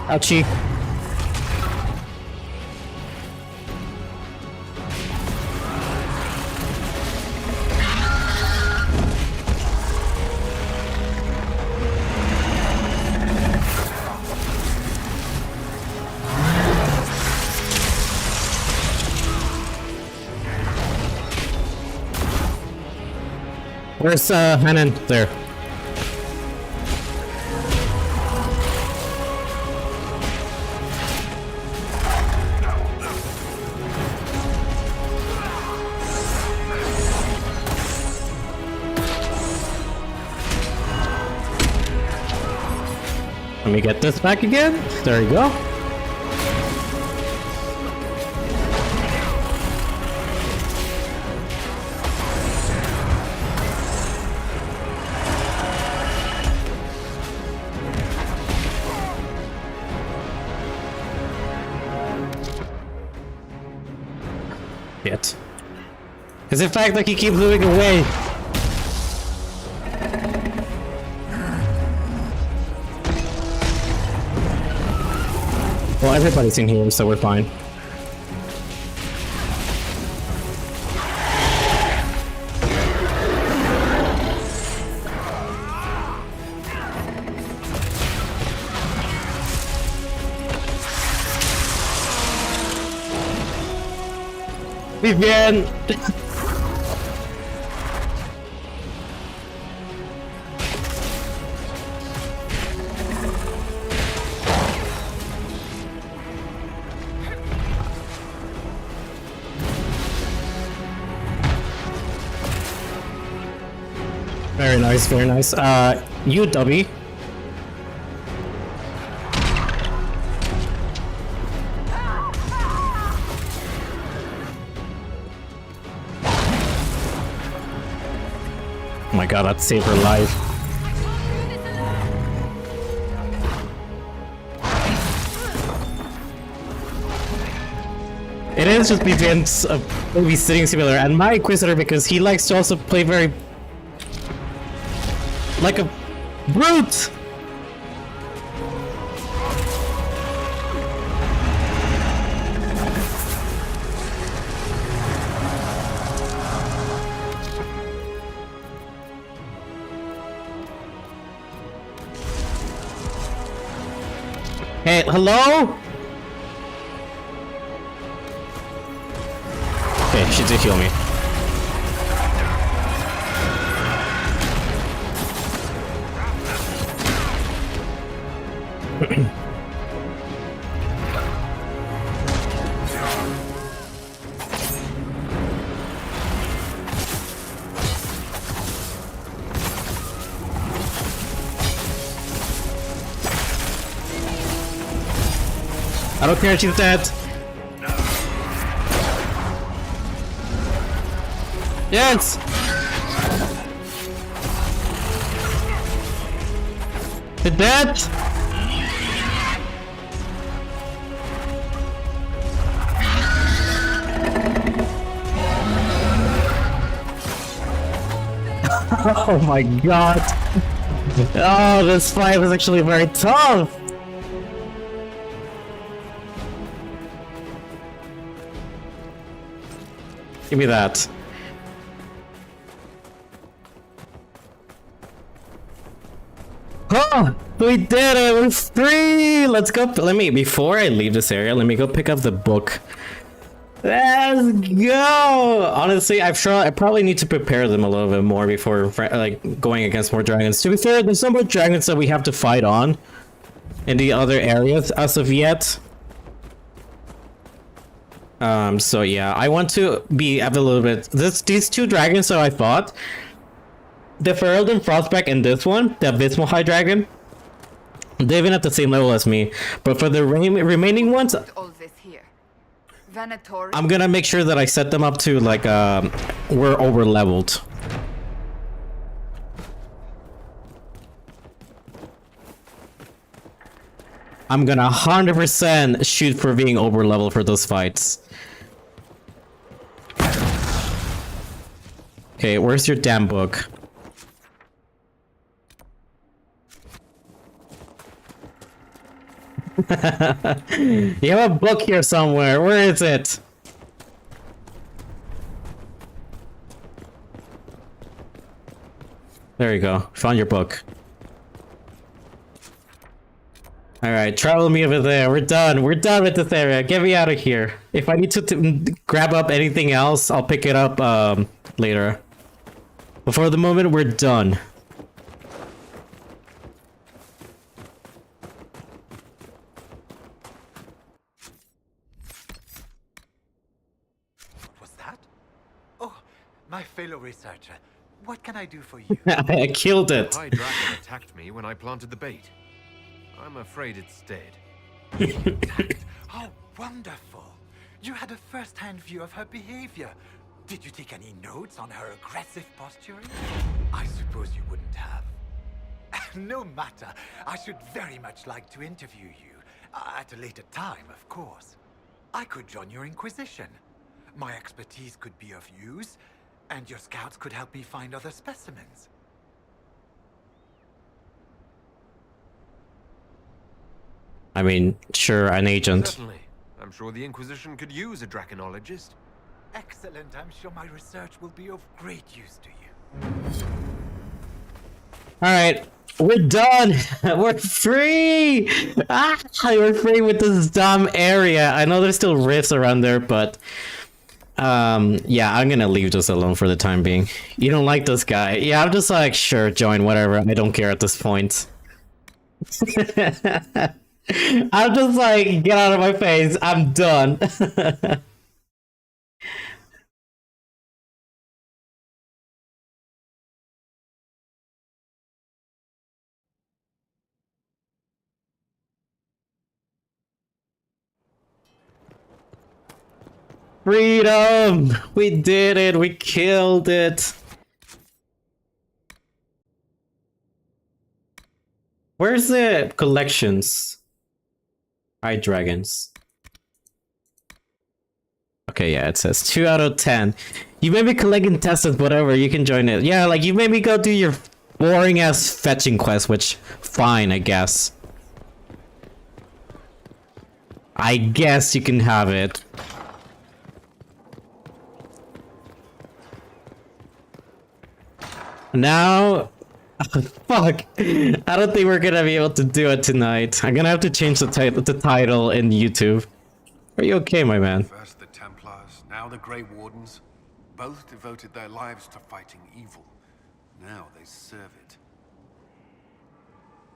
Ouchie. Where's Hanan? There. Let me get this back again. There you go. Shit. It's the fact that he keeps moving away. Well, everybody's in here, so we're fine. Vivian! Very nice, very nice. You, Dubby. Oh my god, that saved her life. It is just Vivian's maybe sitting simulator, and my Inquisitor, because he likes to also play very like a brute. Hey, hello? Okay, she did heal me. I don't care, she's dead. Yes! The dead? Oh my god. Oh, this fight was actually very tough. Give me that. Oh, we did it! We're free! Let's go. Before I leave this area, let me go pick up the book. Let's go! Honestly, I probably need to prepare them a little bit more before like going against more dragons. To be fair, there's no more dragons that we have to fight on in the other areas as of yet. So yeah, I want to have a little bit. These two dragons that I fought, the Ferelden Frostback and this one, the Abysmal High Dragon, they've been at the same level as me. But for the remaining ones, I'm gonna make sure that I set them up to like we're over leveled. I'm gonna 100% shoot for being over leveled for those fights. Okay, where's your damn book? You have a book here somewhere. Where is it? There you go. Found your book. Alright, travel me over there. We're done. We're done with this area. Get me out of here. If I need to grab up anything else, I'll pick it up later. But for the moment, we're done. What was that? Oh, my fellow researcher. What can I do for you? I killed it. The high dragon attacked me when I planted the bait. I'm afraid it's dead. How wonderful! You had a first-hand view of her behavior. Did you take any notes on her aggressive posturing? I suppose you wouldn't have. No matter. I should very much like to interview you. At a later time, of course. I could join your Inquisition. My expertise could be of use, and your scouts could help me find other specimens. I mean, sure, an agent. Certainly. I'm sure the Inquisition could use a draconologist. Excellent. I'm sure my research will be of great use to you. Alright, we're done! We're free! Ah, we're free with this dumb area. I know there's still rifts around there, but... yeah, I'm gonna leave this alone for the time being. You don't like this guy? Yeah, I'm just like, sure, join, whatever. I don't care at this point. I'm just like, get out of my face. I'm done. Freedom! We did it! We killed it! Where's the collections? High dragons. Okay, yeah, it says 2 out of 10. You may be collecting tests, whatever, you can join it. Yeah, like, you maybe go do your boring-ass fetching quest, which, fine, I guess. I guess you can have it. Now... fuck. I don't think we're gonna be able to do it tonight. I'm gonna have to change the title in YouTube. Are you okay, my man? First the Templars, now the Grey Wardens. Both devoted their lives to fighting evil. Now they serve it.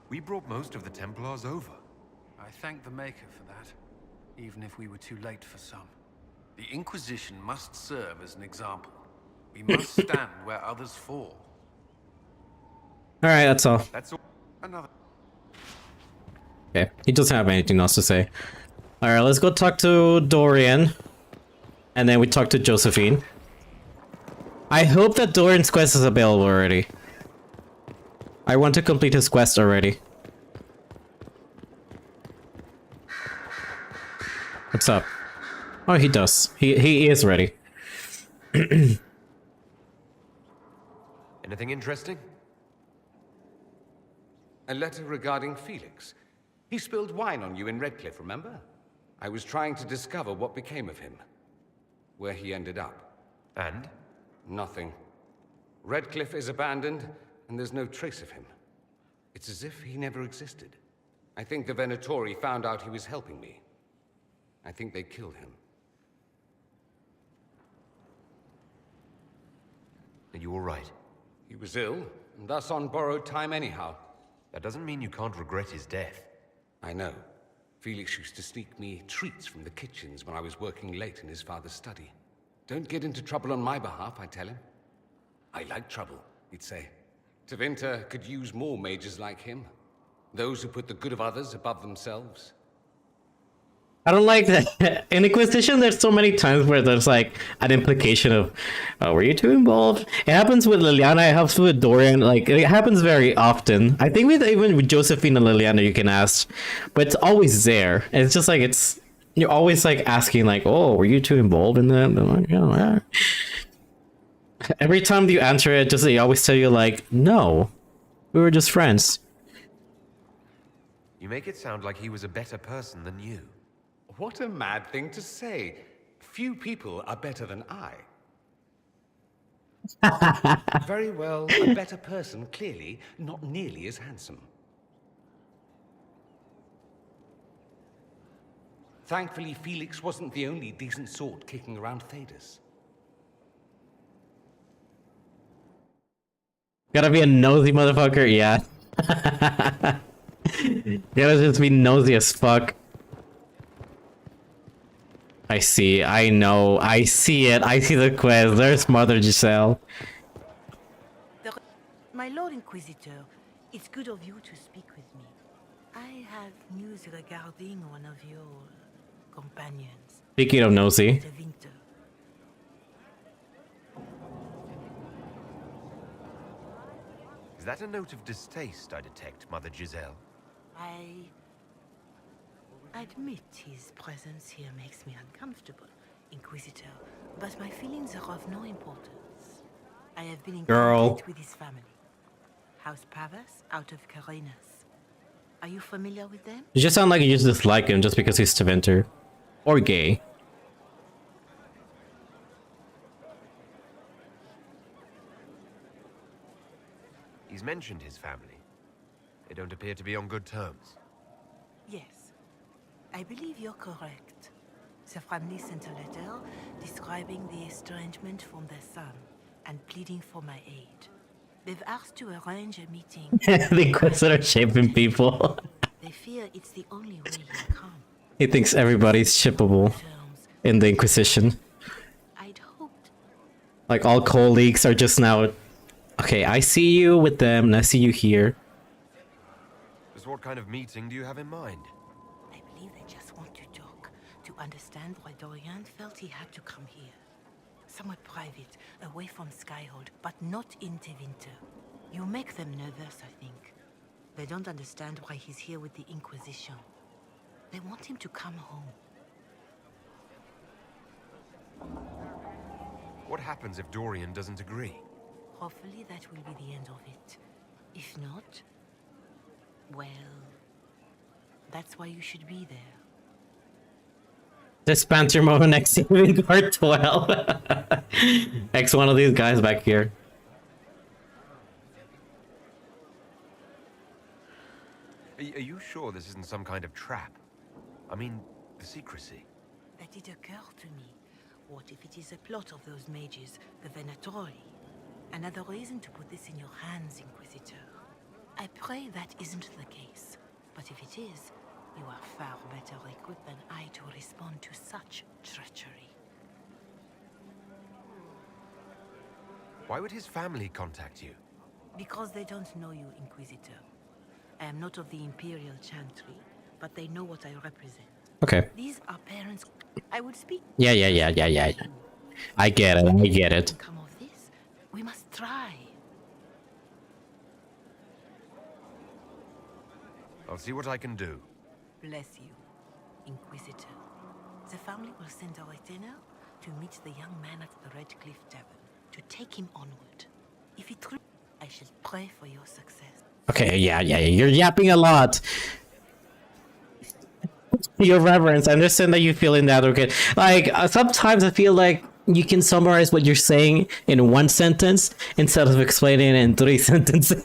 We brought most of the Templars over. I thank the Maker for that, even if we were too late for some. The Inquisition must serve as an example. We must stand where others fall. Alright, that's all. That's all. Another. Okay, he doesn't have anything else to say. Alright, let's go talk to Dorian. And then we talk to Josephine. I hope that Dorian's quest is available already. I want to complete his quest already. What's up? Oh, he does. He is ready. Anything interesting? A letter regarding Felix. He spilled wine on you in Redcliffe, remember? I was trying to discover what became of him. Where he ended up. And? Nothing. Redcliffe is abandoned, and there's no trace of him. It's as if he never existed. I think the Venatori found out he was helping me. I think they killed him. Are you all right? He was ill, and thus on borrowed time anyhow. That doesn't mean you can't regret his death. I know. Felix used to sneak me treats from the kitchens when I was working late in his father's study. Don't get into trouble on my behalf, I tell him. I like trouble, he'd say. Tevinter could use more mages like him. Those who put the good of others above themselves. I don't like that. In Inquisition, there's so many times where there's like an implication of, oh, were you too involved? It happens with Liliana, it happens with Dorian, like, it happens very often. I think even with Josephine and Liliana, you can ask, but it's always there. And it's just like, you're always like asking like, oh, were you too involved in that? And I'm like, oh, yeah. Every time you answer it, they always tell you like, no, we were just friends. You make it sound like he was a better person than you. What a mad thing to say. Few people are better than I. Very well, a better person, clearly, not nearly as handsome. Thankfully, Felix wasn't the only decent sort kicking around Thedas. Gotta be a nosy motherfucker, yeah. Gotta just be nosy as fuck. I see, I know, I see it, I see the quest. There's Mother Giselle. My Lord Inquisitor, it's good of you to speak with me. I have news regarding one of your companions. Speaking of nosy. Is that a note of distaste I detect, Mother Giselle? I admit his presence here makes me uncomfortable, Inquisitor, but my feelings are of no importance. I have been in contact with his family. House Pavas, out of Carenas. Are you familiar with them? You just sound like you just dislike him just because he's Tevinter. Or gay. He's mentioned his family. They don't appear to be on good terms. Yes. I believe you're correct. The family sent a letter describing the estrangement from their son and pleading for my aid. They've asked to arrange a meeting. The Inquisitor shaping people. They fear it's the only way he'll come. He thinks everybody's shippable in the Inquisition. I'd hoped. Like all colleagues are just now. Okay, I see you with them, and I see you here. Just what kind of meeting do you have in mind? I believe they just want to talk, to understand why Dorian felt he had to come here. Somewhere private, away from Skyhold, but not in Tevinter. You make them nervous, I think. They don't understand why he's here with the Inquisition. They want him to come home. What happens if Dorian doesn't agree? Hopefully that will be the end of it. If not, well, that's why you should be there. This banter moment next to in part 12. X one of these guys back here. Are you sure this isn't some kind of trap? I mean, the secrecy. That did occur to me. What if it is a plot of those mages, the Venatori? Another reason to put this in your hands, Inquisitor. I pray that isn't the case. But if it is, you are far better equipped than I to respond to such treachery. Why would his family contact you? Because they don't know you, Inquisitor. I am not of the Imperial Chantry, but they know what I represent. Okay. These are parents. I would speak. Yeah. I get it. Come of this, we must try. I'll see what I can do. Bless you, Inquisitor. The family will send a retainer to meet the young man at the Red Cliff Tavern, to take him onward. If it true, I shall pray for your success. Okay, yeah. You're yapping a lot. Your reverence, I understand that you feel inadequate. Like, sometimes I feel like you can summarize what you're saying in one sentence instead of explaining it in 3 sentences.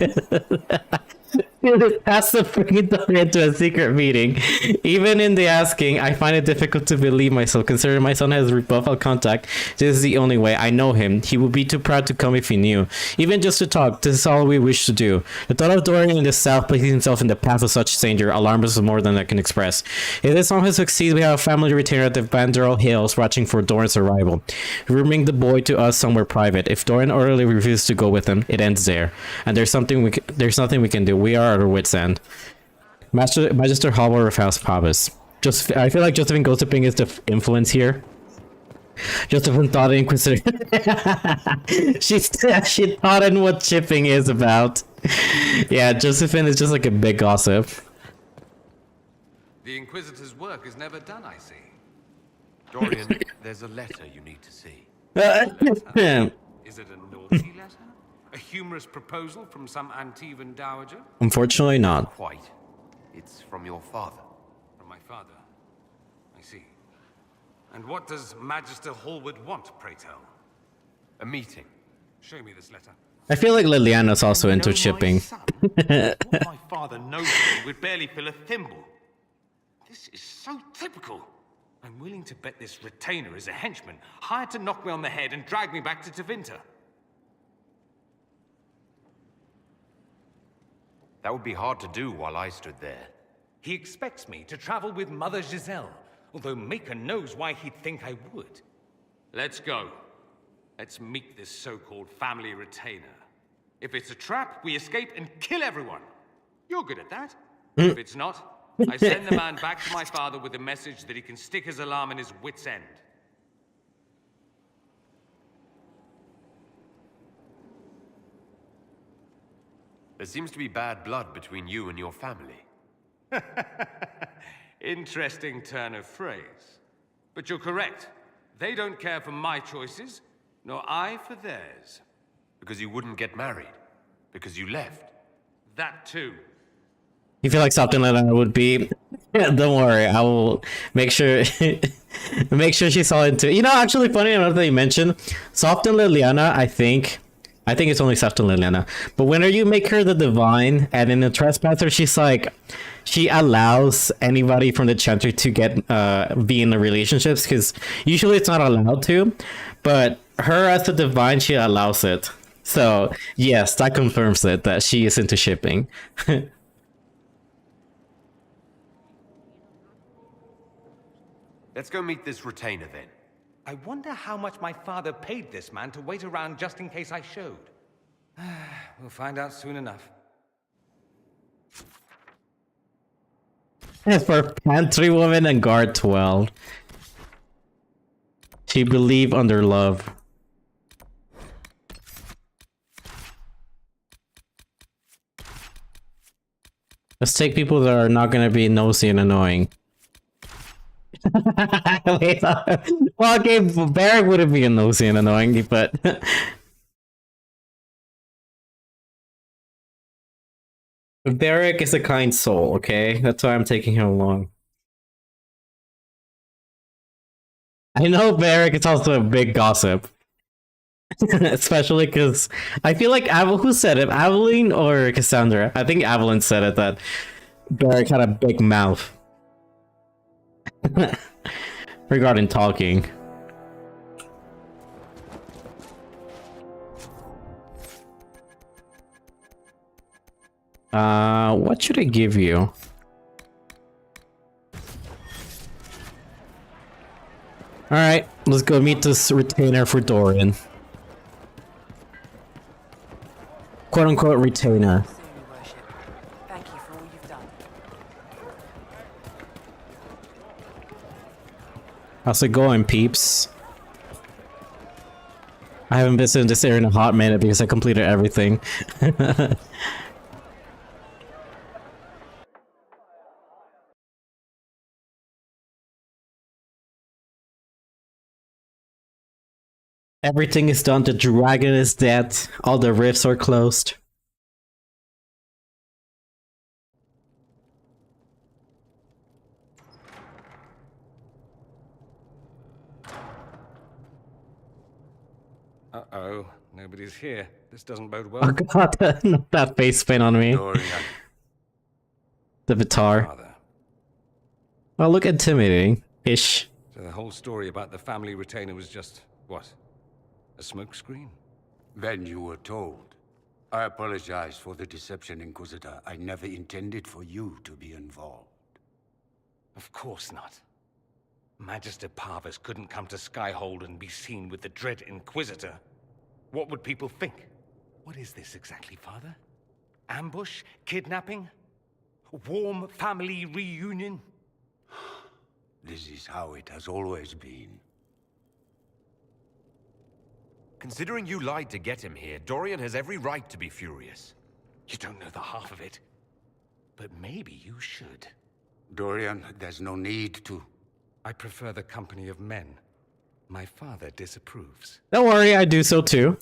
Pass the freaking door into a secret meeting. Even in the asking, I find it difficult to believe myself, considering my son has rebuffed contact. This is the only way. I know him. He would be too proud to come if he knew. Even just to talk, this is all we wish to do. The thought of Dorian in the south placing himself in the path of such danger alarms us more than I can express. If this somehow succeeds, we have a family retainer at the Banderal Hills watching for Dorian's arrival, rooming the boy to us somewhere private. If Dorian utterly refuses to go with him, it ends there. And there's nothing we can do. We are at our wits' end. Magister Hallward of House Pavas. I feel like Josephine gossiping is the influence here. Josephine thought Inquisitor. she thought in what chipping is about. Yeah, Josephine is just like a big gossip. The Inquisitor's work is never done, I see. Dorian, there's a letter you need to see. Is it a naughty letter? A humorous proposal from some Antivan dowager? Unfortunately not. Quite. It's from your father. From my father. I see. And what does Magister Hallward want, pray tell? A meeting. Show me this letter. I feel like Liliana's also into chipping. What my father knows would barely fill a thimble. This is so typical. I'm willing to bet this retainer is a henchman, hired to knock me on the head and drag me back to Tevinter. That would be hard to do while I stood there. He expects me to travel with Mother Giselle, although Maker knows why he'd think I would. Let's go. Let's meet this so-called family retainer. If it's a trap, we escape and kill everyone. You're good at that. If it's not, I send the man back to my father with a message that he can stick his alarm in his wit's end. There seems to be bad blood between you and your family. Interesting turn of phrase. But you're correct. They don't care for my choices, nor I for theirs. Because you wouldn't get married. Because you left. That too. You feel like something like that would be... Don't worry, I will make sure she saw it too. You know, actually funny enough that you mentioned, Soft and Liliana, I think it's only Soft and Liliana. But whenever you make her the divine and in the trespasser, she's like, she allows anybody from the chapter to get be in the relationships, because usually it's not allowed to, but her as the divine, she allows it. So yes, that confirms it, that she is into shipping. Let's go meet this retainer then. I wonder how much my father paid this man to wait around just in case I showed. We'll find out soon enough. As for Pantry Woman and Guard 12, she believe under love. Let's take people that are not going to be nosy and annoying. Wait, well, okay, Barrack wouldn't be nosy and annoying, but... Barrack is a kind soul, okay? That's why I'm taking him along. I know Barrack is also a big gossip. Especially because I feel like who said it? Aveline or Cassandra? I think Aveline said it, that Barrack had a big mouth. Regarding talking. What should I give you? Alright, let's go meet this retainer for Dorian. Quote unquote retainer. Thank you for all you've done. How's it going, peeps? I haven't visited this area in a hot minute because I completed everything. Everything is done, the dragon is dead, all the rifts are closed. Uh-oh, nobody's here. This doesn't bode well. Oh god, not that face paint on me. Dorian. The Vitar. Father. Oh, look intimidating-ish. So the whole story about the family retainer was just, what? A smokescreen? Then you were told. I apologize for the deception, Inquisitor. I never intended for you to be involved. Of course not. Magister Parvus couldn't come to Skyhold and be seen with the dread Inquisitor. What would people think? What is this exactly, Father? Ambush? Kidnapping? Warm family reunion? This is how it has always been. Considering you lied to get him here, Dorian has every right to be furious. You don't know the half of it. But maybe you should. Dorian, there's no need to. I prefer the company of men. My father disapproves. Don't worry, I do so too.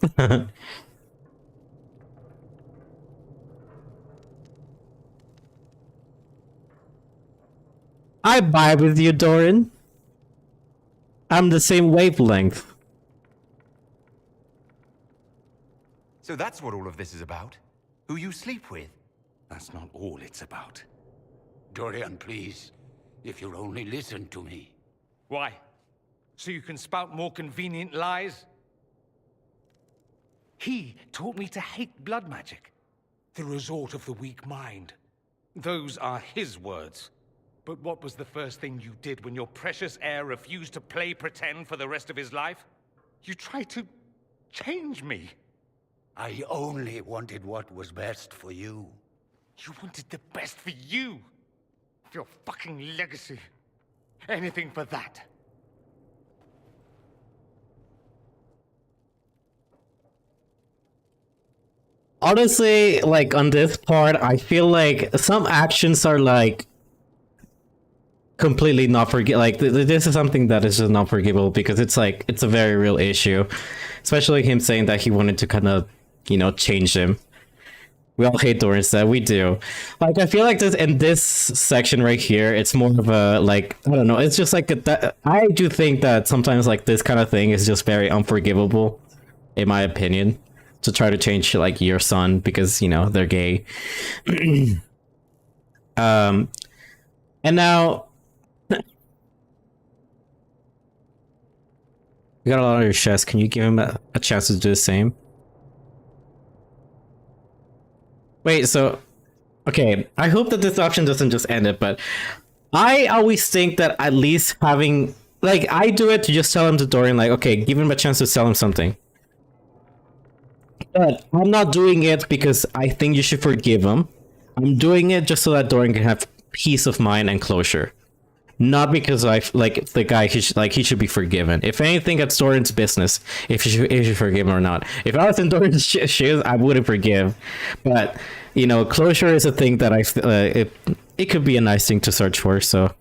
I vibe with you, Dorian. I'm the same wavelength. So that's what all of this is about? Who you sleep with? That's not all it's about. Dorian, please. If you'll only listen to me. Why? So you can spout more convenient lies? He taught me to hate blood magic. The resort of the weak mind. Those are his words. But what was the first thing you did when your precious heir refused to play pretend for the rest of his life? You tried to change me. I only wanted what was best for you. You wanted the best for you. For your fucking legacy. Anything for that. Honestly, like on this part, I feel like some actions are like completely not like this is something that is just not forgivable because it's like it's a very real issue, especially him saying that he wanted to kind of, you know, change him. We all hate Doran's that we do. Like I feel like this in this section right here, it's more of a like I don't know. It's just like I do think that sometimes like this kind of thing is just very unforgivable, in my opinion. To try to change like your son because, you know, they're gay. And now you got a lot on your chest. Can you give him a chance to do the same? Wait, so okay, I hope that this option doesn't just end it, but I always think that at least having like I do it to just tell him to Dorian like, okay, give him a chance to sell him something. But I'm not doing it because I think you should forgive him. I'm doing it just so that Dorian can have peace of mind and closure. Not because I like the guy he should be forgiven. If anything, it's Dorian's business if you should forgive him or not. If I was in Dorian's shoes, I wouldn't forgive. But you know, closure is a thing that it could be a nice thing to search for. So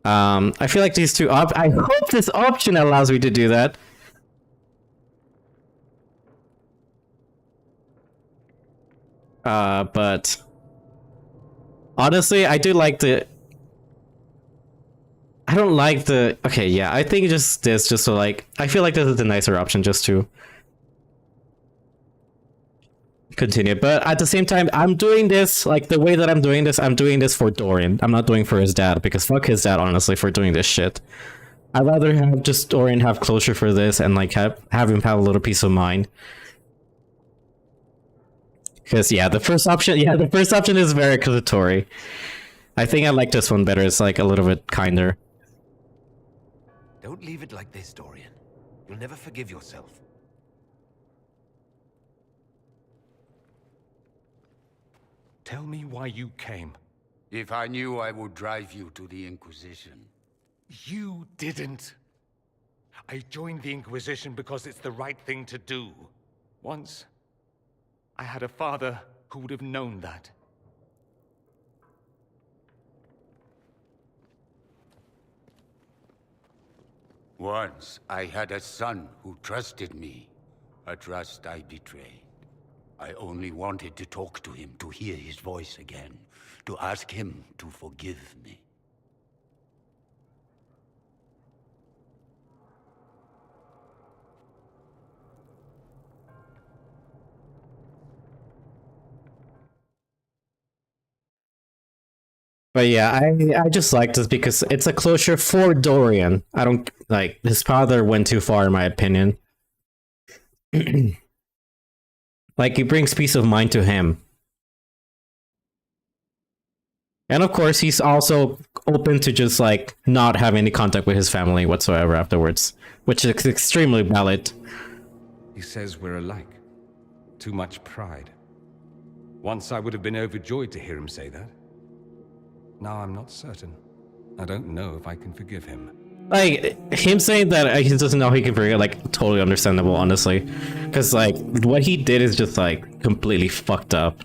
I feel like these two I hope this option allows me to do that. But honestly, I do like the. I don't like the. Okay, yeah, I think just this, just so like, I feel like this is the nicer option, just to continue. But at the same time, I'm doing this like the way that I'm doing this for Dorian. I'm not doing for his dad because fuck his dad, honestly, for doing this shit. I'd rather have just Dorian have closure for this and like have him have a little peace of mind. Because yeah, the first option is very accusatory. I think I like this one better. It's like a little bit kinder. Don't leave it like this, Dorian. You'll never forgive yourself. Tell me why you came. If I knew, I would drive you to the Inquisition. You didn't. I joined the Inquisition because it's the right thing to do. Once, I had a father who would have known that. Once, I had a son who trusted me. A trust I betrayed. I only wanted to talk to him, to hear his voice again, to ask him to forgive me. But yeah, I just like this because it's a closure for Dorian. I don't like his father went too far in my opinion. Like it brings peace of mind to him. And of course, he's also open to just like not have any contact with his family whatsoever afterwards, which is extremely valid. He says we're alike. Too much pride. Once I would have been overjoyed to hear him say that. Now I'm not certain. I don't know if I can forgive him. Like, him saying that he doesn't know he can forgive, like, totally understandable, honestly. Because, like, what he did is just, like, completely fucked up.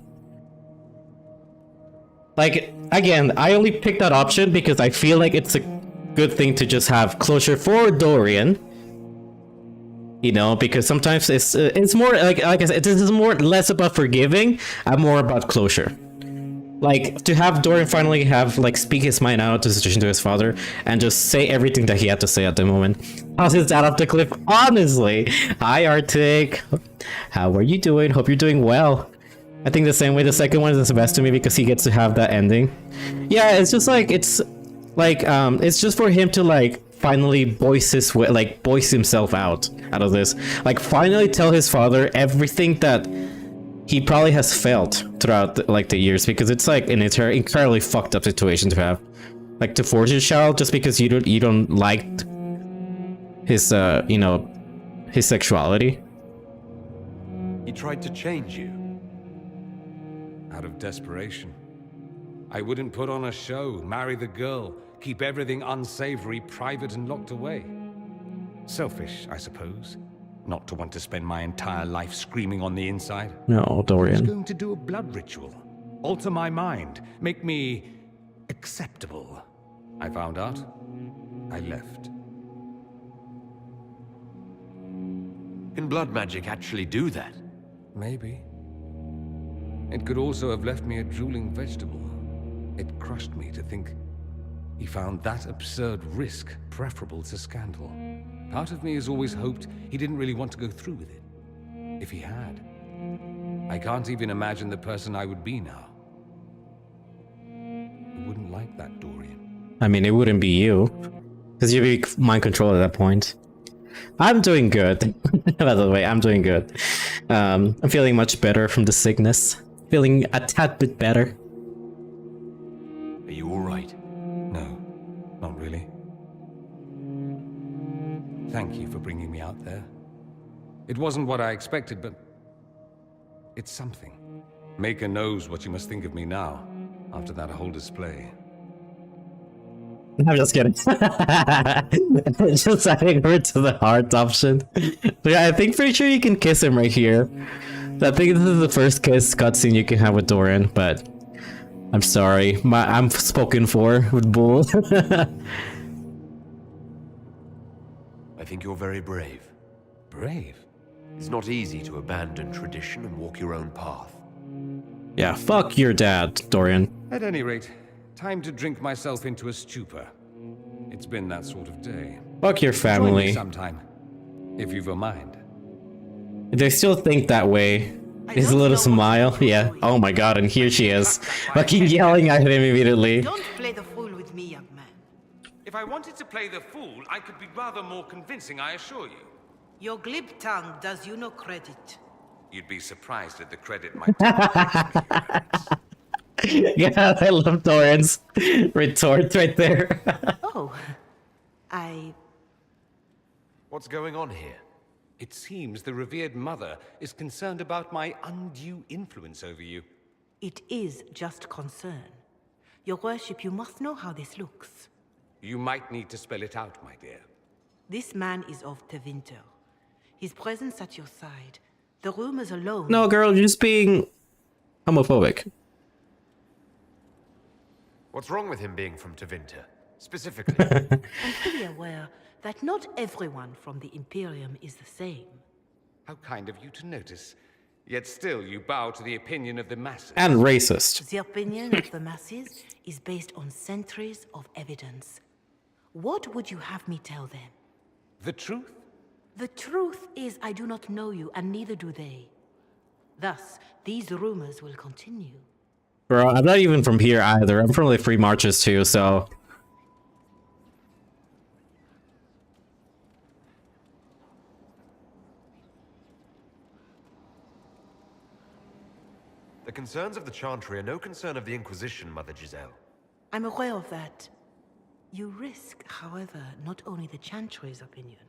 Like, again, I only picked that option because I feel like it's a good thing to just have closure for Dorian. You know, because sometimes it's more, like I said, this is less about forgiving and more about closure. Like, to have Dorian finally have, like, speak his mind out of the situation to his father and just say everything that he had to say at the moment. Toss his dad off the cliff, honestly. Hi, Arctic. How are you doing? Hope you're doing well. I think the same way the second one is the best to me because he gets to have that ending. Yeah, it's just like, it's just for him to, like, finally voice himself out of this. Like, finally tell his father everything that he probably has failed throughout the years, because it's like an entirely fucked up situation to have. Like, to force your child just because you don't like his you know, his sexuality. He tried to change you. Out of desperation. I wouldn't put on a show, marry the girl, keep everything unsavory, private and locked away. Selfish, I suppose. Not to want to spend my entire life screaming on the inside. No, Dorian. I was going to do a blood ritual. Alter my mind. Make me acceptable. I found out. I left. Can blood magic actually do that? Maybe. It could also have left me a drooling vegetable. It crushed me to think he found that absurd risk preferable to scandal. Part of me has always hoped he didn't really want to go through with it. If he had, I can't even imagine the person I would be now. I wouldn't like that, Dorian. I mean, it wouldn't be you, because you'd be mind control at that point. I'm doing good. By the way, I'm doing good. I'm feeling much better from the sickness. Feeling a tad bit better. Are you alright? No, not really. Thank you for bringing me out there. It wasn't what I expected, but it's something. Maker knows what you must think of me now, after that whole display. I'm just kidding. Just adding her to the heart option. But yeah, I think pretty sure you can kiss him right here. I think this is the first kiss cutscene you can have with Dorian, but I'm sorry. I'm spoken for with Bull. I think you're very brave. Brave? It's not easy to abandon tradition and walk your own path. Yeah, fuck your dad, Dorian. At any rate, time to drink myself into a stupor. It's been that sort of day. Fuck your Join family. me sometime, if you've a mind. They still think that way. His little smile. Yeah. Oh my god, and here she is. Fucking yelling at him immediately. Don't play the fool with me, young man. If I wanted to play the fool, I could be rather more convincing, I assure you. Your glib tongue does you no credit. You'd be surprised at the credit my Yeah, I love Dorian's retort right there. Oh, What's going on here? It seems the revered mother is concerned about my undue influence over you. It is just concern. Your worship, you must know how this looks. You might need to spell it out, my dear. This man is of Tevinter. His presence at your side, the rumors alone... No, girl, you're just being homophobic. What's wrong with him being from Tevinter, specifically? I'm fully aware that not everyone from the Imperium is the same. How kind of you to notice. Yet still you bow to the opinion of the masses. And racist. The opinion of the masses is based on centuries of evidence. What would you have me tell them? The truth? The truth is I do not know you, and neither do they. Thus, these rumors will continue. Bro, I'm not even from here either. I'm from the Free Marches too, so... The concerns of the Chantry are no concern of the Inquisition, Mother Giselle. I'm aware of that. You risk, however, not only the Chantry's opinion.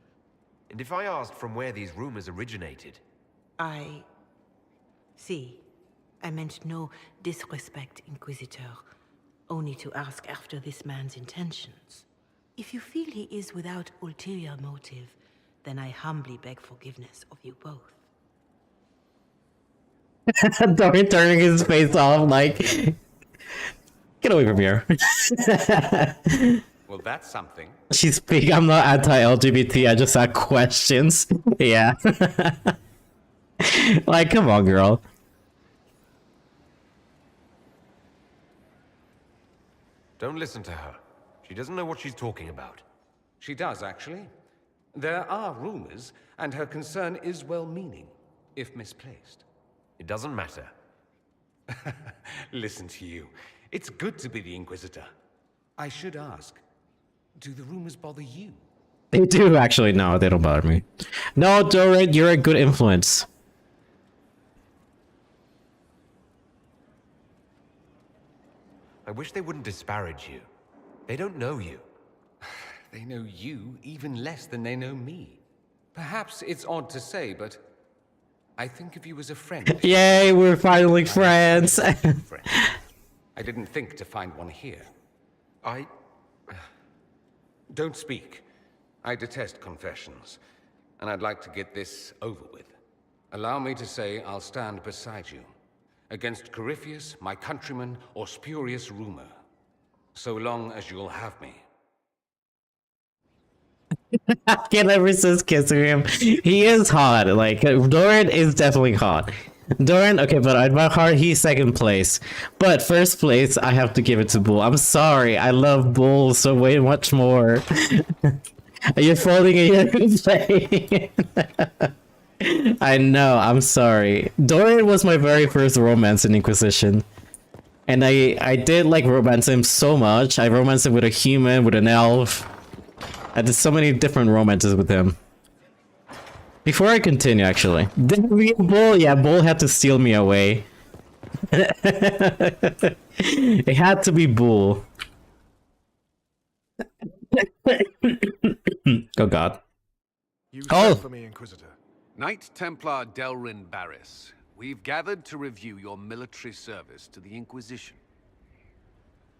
And if I asked from where these rumors originated? I... see. I meant no disrespect, Inquisitor. Only to ask after this man's intentions. If you feel he is without ulterior motive, then I humbly beg forgiveness of you both. Dorian turning his face off like... Get away from here. Well, that's something. She's big. I'm not anti-LGBT. I just had questions. Yeah. Like, come on, girl. Don't listen to her. She doesn't know what she's talking about. She does, actually. There are rumors, and her concern is well-meaning, if misplaced. It doesn't matter. Listen to you. It's good to be the Inquisitor. I should ask, do the rumors bother you? They do, actually. No, they don't bother me. No, Dorian, you're a good influence. I wish they wouldn't disparage you. They don't know you. They know you even less than they know me. Perhaps it's odd to say, but I think of you as a friend. Yay, we're finally friends. I didn't think to find one here. Don't speak. I detest confessions, and I'd like to get this over with. Allow me to say I'll stand beside you, against Corypheus, my countrymen, or spurious rumor, so long as you'll have me. I can't ever resist kissing him. He is hot. Like, Doran is definitely hot. Doran, okay, but at my heart, he's second place. But first place, I have to give it to Bull. I'm sorry, I love Bull so way much more. Are you folding a play? I know, I'm sorry. Doran was my very first romance in Inquisition. And I did like romance him so much. I romanced him with a human, with an elf. I did so many different romances with him. Before I continue, actually. Did it be Bull? Yeah, Bull had to steal me away. It had to be Bull. Oh god. You Oh! for me, Inquisitor. Knight Templar Delrin Barris. We've gathered to review your military service to the Inquisition.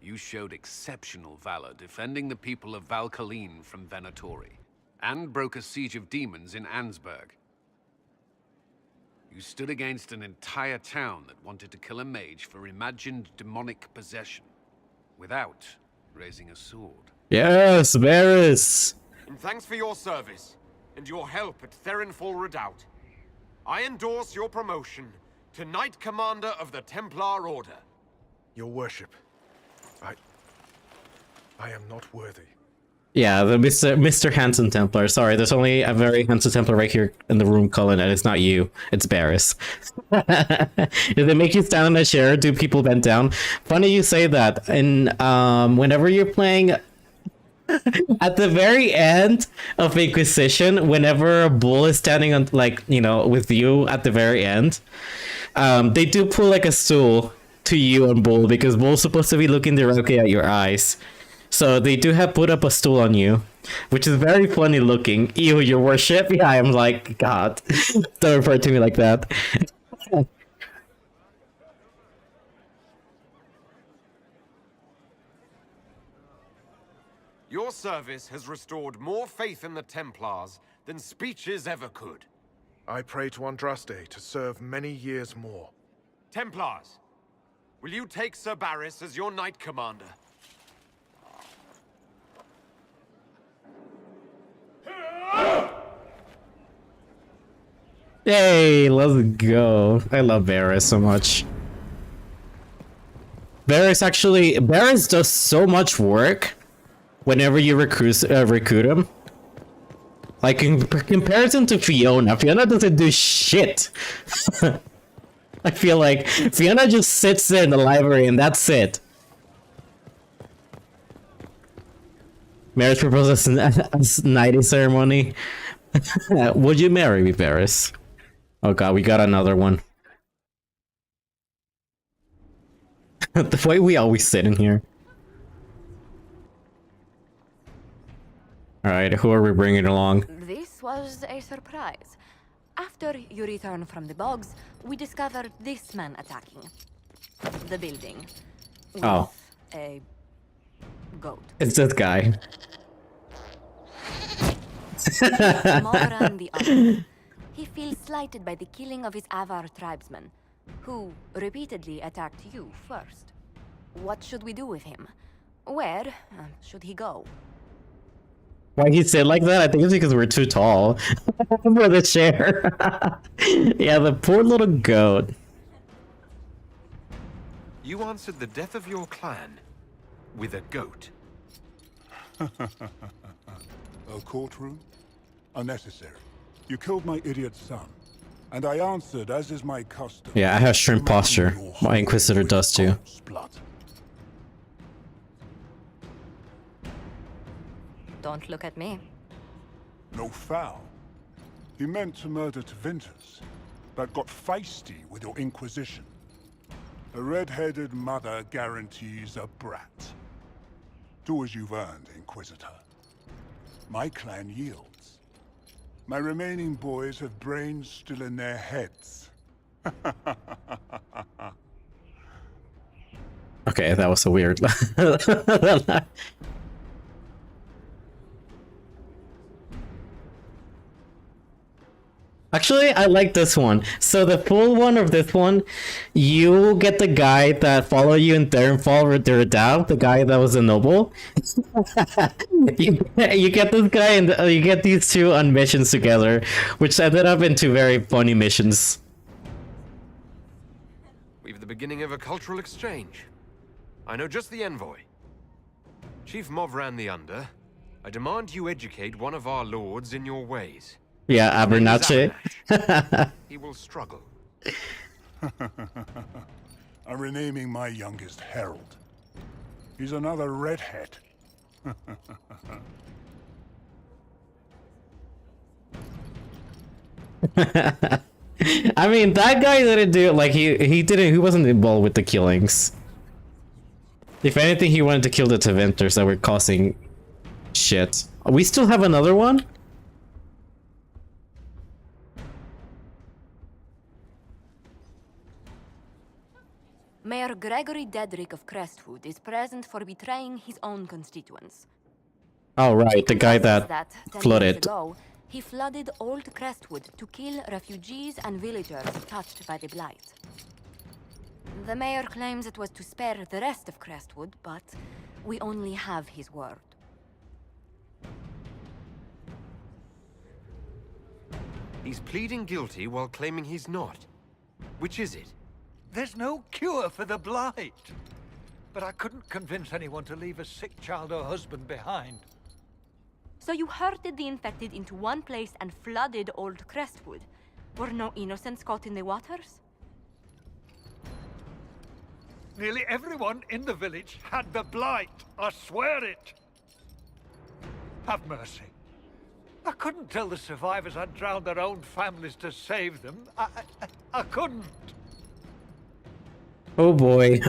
You showed exceptional valor defending the people of Valkaline from Venatori, and broke a siege of demons in Ansburg. You stood against an entire town that wanted to kill a mage for imagined demonic possession, without raising a sword. Yes, Varys! And thanks for your service, and your help at Therenfall Redoubt. I endorse your promotion to Knight Commander of the Templar Order. Your worship, I am not worthy. Yeah, the Mr. Handsome Templar. Sorry, there's only a very handsome Templar right here in the room, Cullen, and it's not you. It's Barris. Did they make you stand on a chair? Do people bend down? Funny you say that. And whenever you're playing at the very end of Inquisition, whenever a Bull is standing on, like, you know, with you at the very end, they do pull like a stool to you and Bull, because Bull's supposed to be looking directly at your eyes. So they do have put up a stool on you, which is very funny looking. Ew, your worship? Yeah, I'm like, God, don't refer to me like that. Your service has restored more faith in the Templars than speeches ever could. I pray to Andraste to serve many years more. Templars, will you take Sir Barris as your Knight Commander? Hey, let's go. I love Varys so much. Varys does so much work whenever you recruit him. Like, in comparison to Fiona doesn't do shit. I feel like Fiona just sits there in the library and that's it. Marriage proposal as knighting ceremony. Would you marry me, Varys? Oh god, we got another one. The way we always sit in here. Alright, who are we bringing along? This was a surprise. After you return from the bogs, we discovered this man attacking the building. Oh. With a goat. It's this guy. Moran the other. He feels slighted by the killing of his Avar tribesmen, who repeatedly attacked you first. What should we do with him? Where should he go? Why he said like that? I think it's because we're too tall for the chair. Yeah, the poor little goat. You answered the death of your clan with a goat. A courtroom? Unnecessary. You killed my idiot son, and I answered as is my custom. Yeah, I have shrimp posture. My Inquisitor does too. Blood. Don't look at me. No foul. He meant to murder Tevintus, but got feisty with your Inquisition. A red-headed mother guarantees a brat. Do as you've earned, Inquisitor. My clan yields. My remaining boys have brains still in their heads. Okay, that was so weird. Actually, I like this one. So the full one of this one, you get the guy that followed you in Therenfall Redoubt, the guy that was a noble. you get this guy and you get these two on missions together, which ended up into very funny missions. We've the beginning of a cultural exchange. I know just the envoy. Chief Movran the Under, I demand you educate one of our lords in your ways. Yeah, Abernathy. He will struggle. I'm renaming my youngest Herald. He's another redhead. I mean, that guy didn't do it. Like he wasn't involved with the killings. If anything, he wanted to kill the Teventers that were causing shit. We still have another one? Mayor Gregory Dedrick of Crestwood is present for betraying his own constituents. Oh right, the guy that 10 flooded. years ago, he flooded Old Crestwood to kill refugees and villagers touched by the Blight. The mayor claims it was to spare the rest of Crestwood, but we only have his word. He's pleading guilty while claiming he's not. Which is it? There's no cure for the Blight. But I couldn't convince anyone to leave a sick child or husband behind. So you herded the infected into one place and flooded Old Crestwood. Were no innocents caught in the waters? Nearly everyone in the village had the Blight. I swear it. Have mercy. I couldn't tell the survivors I'd drowned their own families to save them. I couldn't. Oh boy.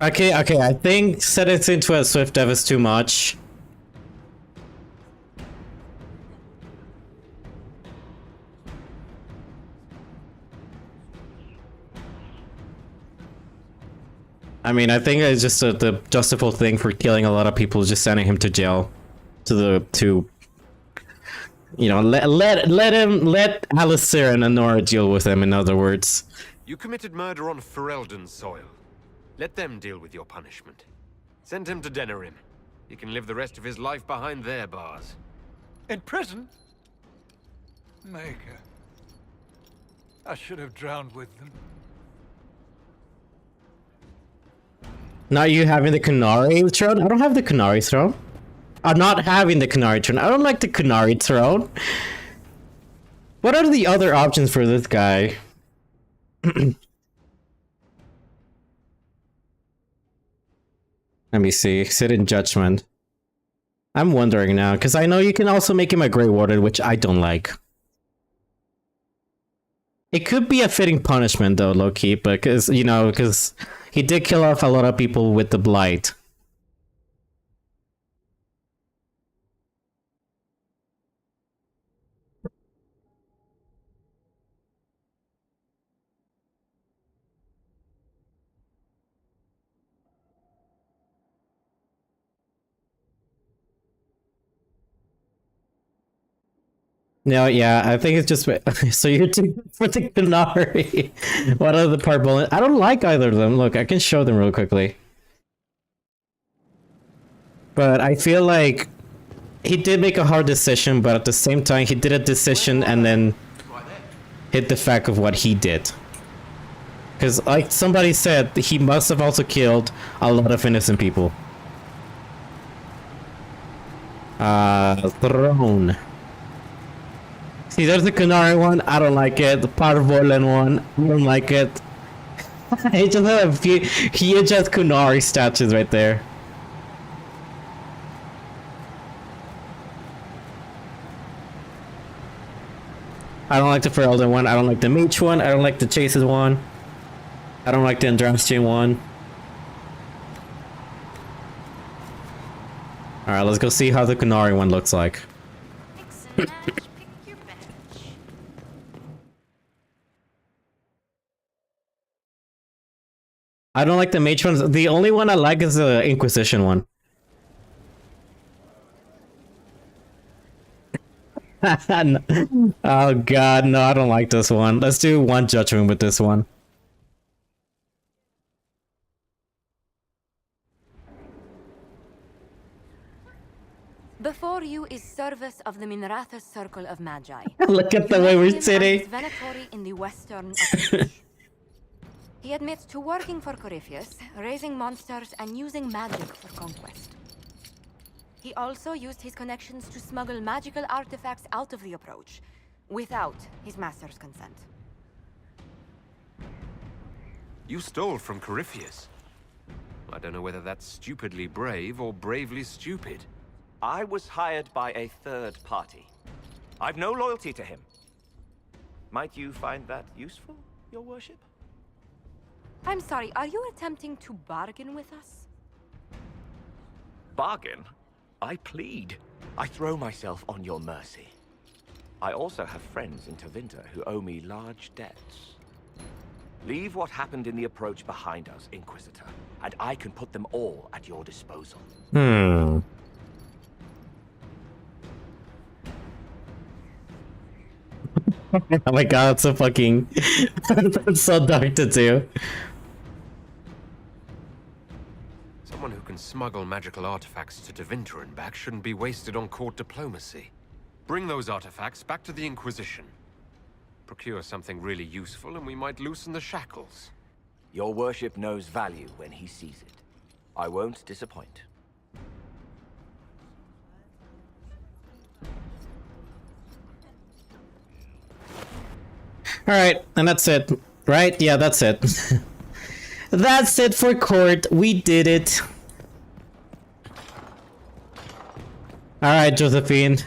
Okay, I think set it into a Swift Dev is too much. I mean, I think it's just the justifiable thing for killing a lot of people, just sending him to jail, to you know, let Alistair and Honora deal with him. In other words, You committed murder on Ferelden's soil. Let them deal with your punishment. Send him to Denerim. He can live the rest of his life behind their bars. In prison? Maker. I should have drowned with them. not you having the Canary throne. I don't have the Canary throne. I'm not having the Canary throne. I don't like the Canary throne. What are the other options for this guy? Let me see. Sit in judgment. I'm wondering now, because I know you can also make him a Grey Warden, which I don't like. It could be a fitting punishment, though, low-key, because, you know, because he did kill off a lot of people with the Blight. No, yeah, I think it's just so you're too for the Canary. What are the purple? I don't like either of them. Look, I can show them real quickly. But I feel like he did make a hard decision, but at the same time, he did a decision and then hit the fact of what he did. Because, like somebody said, he must have also killed a lot of innocent people. Throne. See, there's the Canary one. I don't like it. The Parvolan one. I don't like it. He just had a few. He had just Canary statues right there. I don't like the Ferelden one. I don't like the Mage one. I don't like the Chases one. I don't like the Andrastian one. Alright, let's go see how the Canary one looks like. I don't like the mage ones. The only one I like is the Inquisition one. Oh god, no, I don't like this one. Let's do one judgment with this one. Before you is service of the Minratha's Circle of Magi. Look at the way we're sitting. Venatori in the western approach. He admits to working for Corypheus, raising monsters and using magic for conquest. He also used his connections to smuggle magical artifacts out of the approach, without his master's consent. You stole from Corypheus. I don't know whether that's stupidly brave or bravely stupid. I was hired by a third party. I've no loyalty to him. Might you find that useful, your worship? I'm sorry, are you attempting to bargain with us? Bargain? I plead. I throw myself on your mercy. I also have friends in Tevinter who owe me large debts. Leave what happened in the approach behind us, Inquisitor, and I can put them all at your disposal. Oh my god, it's so fucking... It's so dark to do. Someone who can smuggle magical artifacts to Tevinter and back shouldn't be wasted on court diplomacy. Bring those artifacts back to the Inquisition. Procure something really useful and we might loosen the shackles. Your worship knows value when he sees it. I won't disappoint. Alright, and that's it. Right? Yeah, that's it. That's it for court. We did it. Alright, Josephine.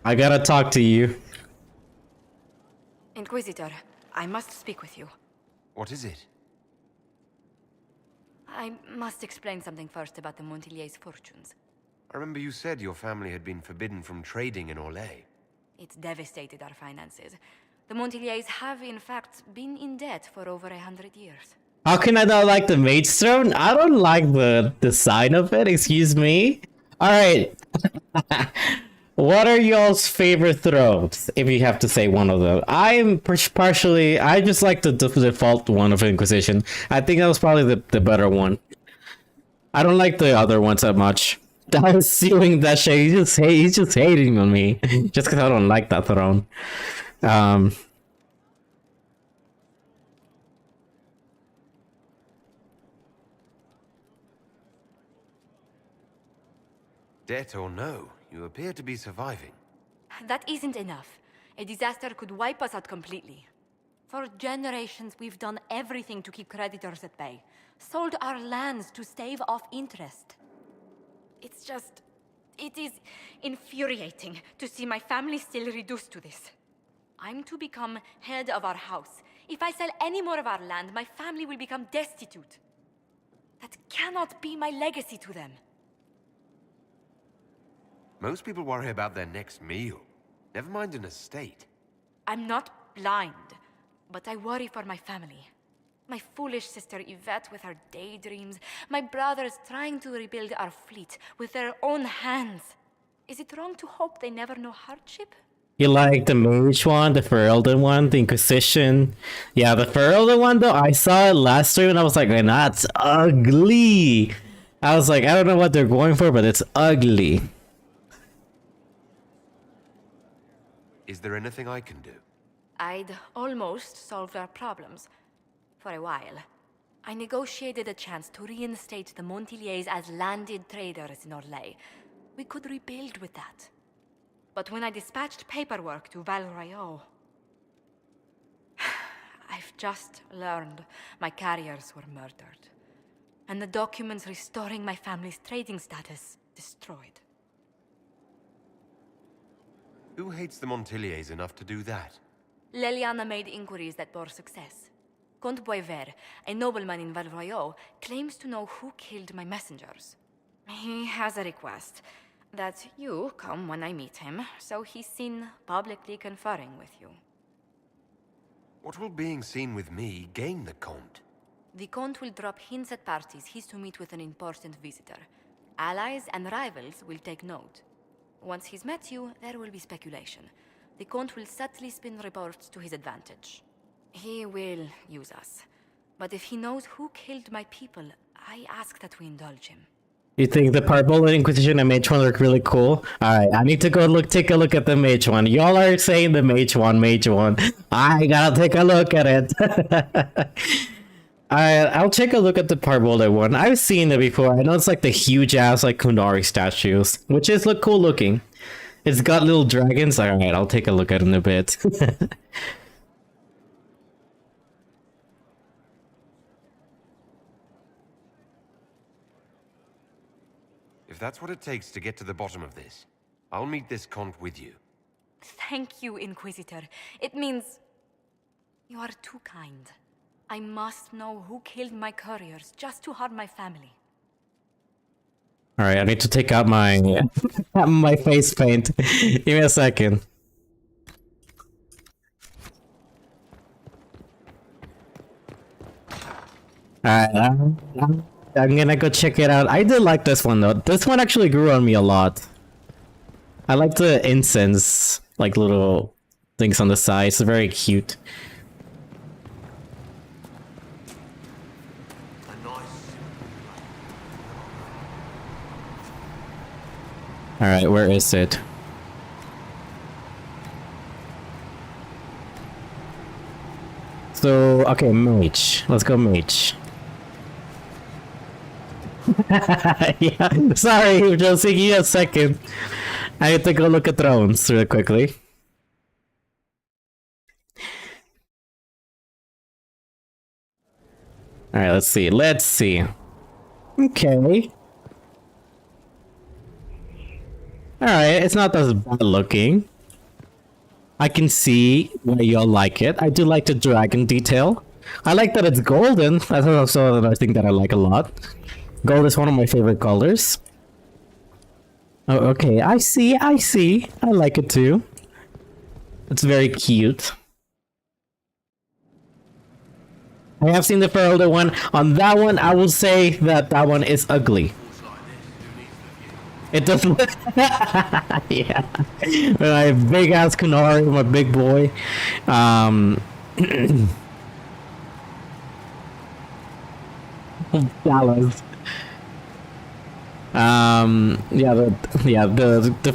I gotta talk to you. Inquisitor, I must speak with you. What is it? I must explain something first about the Montilier's fortunes. I remember you said your family had been forbidden from trading in Orlais. It's devastated our finances. The Montiliers have, in fact, been in debt for over 100 years. How can I not like the Mage Throne? I don't like the design of it, excuse me. Alright. What are y'all's favorite thrones, if you have to say one of them? I'm partially... I just like the default one of Inquisition. I think that was probably the better one. I don't like the other ones that much. I was seeing that shit. He's just hating on me. Just because I don't like that throne. Debt or no, you appear to be surviving. That isn't enough. A disaster could wipe us out completely. For generations, we've done everything to keep creditors at bay. Sold our lands to stave off interest. It's just... it is infuriating to see my family still reduced to this. I'm to become head of our house. If I sell any more of our land, my family will become destitute. That cannot be my legacy to them. Most people worry about their next meal. Never mind an estate. I'm not blind, but I worry for my family. My foolish sister Yvette with her daydreams. My brothers trying to rebuild our fleet with their own hands. Is it wrong to hope they never know hardship? You like the Mage one, the Ferelden one, the Inquisition? Yeah, the Ferelden one though, I saw it last stream and I was like, man, that's ugly. I was like, I don't know what they're going for, but it's ugly. Is there anything I can do? I'd almost solved our problems. For a while. I negotiated a chance to reinstate the Montiliers as landed traders in Orlais. We could rebuild with that. But when I dispatched paperwork to Val Royeaux... I've just learned my carriers were murdered. And the documents restoring my family's trading status destroyed. Who hates the Montiliers enough to do that? Leliana made inquiries that bore success. Comte Boisvert, a nobleman in Valroyot, claims to know who killed my messengers. He has a request that you come when I meet him, so he's seen publicly conferring with you. What will being seen with me gain the Comte? The Comte will drop hints at parties he's to meet with an important visitor. Allies and rivals will take note. Once he's met you, there will be speculation. The Comte will subtly spin reports to his advantage. He will use us. But if he knows who killed my people, I ask that we indulge him. You think the Purple Inquisition and Mage one look really cool? Alright, I need to go take a look at the Mage one. Y'all are saying the Mage one. I gotta take a look at it. I'll take a look at the Parbola one. I've seen it before. I know it's like the huge ass like Kunari statues, which is look cool looking. It's got little dragons. Alright, I'll take a look at it in a bit. If that's what it takes to get to the bottom of this, I'll meet this Comte with you. Thank you, Inquisitor. It means you are too kind. I must know who killed my couriers just to harm my family. Alright, I need to take out my my face paint. Give me a second. Alright, I'm gonna go check it out. I did like this one though. This one actually grew on me a lot. I like the incense, like little things on the side. It's very cute. Alright, where is it? So, okay, mage. Let's go mage. Yeah, sorry, Josie, give me a second. I have to go look at thrones real quickly. Alright, let's see. Okay. Alright, it's not as bad looking. I can see why y'all like it. I do like the dragon detail. I like that it's golden. That's also another thing that I like a lot. Gold is one of my favorite colors. Oh, okay, I see. I like it too. It's very cute. I have seen the Ferelder one. On that one, I will say that that one is ugly. It doesn't. Yeah. My big ass Kunari, my big boy. Dallas. The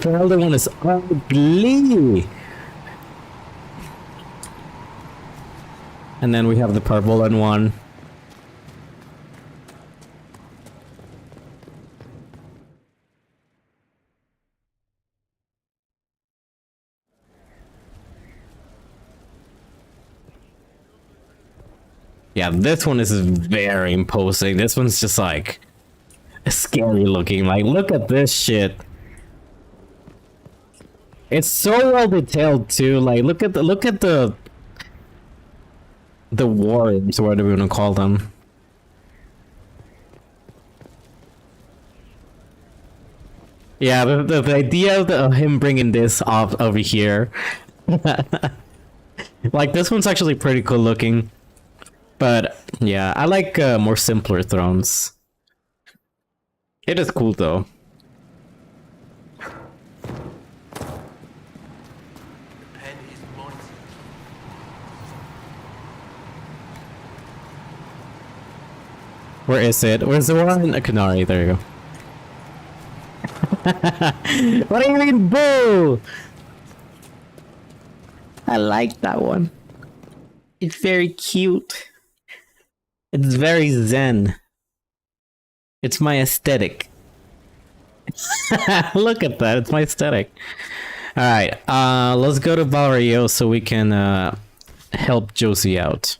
Ferelder one is ugly. And then we have the purple and one. Yeah, this one is very imposing. This one's just like scary looking. Like, look at this shit. It's so well detailed too. Like, look at the warriors, whatever you want to call them. Yeah, the idea of him bringing this off over here. Like, this one's actually pretty cool looking. But yeah, I like more simpler thrones. It is cool though. Where is it? Where's the one? A Kunari, there you go. What do you mean, boo? I like that one. It's very cute. It's very zen. It's my aesthetic. Look at that, it's my aesthetic. Alright, let's go to Valrio so we can help Josie out.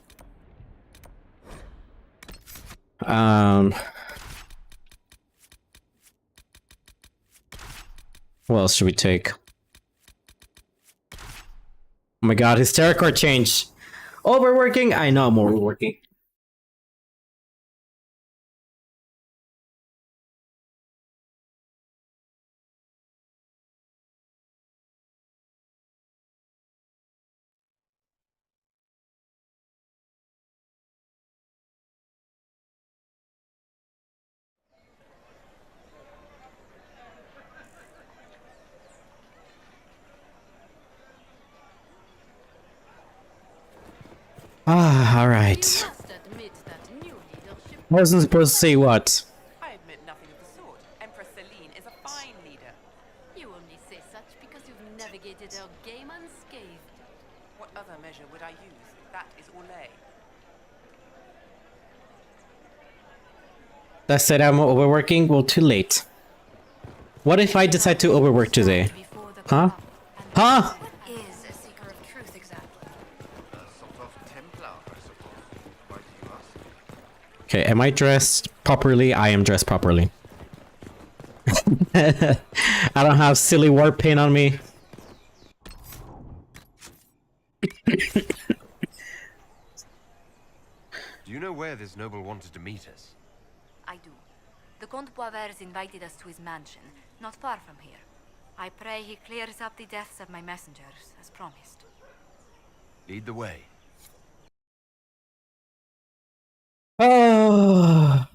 What else should we take? Oh my god, his tarot card changed. Overworking? I know I'm overworking. Ah, alright. I wasn't supposed to say what. I admit nothing of the sort. Empress Celine is a fine leader. You only say such because you've navigated our game unscathed. What other measure would I use? That is Orlais. That said, I'm overworking. Well, too late. What if I decide to overwork today? Huh? Huh? What is a seeker of truth exactly? Sort of Templar, I suppose. Why do you ask? Okay, am I dressed properly? I am dressed properly. I don't have silly war paint on me. Do you know where this noble wanted to meet us? I do. The Comte Poivers invited us to his mansion, not far from here. I pray he clears up the deaths of my messengers, as promised. Lead the way. Oh.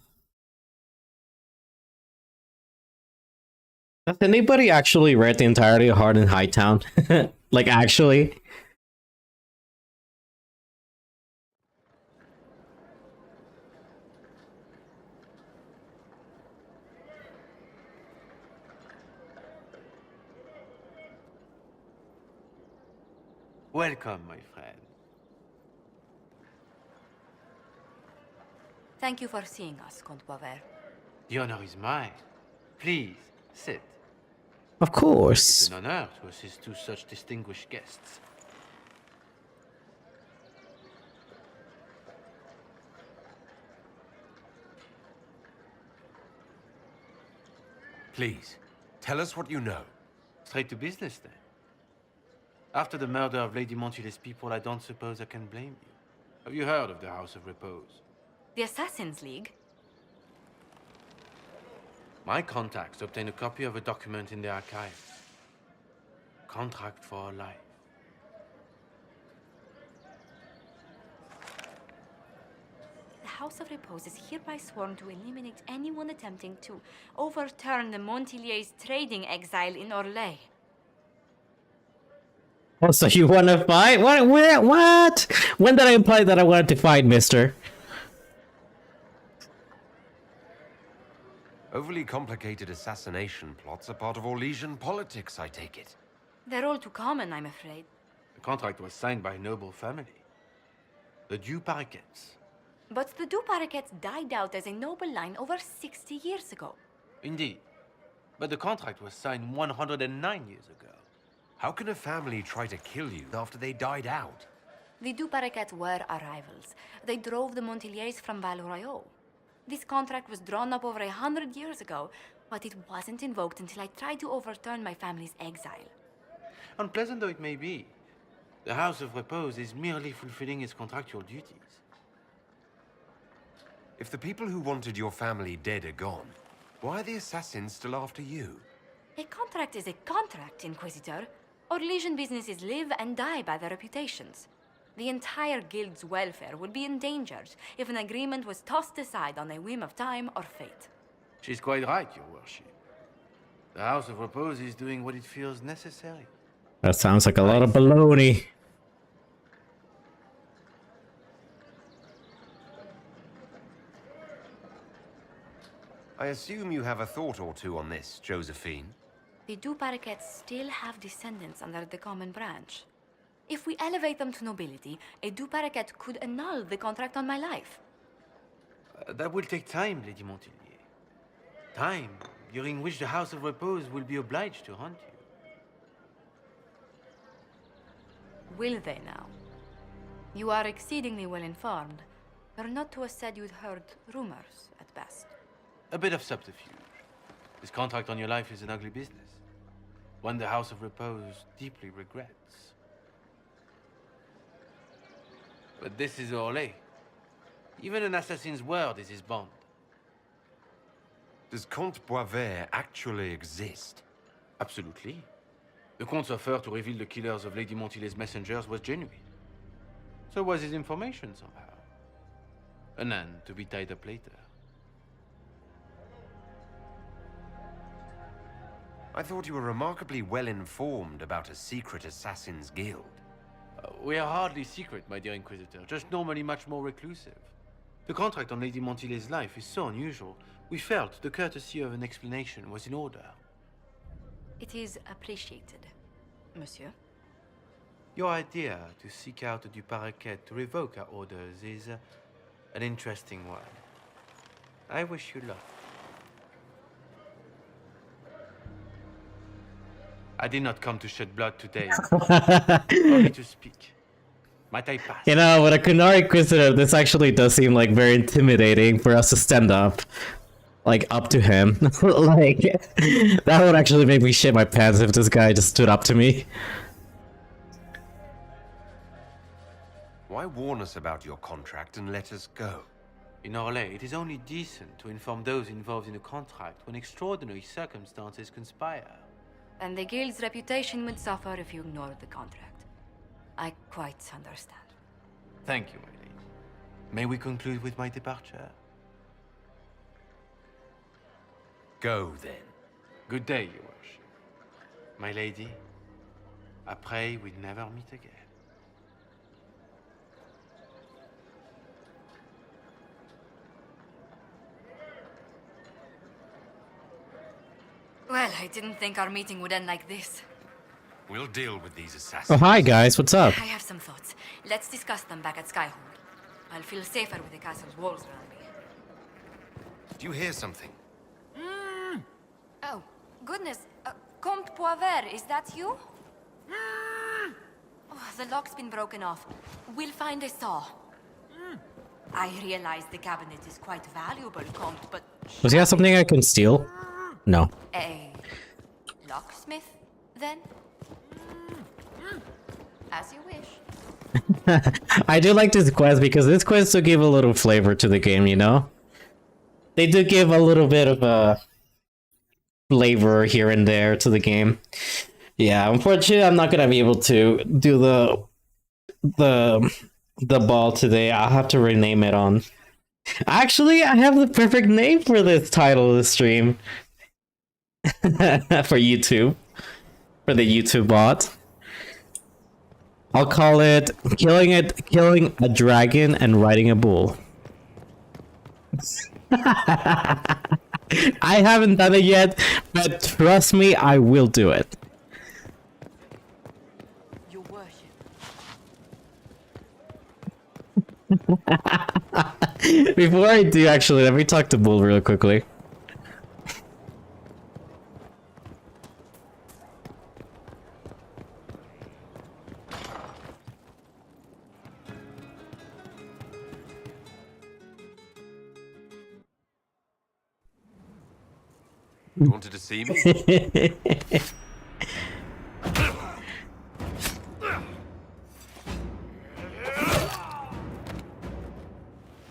Has anybody actually read the entirety of Hard and Hightown? Like, actually? Welcome, my friend. Thank you for seeing us, Comte Poiver. The honor is mine. Please, sit. Of course. It's an honor to assist two such distinguished guests. Please, tell us what you know. Straight to business, then. After the murder of Lady Montule's people, I don't suppose I can blame you. Have you heard of the House of Repose? The Assassin's League? My contacts obtained a copy of a document in the archives. Contract for life. The House of Repose is hereby sworn to eliminate anyone attempting to overturn the Montillier's trading exile in Orlais. Oh, so you want to fight? What? When did I imply that I wanted to fight, mister? Overly complicated assassination plots are part of Orlesian politics, I take it. They're all too common, I'm afraid. The contract was signed by a noble family. The Du Paraquets. But the Du Paraquets died out as a noble line over 60 years ago. Indeed. But the contract was signed 109 years ago. How can a family try to kill you after they died out? The Du Paraquets were our rivals. They drove the Montiliers from Val Royaux. This contract was drawn up over 100 years ago, but it wasn't invoked until I tried to overturn my family's exile. Unpleasant though it may be, the House of Repose is merely fulfilling its contractual duties. If the people who wanted your family dead are gone, why are the assassins still after you? A contract is a contract, Inquisitor. Orlesian businesses live and die by their reputations. The entire guild's welfare would be endangered if an agreement was tossed aside on a whim of time or fate. She's quite right, Your Worship. The House of Repose is doing what it feels necessary. That sounds like a lot of baloney. I assume you have a thought or two on this, Josephine. The Du Paraquets still have descendants under the common branch. If we elevate them to nobility, a Du Paraquet could annul the contract on my life. That will take time, Lady Montilier. Time during which the House of Repose will be obliged to hunt you. Will they now? You are exceedingly well informed. You're not to have said you'd heard rumors, at best. A bit of subterfuge. This contract on your life is an ugly business. One the House of Repose deeply regrets. But this is Orlais. Even an assassin's word is his bond. Does Comte Boisvert actually exist? Absolutely. The Comte's offer to reveal the killers of Lady Montilet's messengers was genuine. So was his information somehow. An end to be tied up later. I thought you were remarkably well informed about a secret assassin's guild. We are hardly secret, my dear Inquisitor, just normally much more reclusive. The contract on Lady Montilet's life is so unusual, we felt the courtesy of an explanation was in order. It is appreciated, monsieur. Your idea to seek out Du Paraquet to revoke our orders is an interesting one. I wish you luck. I did not come to shed blood today, only to speak. Might I pass? You know, with a Kunar Inquisitor, this actually does seem like very intimidating for us to stand up. Like, up to him. Like, that would actually make me shit my pants if this guy just stood up to me. Why warn us about your contract and let us go? In Orlais, it is only decent to inform those involved in a contract when extraordinary circumstances conspire. And the guild's reputation would suffer if you ignored the contract. I quite understand. Thank you, my lady. May we conclude with my departure? Go, then. Good day, your worship. My lady, I pray we never meet again. Well, I didn't think our meeting would end like this. We'll deal with these assassins. Oh, hi guys, what's up? I have some thoughts. Let's discuss them back at Skyhold. I'll feel safer with the castle's walls around me. Do you hear something? Oh, goodness. Comte Poivert, is that you? Oh, the lock's been broken off. We'll find a saw. I realize the cabinet is quite valuable, Comte, but... Does he have something I can steal? No. A locksmith, then? As you wish. I do like this quest because this quest do give a little flavor to the game, you know? They do give a little bit of a flavor here and there to the game. Yeah, unfortunately I'm not gonna be able to do the ball today. I'll have to rename it on. Actually, I have the perfect name for this title of the stream. For YouTube. For the YouTube bot. I'll call it killing a dragon and riding a bull. I haven't done it yet, but trust me, I will do it. Your worship. Before I do, actually, let me talk to Bull real quickly. You wanted to see me?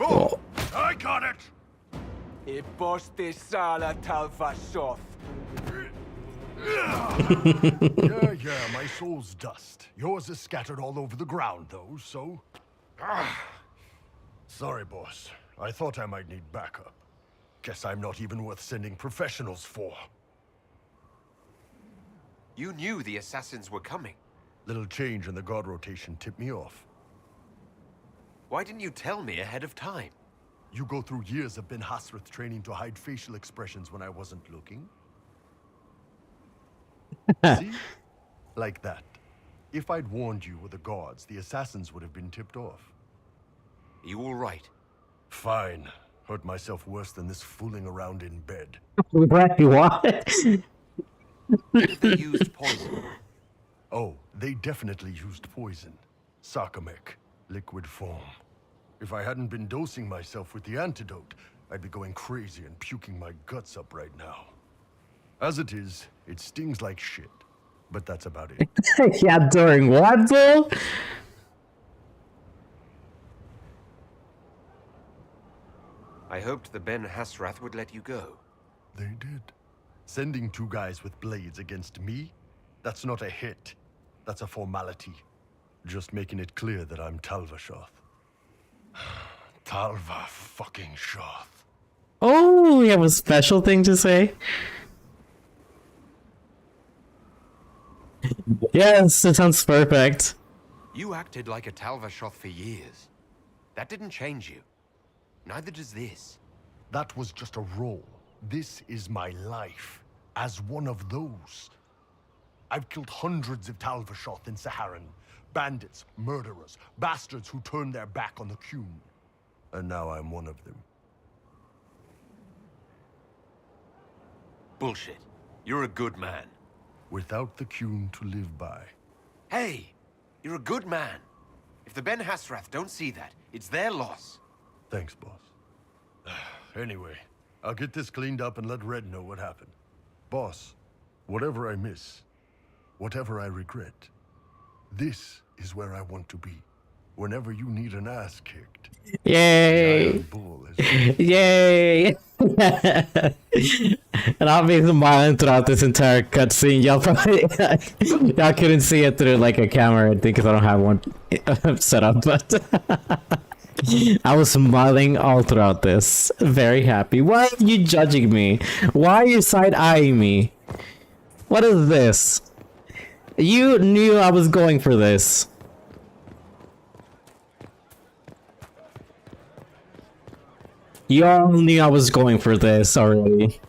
Oh, I got it! Yeah, my soul's dust. Yours is scattered all over the ground, though, so... Sorry, boss. I thought I might need backup. Guess I'm not even worth sending professionals for. You knew the assassins were coming. Little change in the guard rotation tipped me off. Why didn't you tell me ahead of time? You go through years of Ben Hasrith training to hide facial expressions when I wasn't looking? See? Like that. If I'd warned you with the guards, the assassins would have been tipped off. You all right? Fine. Hurt myself worse than this fooling around in bed. What? If they used poison. Oh, they definitely used poison. Sarcomec, liquid form. If I hadn't been dosing myself with the antidote, I'd be going crazy and puking my guts up right now. As it is, it stings like shit. But that's about it. Yeah, during what, Bull? I hoped the Ben Hasrath would let you go. They did. Sending 2 guys with blades against me? That's not a hit. That's a formality. Just making it clear that I'm Talva Shoth. Talva fucking Shoth. Oh, you have a special thing to say? Yes, it sounds perfect. You acted like a Talvashoth for years. That didn't change you. Neither does this. That was just a role. This is my life. As one of those. I've killed hundreds of Talvashoth in Saharan. Bandits, murderers, bastards who turned their back on the Qun. And now I'm one of them. Bullshit. You're a good man. Without the Qun to live by. Hey! You're a good man. If the Ben Hasrath don't see that, it's their loss. Thanks, boss. Anyway, I'll get this cleaned up and let Red know what happened. Boss, whatever I miss, whatever I regret, this is where I want to be. Whenever you need an ass kicked. Yay! Yay! And I'll be smiling throughout this entire cutscene. Y'all probably y'all couldn't see it through like a camera, I think, because I don't have one set up. But I was smiling all throughout this. Very happy. Why are you judging me? Why are you side-eyeing me? What is this? You knew I was going for this. You all knew I was going for this already.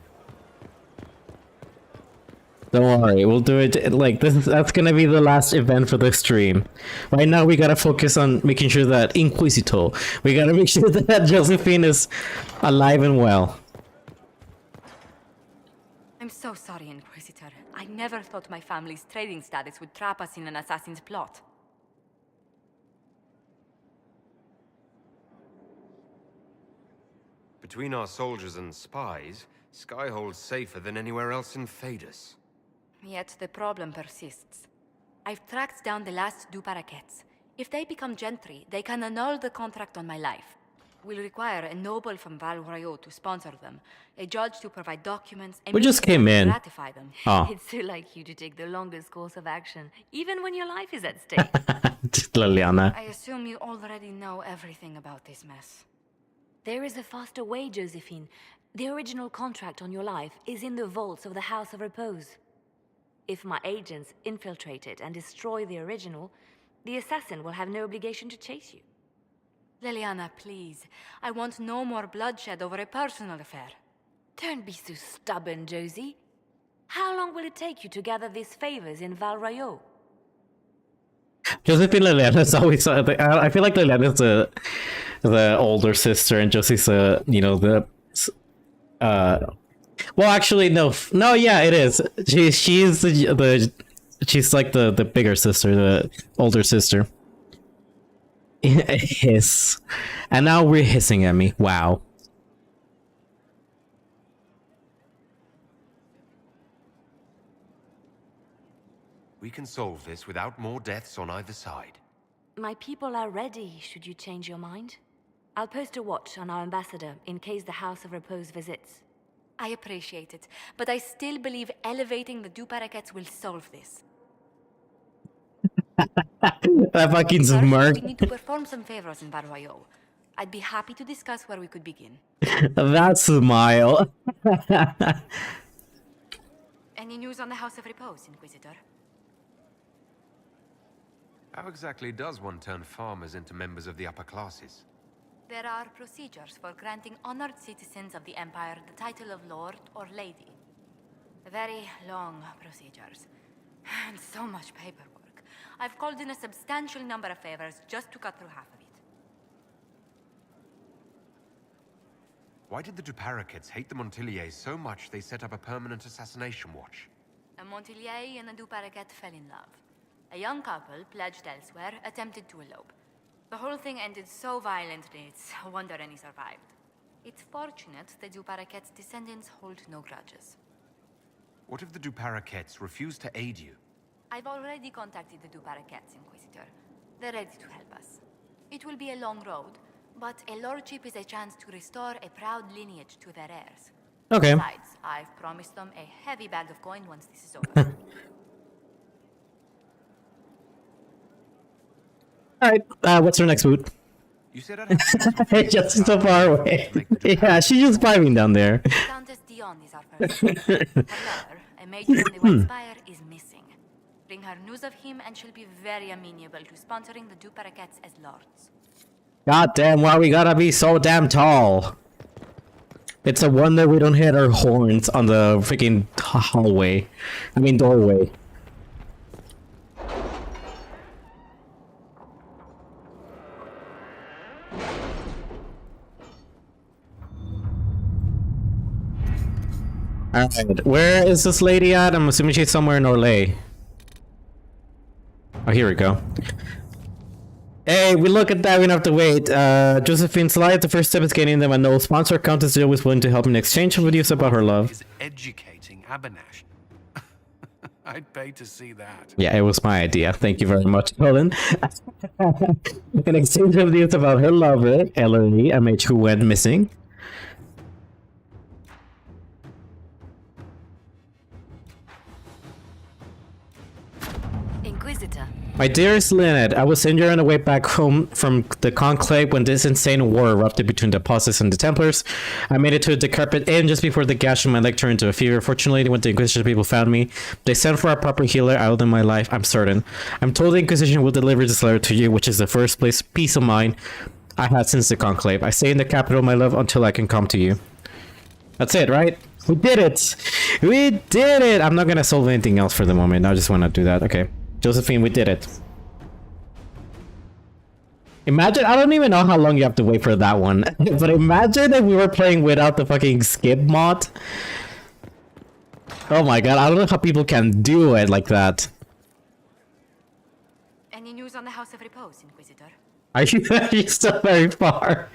Don't worry, we'll do it like this. That's gonna be the last event for the stream. Right now, we gotta focus on making sure that Inquisitor. We gotta make sure that Josephine is alive and well. I'm so sorry, Inquisitor. I never thought my family's trading status would trap us in an assassin's plot. Between our soldiers and spies, Skyhold's safer than anywhere else in Thedas. Yet the problem persists. I've tracked down the last Du Paraquets. If they become gentry, they can annul the contract on my life. We'll require a noble from Val Royaux to sponsor them, a judge to provide documents, and We just came in. ratify them. Oh. It's so like you to take the longest course of action, even when your life is at stake. Liliana. I assume you already know everything about this mess. There is a faster way, Josephine. The original contract on your life is in the vaults of the House of Repose. If my agents infiltrate it and destroy the original, the assassin will have no obligation to chase you. Liliana, please. I want no more bloodshed over a personal affair. Don't be so stubborn, Josie. How long will it take you to gather these favors in Val Royaux? Josephine Liliana's always. I feel like Liliana's the older sister, and Josie's the. Well, actually, no. Yeah, it is. She's she's like the bigger sister, the older sister. Hiss, and now we're hissing at me. Wow. We can solve this without more deaths on either side. My people are ready, should you change your mind. I'll post a watch on our ambassador in case the House of Repose visits. I appreciate it, but I still believe elevating the Du Paraquets will solve this. That fucking smirk. We need to perform some favors in Val Royaux. I'd be happy to discuss where we could begin. That smile. Any news on the House of Repose, Inquisitor? How exactly does one turn farmers into members of the upper classes? There are procedures for granting honored citizens of the Empire the title of Lord or Lady. Very long procedures. And so much paperwork. I've called in a substantial number of favors just to cut through half of it. Why did the Du Paraquets hate the Montiliers so much they set up a permanent assassination watch? A Montilier and a Du Paraquet fell in love. A young couple, pledged elsewhere, attempted to elope. The whole thing ended so violently, it's a wonder any survived. It's fortunate the Du Paraquets' descendants hold no grudges. What if the Du Paraquets refuse to aid you? I've already contacted the Du Paraquets, Inquisitor. They're ready to help us. It will be a long road, But a lordship is a chance to restore a proud lineage to their heirs. Okay. Besides, I've promised them a heavy bag of coin once this is over. Alright, what's her next boot? You said I'd have Just so far away. Yeah, she's just vibing down there. Countess Dion is our first. Her lover, a mage from the White Spire, is missing. Bring her news of him and she'll be very amenable to sponsoring the Duparakets as lords. God damn, why we gotta be so damn tall? It's a wonder we don't hit our horns on the freaking hallway. I mean doorway. Alright, where is this lady at? I'm assuming she's somewhere in Orlais. Oh, here we go. Hey, we look at that, we don't have to wait. Josephine Sly, the first step is getting them a no sponsor. Countess is always willing to help in exchange for videos about her love. Is educating Abanash. I'd pay to see that. Yeah, it was my idea. Thank you very much, Colin. In exchange of videos about her lover, Ellery, a mage who went missing. Inquisitor. My dearest Lynette, I was injured on the way back home from the Conclave when this insane war erupted between the Apostles and the Templars. I made it to a decrepit inn just before the gash in my leg turned into a fever. Fortunately, when the Inquisition people found me, they sent for a proper healer. I owe them my life, I'm certain. I'm told the Inquisition will deliver this letter to you, which is the first peace of mind I had since the Conclave. I stay in the capital, my love, until I can come to you. That's it, right? We did it! We did it! I'm not gonna solve anything else for the moment. I just want to do that. Okay. Josephine, we did it. Imagine, I don't even know how long you have to wait for that one. But imagine if we were playing without the fucking skip mod. Oh my god, I don't know how people can do it like that. Any news on the House of Repose, Inquisitor? Are you still very far?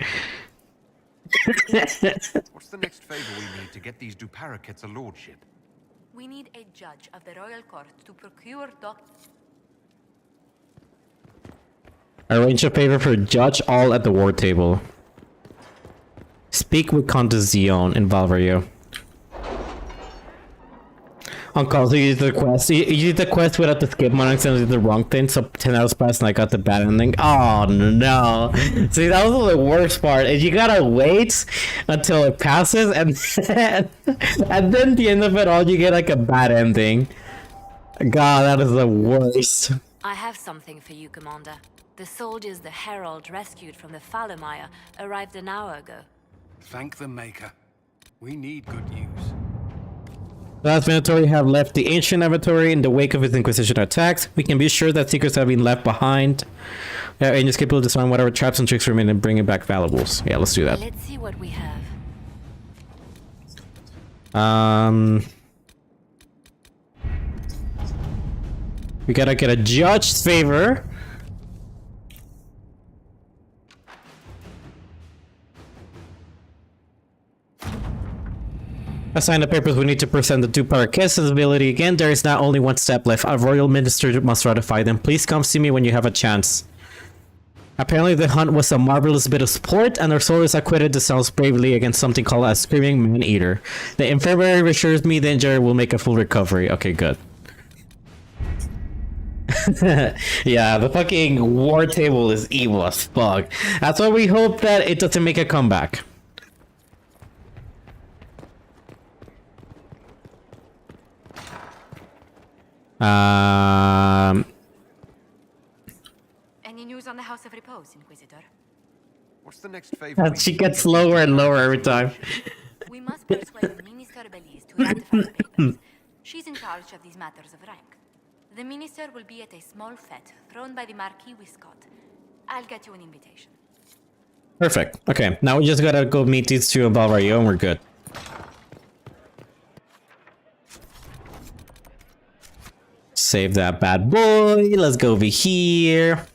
What's the next favor we need to get these Duparakets a lordship? We need a judge of the royal court to procure Arrange a favor for judge all at the war table. Speak with Countess Dion in Valvario. Uncle, so you did the quest. You did the quest without the skip mod and did the wrong thing, so 10 hours passed and I got the bad ending. Oh no. See, that was the worst part. Is you gotta wait until it passes and then the end of it all you get like a bad ending. God, that is the worst. I have something for you, Commander. The soldiers the Herald rescued from the Fallermire arrived an hour ago. Thank the Maker. We need good news. The last Inventory have left the ancient inventory in the wake of its Inquisition attacks. We can be sure that secrets have been left behind. Yeah, and just capable of disarm whatever traps and tricks remain and bringing back valuables. Yeah, let's do that. Let's see what we have. We gotta get a judge's favor. Assign the papers, we need to present the Duparakets ability again. There is now only one step left. A royal minister must ratify them. Please come see me when you have a chance. Apparently the hunt was a marvelous bit of sport, and our soldiers acquitted themselves bravely against something called a screaming man-eater. The infirmary assures me the injured will make a full recovery. Okay, good. Yeah, the fucking war table is evil as fuck. That's why we hope that it doesn't make a comeback. Any news on the House of Repose, Inquisitor? What's the next favor? She gets lower and lower every time. We must persuade Minister Belize to ratify the papers. She's in charge of these matters of rank. The minister will be at a small fete thrown by the Marquis Wiscott. I'll get you an invitation. Perfect. Okay, now we just gotta go meet these two in Valvario and we're good. Save that bad boy. Let's go over here.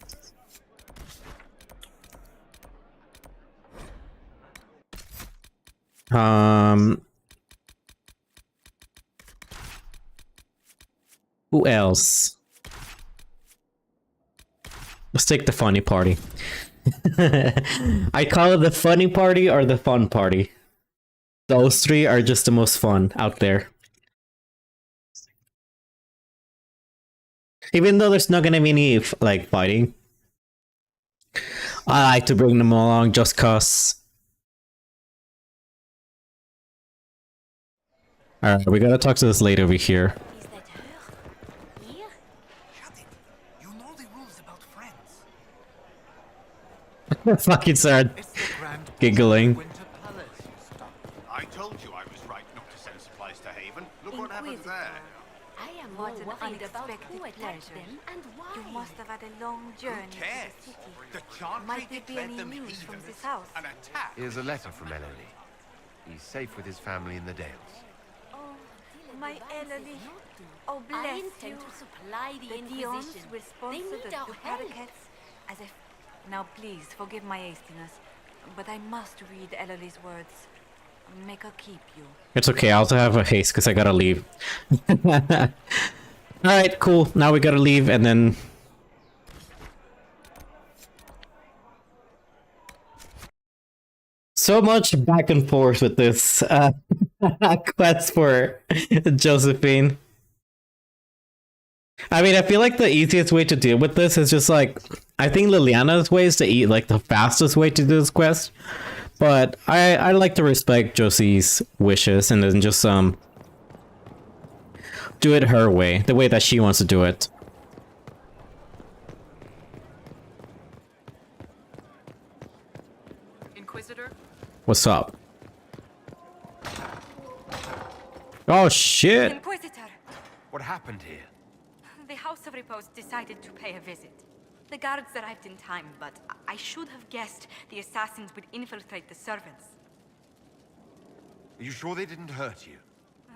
Who else? Let's take the funny party. I call it the funny party or the fun party. Those three are just the most fun out there. Even though there's not gonna be any like fighting, I like to bring them along just cause. Alright, we gotta talk to this lady over here. Fucking start giggling. I told you I was right not to send supplies to Haven. Look what happened there. I am What more an worried about unexpected who attacked pleasure. them and why. You must have had a long journey to cares? the city. The Chantry Might there be declared any them news from heathens. this house? An attack. Here's a letter from Elodie. He's safe with his family in the Dales. My Elodie. Oh, I bless you. intend to supply the The Dions Inquisition. will They sponsor need the our help. parakeets as if... Now, please, forgive my hastiness, but I must read Elodie's words. Make her keep you. It's okay, I also have a haste because I gotta leave. Alright, cool. Now we gotta leave and then... So much back and forth with this quest for Josephine. I mean, I feel like the easiest way to deal with this is just like... I think Liliana's way is to eat like the fastest way to do this quest. But I like to respect Josie's wishes and then just do it her way, the way that she wants to do it. Inquisitor? What's up? Oh shit! Inquisitor! What happened here? The House of Repose decided to pay a visit. The guards arrived in time, but I should have guessed the assassins would infiltrate the servants. Are you sure they didn't hurt you?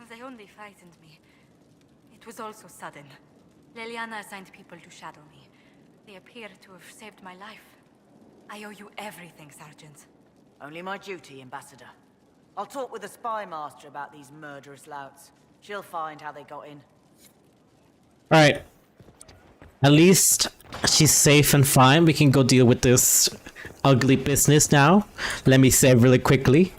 They only frightened me. It was all so sudden. Liliana assigned people to shadow me. They appear to have saved my life. I owe you everything, Sergeant. Only my duty, Ambassador. I'll talk with the spy master about these murderous louts. She'll find how they got in. Alright. At least she's safe and fine. We can go deal with this ugly business now. Let me save really quickly.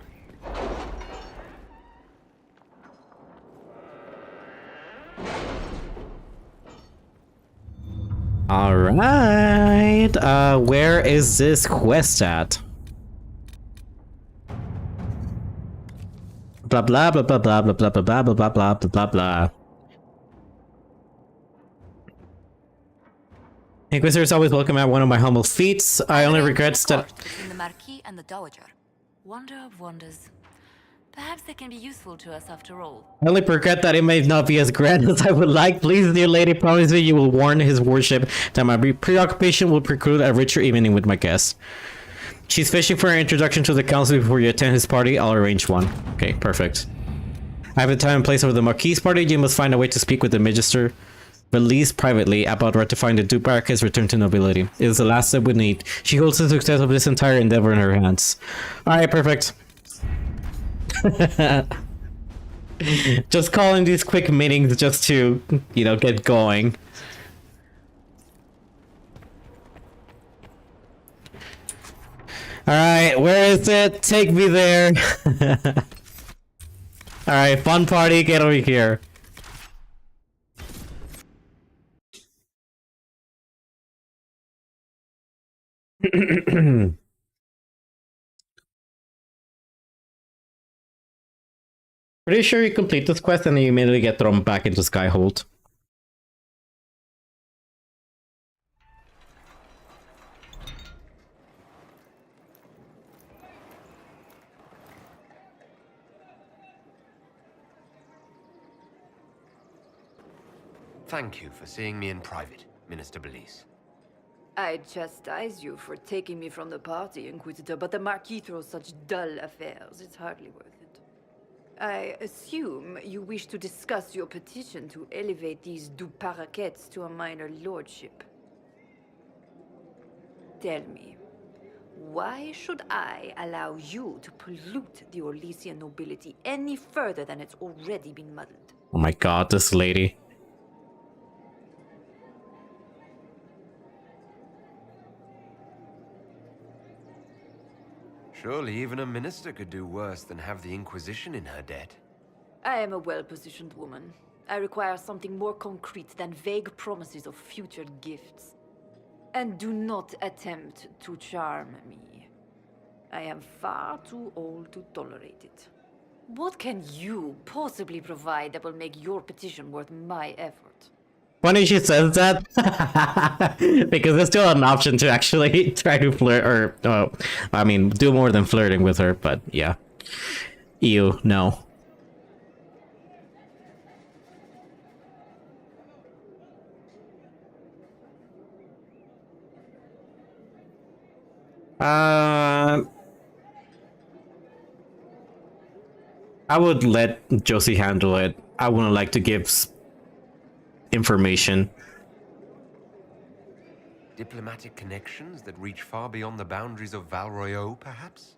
Alright. Where is this quest at? Blah blah blah blah blah blah blah blah blah blah blah blah blah blah. Inquisitor is always welcome at one of my humble feats. I only regret that. Between the Marquis and the Dowager. Wonder of wonders. Perhaps they can be useful to us after all. I only regret that it may not be as grand as I would like. Please, dear lady, promise me you will warn his worship that my preoccupation will preclude a richer evening with my guests. She's fishing for an introduction to the council before you attend his party. I'll arrange one. Okay, perfect. I have the time and place of the Marquis' party. You must find a way to speak with the Magister. Released privately about ratifying the Dubarca's return to nobility. It is the last step we need. She holds the success of this entire endeavor in her hands. Alright, perfect. Just calling these quick meetings just to, you know, get going. Alright, where is it? Take me there. Alright, fun party, get over here. Pretty sure you complete this quest and then you immediately get thrown back into Skyhold. Thank you for seeing me in private, Minister Belize. I chastise you for taking me from the party, Inquisitor, but the Marquis throws such dull affairs. It's hardly worth it. I assume you wish to discuss your petition to elevate these Duparakets to a minor lordship. Tell me, why should I allow you to pollute the Orlesian nobility any further than it's already been muddled? Oh my god, this lady. Surely even a minister could do worse than have the Inquisition in her debt. I am a well-positioned woman. I require something more concrete than vague promises of future gifts. And do not attempt to charm me. I am far too old to tolerate it. What can you possibly provide that will make your petition worth my effort? Funny she says that. Because there's still an option to actually try to flirt or, I mean, do more than flirting with her, but yeah. Ew, no. I would let Josie handle it. I wouldn't like to give information. Diplomatic connections that reach far beyond the boundaries of Val Royeaux, perhaps?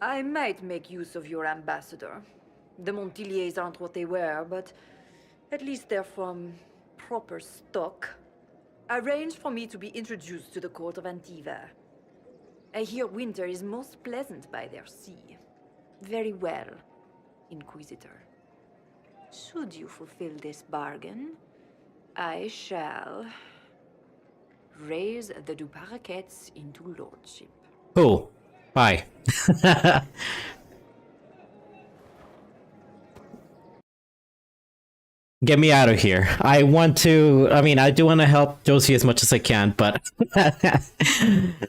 I might make use of your ambassador. The Montiliers aren't what they were, but at least they're from proper stock. Arrange for me to be introduced to the court of Antiva. I hear winter is most pleasant by their sea. Very well, Inquisitor. Should you fulfill this bargain, I shall raise the Duparakets into lordship. Cool. Bye. Get me out of here. I do want to help Josie as much as I can, but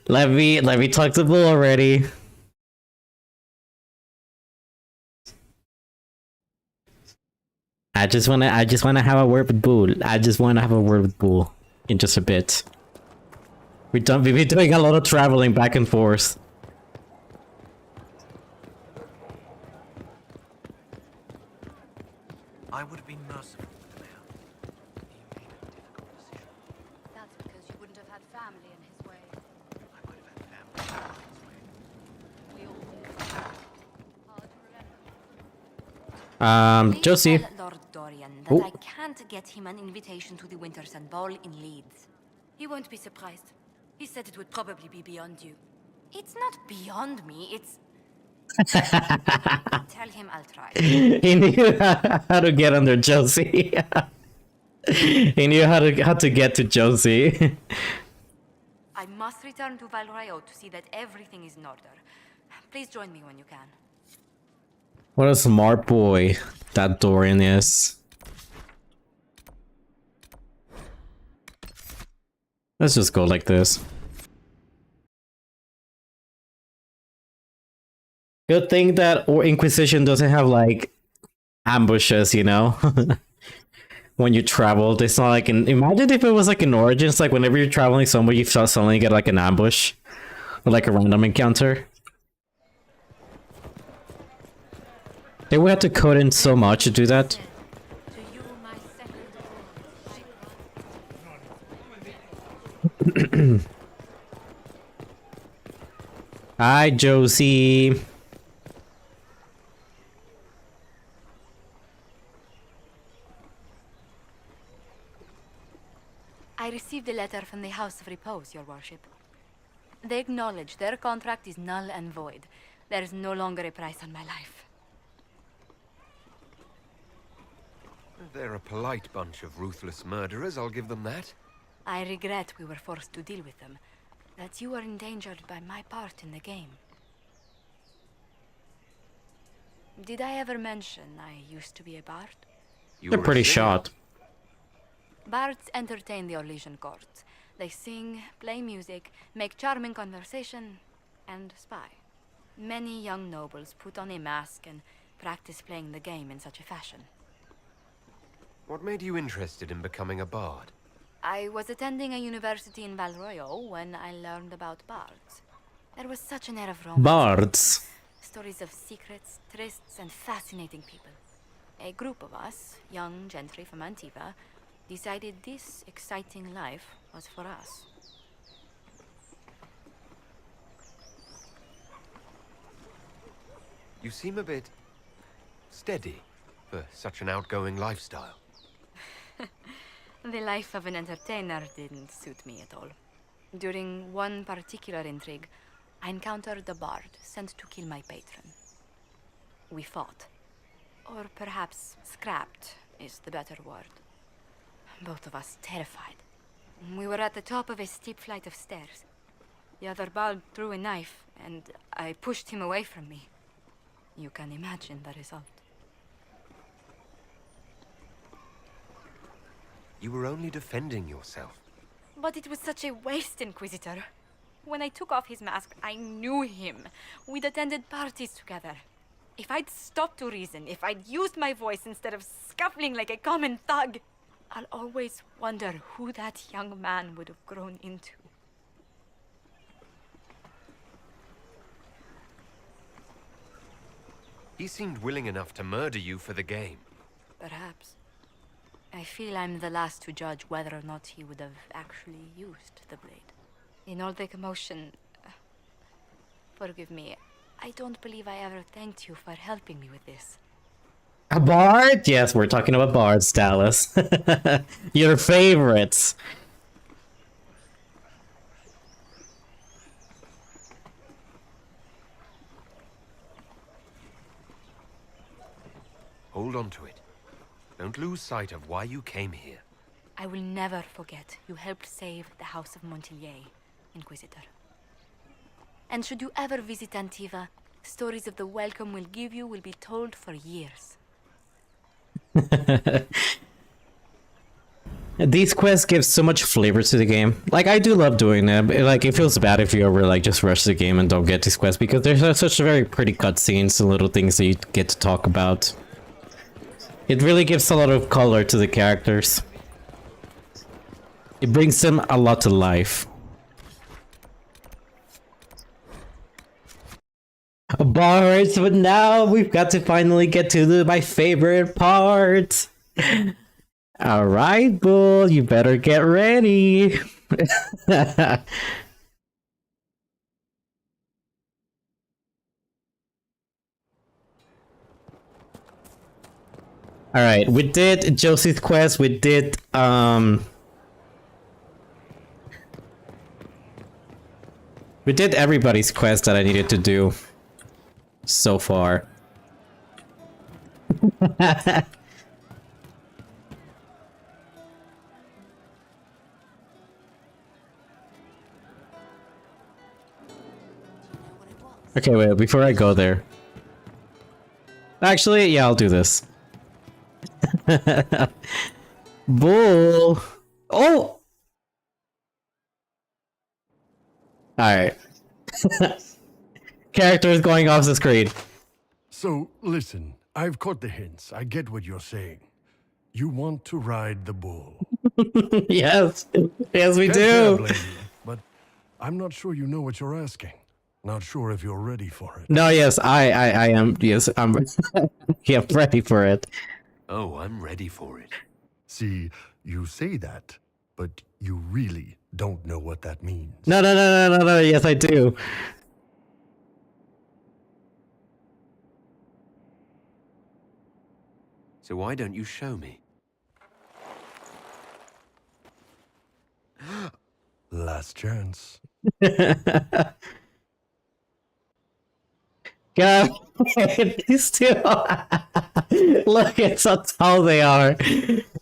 let me talk to Bull already. I just wanna have a word with Bull. I just wanna have a word with Bull in just a bit. We've been doing a lot of traveling back and forth. I would have been merciful to the mayor. He made a difficult decision. That's because you wouldn't have had family in his way. I would have had family in his way. We all did. Josie. Please tell Lord Dorian that I can't get him an invitation to the Wintersun Ball in Leeds. He won't be surprised. He said it would probably be beyond you. It's not beyond me, it's... Tell him I'll try. He knew how to get under Josie. He knew how to get to Josie. I must return to Val Royeaux to see that everything is in order. Please join me when you can. What a smart boy that Dorian is. Let's just go like this. Good thing that Inquisition doesn't have like ambushes, you know? When you travel, it's not like imagine if it was like in Origins, like whenever you're traveling somewhere you suddenly get like an ambush or like a random encounter. They would have to code in so much to do that. Hi, Josie. I received a letter from the House of Repose, Your Worship. They acknowledge their contract is null and void. There is no longer a price on my life. They're a polite bunch of ruthless murderers, I'll give them that. I regret we were forced to deal with them. That you were endangered by my part in the game. Did I ever mention I used to be a bard? They're pretty short. Bards entertain the Orlesian court. They sing, play music, make charming conversation, and spy. Many young nobles put on a mask and practice playing the game in such a fashion. What made you interested in becoming a bard? I was attending a university in Val Royeaux when I learned about bards. There was such an air of romance. Bards. Stories of secrets, trysts, and fascinating people. A group of us, young gentry from Antiva, decided this exciting life was for us. You seem a bit steady for such an outgoing lifestyle. The life of an entertainer didn't suit me at all. During one particular intrigue, I encountered a bard sent to kill my patron. We fought. Or perhaps scrapped is the better word. Both of us terrified. We were at the top of a steep flight of stairs. The other bard threw a knife, and I pushed him away from me. You can imagine the result. You were only defending yourself. But it was such a waste, Inquisitor. When I took off his mask, I knew him. We'd attended parties together. If I'd stopped to reason, if I'd used my voice instead of scuffling like a common thug, I'll always wonder who that young man would have grown into. He seemed willing enough to murder you for the game. Perhaps. I feel I'm the last to judge whether or not he would have actually used the blade. In all the commotion... forgive me, I don't believe I ever thanked you for helping me with this. A bard? Yes, we're talking about bards, Dallas. Your favorites. Hold on to it. Don't lose sight of why you came here. I will never forget you helped save the House of Montilyet, Inquisitor. And should you ever visit Antiva, stories of the welcome we'll give you will be told for years. These quests give so much flavor to the game. Like, I do love doing them. Like, it feels bad if you ever, like, just rush the game and don't get these quests, because there's such very pretty cutscenes and little things that you get to talk about. It really gives a lot of color to the characters. It brings them a lot to life. Bards, but now we've got to finally get to my favorite part. Alright, Bull, you better get ready. Alright, we did Josie's quest, we did everybody's quest that I needed to do so far. Okay, wait, before I go there. Actually, yeah, I'll do this. Bull. Oh! Alright. Character is going off the screen. So, listen, I've caught the hints. I get what you're saying. You want to ride the bull. Yes. Yes, we Can't do. say I blame you, but I'm not sure you know what you're asking. Not sure if you're ready for it. No, yes, I am. Yes, I'm. Yeah, I'm ready for it. Oh, I'm ready for it. See, you say that, but you really don't know what that means. No. Yes, I do. So why don't you show me? Last chance. God, these two. Look at how tall they are.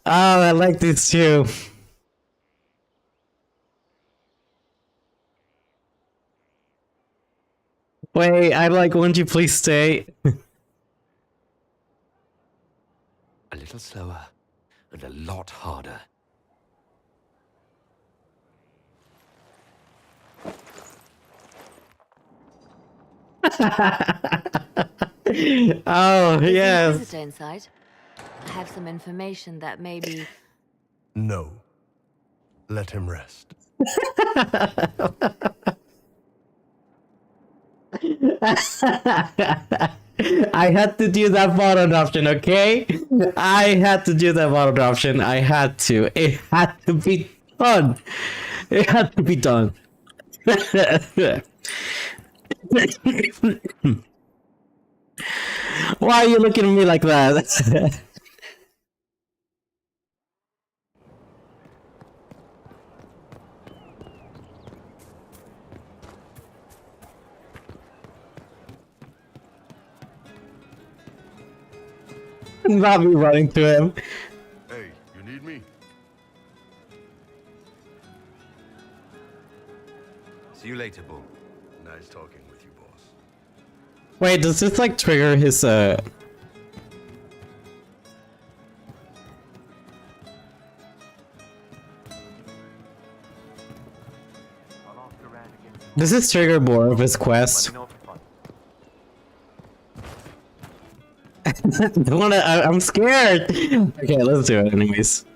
Oh, I like these two. Wait, won't you please stay? A little slower and a lot harder. Oh, yes. Visitor inside. I have some information that may be... No. Let him rest. I had to do that bottom option, okay? I had to do that bottom option. I had to. It had to be done. It had to be done. Why are you looking at me like that? Not me running to him. Hey, you need me? See you later, Bull. Nice talking with you, boss. Wait, does this like trigger his Does this trigger more of his quest? I'm scared. Okay, let's do it anyways.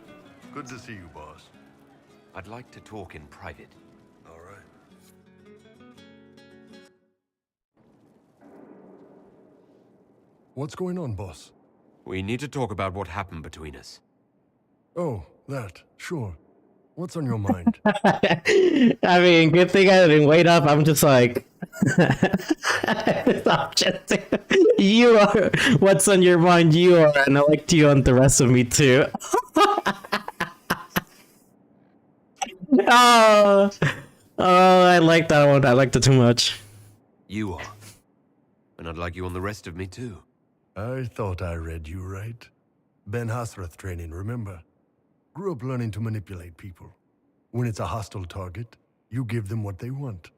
Good to see you, boss. I'd like to talk in private. All right. What's going on, boss? We need to talk about what happened between us. Oh, that. Sure. What's on your mind? I mean, good thing I didn't wait up. I'm just like, I'm just, you are what's on your mind. You are, and I like you on the rest of me too. Oh, I like that one. I liked it too much. You are. And I'd like you on the rest of me too. I thought I read you right. Ben Hasrath training, remember? Grew up learning to manipulate people. When it's a hostile target, you give them what they want.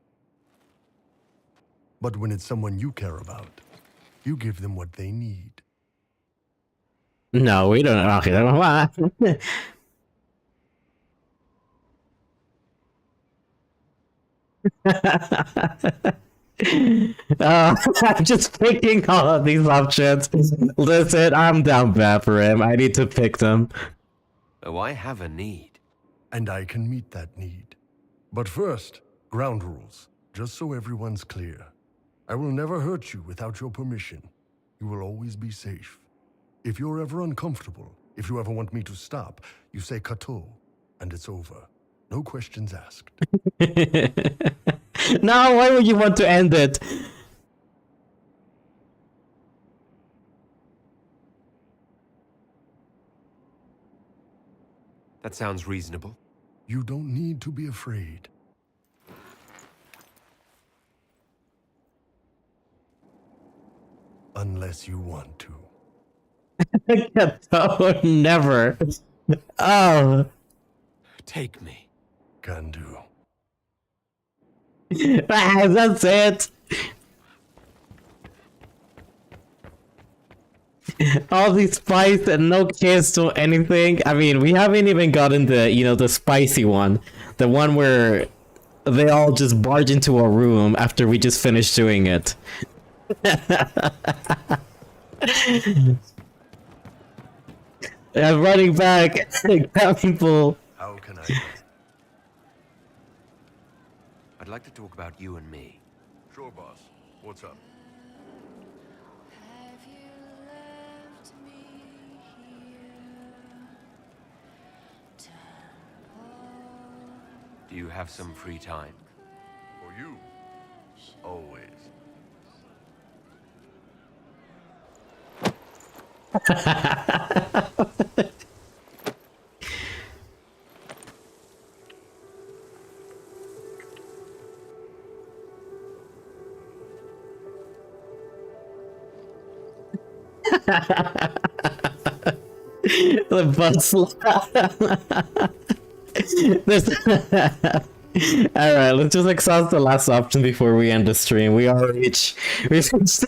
But when it's someone you care about, you give them what they need. No, we don't. Okay, I'm just picking all of these options. Listen, I'm down bad for him. I need to pick them. Oh, I have a need. And I can meet that need. But first, ground rules, just so everyone's clear. I will never hurt you without your permission. You will always be safe. If you're ever uncomfortable, if you ever want me to stop, you say "Kato," and it's over. No questions asked. Now, why would you want to end it? That sounds reasonable. You don't need to be afraid. Unless you want to. Oh, never. Oh. Take me. Can do. That's it. All these spice and no kiss to anything. I mean, we haven't even gotten the, the spicy one. The one where they all just barge into a room after we just finished doing it. I'm running back. People. How can I? I'd like to talk about you and me. Sure, boss. What's up? Do you have some free time? For you, always. The bus. Alright, let's just exhaust the last option before we end the stream. We reached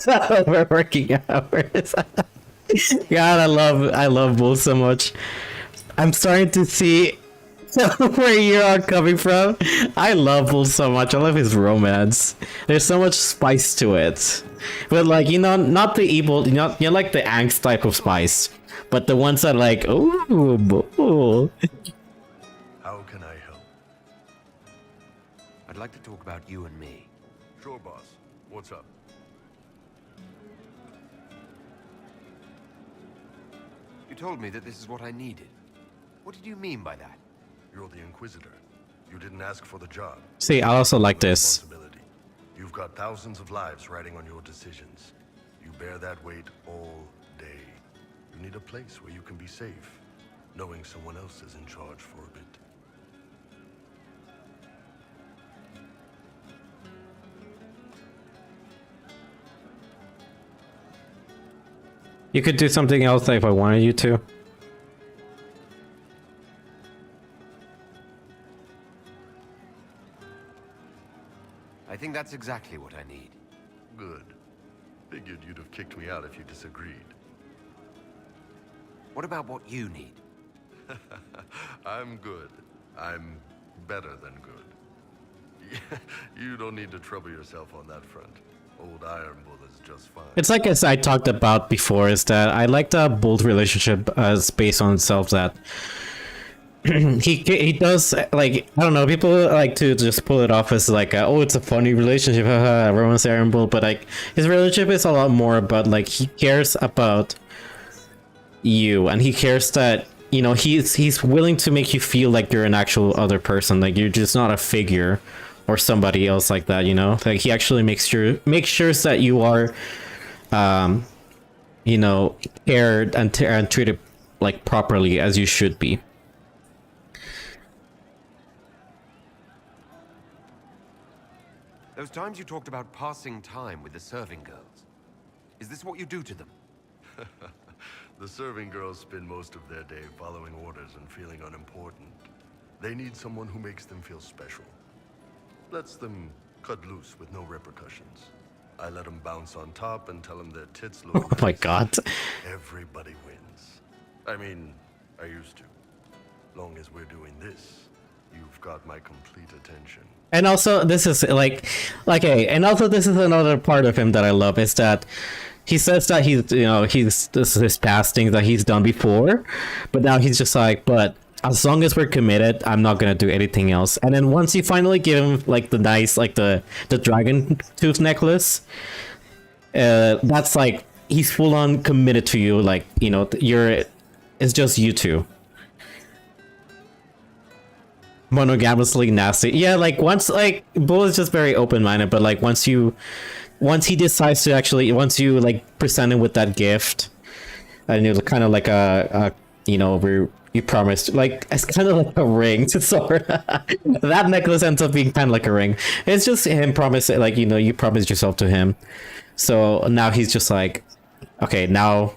over working hours. God, I love Bull so much. I'm starting to see where you are coming from. I love Bull so much. I love his romance. There's so much spice to it. But like, not the evil, not like the angst type of spice, but the ones that like, ooh, Bull. How can I help? I'd like to talk about you and me. Sure, boss. What's up? You told me that this is what I needed. What did you mean by that? You're the Inquisitor. You didn't ask for the job. See, I also like this. You've got thousands of lives riding on your decisions. You bear that weight all day. You need a place where you can be safe, knowing someone else is in charge for a bit. You could do something else if I wanted you to. I think that's exactly what I need. Good. Figured you'd have kicked me out if you disagreed. What about what you need? I'm good. I'm better than good. You don't need to trouble yourself on that front. Old Iron Bull is just fine. It's like as I talked about before, is that I like the Bolt relationship as based on itself that he does, like, I don't know, people like to just pull it off as like oh, it's a funny relationship, haha, everyone's Iron Bull, but like his relationship is a lot more about like he cares about you, and he cares that, you know, he's willing to make you feel like you're an actual other person, like you're just not a figure or somebody else like that, you know? Like he actually makes sure that you are you know, cared and treated like properly as you should be. Those times you talked about passing time with the serving girls. Is this what you do to them? The serving girls spend most of their day following orders and feeling unimportant. They need someone who makes them feel special. Lets them cut loose with no repercussions. I let them bounce on top and tell them their tits look Oh my god. Everybody wins. I mean, I used to. Long as we're doing this, you've got my complete attention. And also, this is like, okay, and also this is another part of him that I love, is that he says that he's, you know, this is his past things that he's done before, but now he's just like, but as long as we're committed, I'm not gonna do anything else. And then once you finally give him like the nice, like the dragon tooth necklace, that's like, he's full on committed to you, like, you know, it's just you two. Monogamously nasty. Yeah, like once, like Bull is just very open-minded, but like once he decides to actually, once you like present him with that gift, and you're kind of like a you know, you promised, like it's kind of like a ring to sort. That necklace ends up being kind of like a ring. It's just him promising, like, you know, you promised yourself to him, so now he's just like, okay, now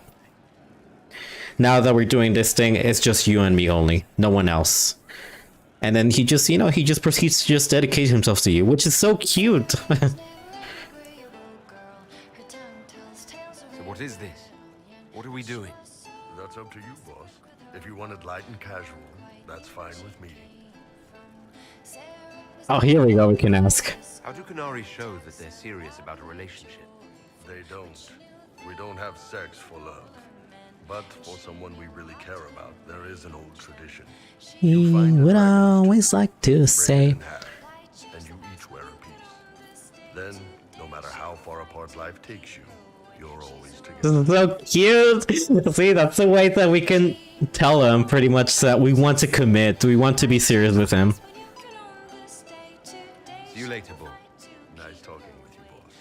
that we're doing this thing, it's just you and me only, no one else. And then he just, you know, he just proceeds to just dedicate himself to you, which is so cute. So what is this? What are we doing? That's up to you, boss. If you want it light and casual, that's fine with me. Oh, here we go, we can ask. How do Qunari show that they're serious about a relationship? They don't. We don't have sex for love. But for someone we really care about, there is an old tradition. He would always like to say. And you each wear a piece. Then, no matter how far apart life takes you, you're always together. This is so cute. See, that's the way that we can tell him pretty much that we want to commit. We want to be serious with him. See you later, Bull. Nice talking with you, boss.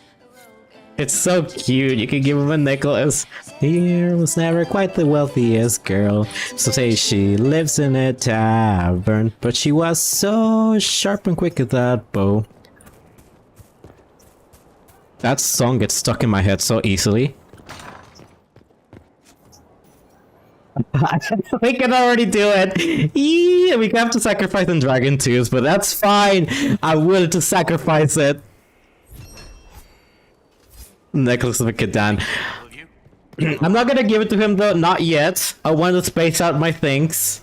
It's so cute. You can give him a necklace. Here was never quite the wealthiest girl. So say she lives in a tavern, but she was so sharp and quick with that bow. That song gets stuck in my head so easily. We can already do it. Yeah, we have to sacrifice in Dragon Tooth, but that's fine. I'm willing to sacrifice it. Necklace of a Kadan. I'm not gonna give it to him though, not yet. I want to space out my things.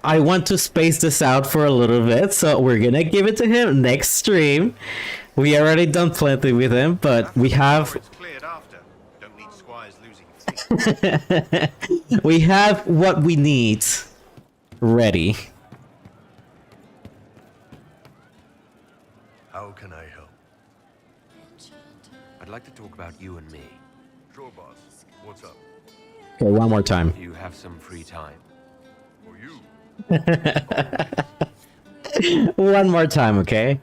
I want to space this out for a little bit, so we're gonna give it to him next stream. We already done plenty with him, but we have... we have what we need ready. How can I help? I'd like to talk about you and me. Sure, boss. What's up? Okay, one more time. You have some free time. For you. One more time, okay?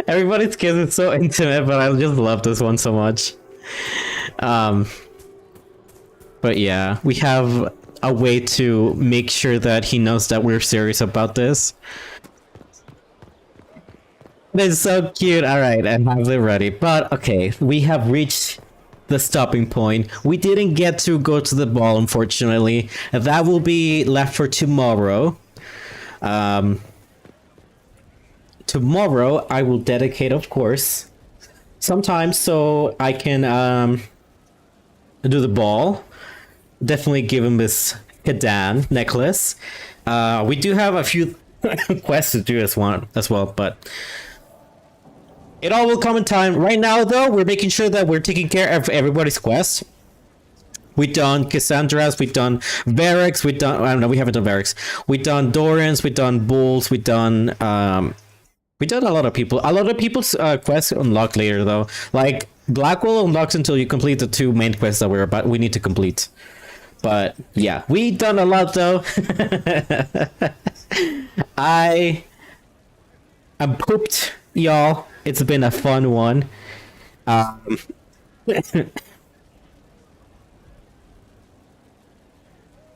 Everybody's kiss is so intimate, but I just love this one so much. But yeah, we have a way to make sure that he knows that we're serious about this. It's so cute. All right, I have it ready. But okay, we have reached the stopping point. We didn't get to go to the ball, unfortunately. That will be left for tomorrow. Tomorrow I will dedicate, of course, some time so I can do the ball. Definitely give him this Kadan necklace. We do have a few quests to do as well, but it all will come in time. Right now, though, we're making sure that we're taking care of everybody's quest. We've done Cassandra's, we've done Varric's, I don't know, we haven't done Varric's. We've done Doran's, we've done Bull's, we've done a lot of people. A lot of people's quests unlock later, though. Like, Blackwell unlocks until you complete the 2 main quests that we need to complete. But yeah, we done a lot, though. I'm pooped, y'all. It's been a fun one.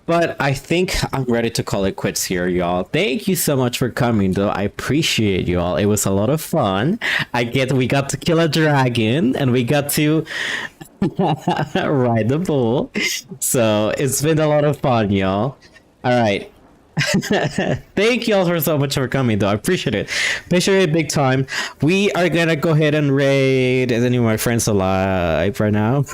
But I think I'm ready to call it quits here, y'all. Thank you so much for coming, though. I appreciate y'all. It was a lot of fun. We got to kill a dragon, and we got to ride the bull. So it's been a lot of fun, y'all. All right. Thank you all so much for coming, though. I appreciate it. Appreciate it big time. We are gonna go ahead and raid. Is any of my friends alive right now?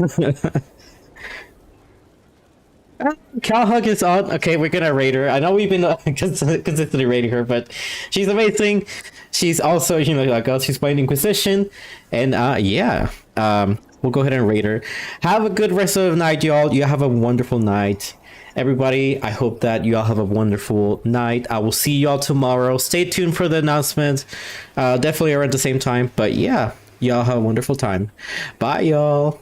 Cowhug is on. Okay, we're gonna raid her. I know we've been consistently raiding her, but she's amazing. She's also, you know, like she's playing Inquisition, and yeah. We'll go ahead and raid her. Have a good rest of the night, y'all. You have a wonderful night. Everybody, I hope that you all have a wonderful night. I will see y'all tomorrow. Stay tuned for the announcement. Definitely around the same time. But yeah, y'all have a wonderful time. Bye, y'all.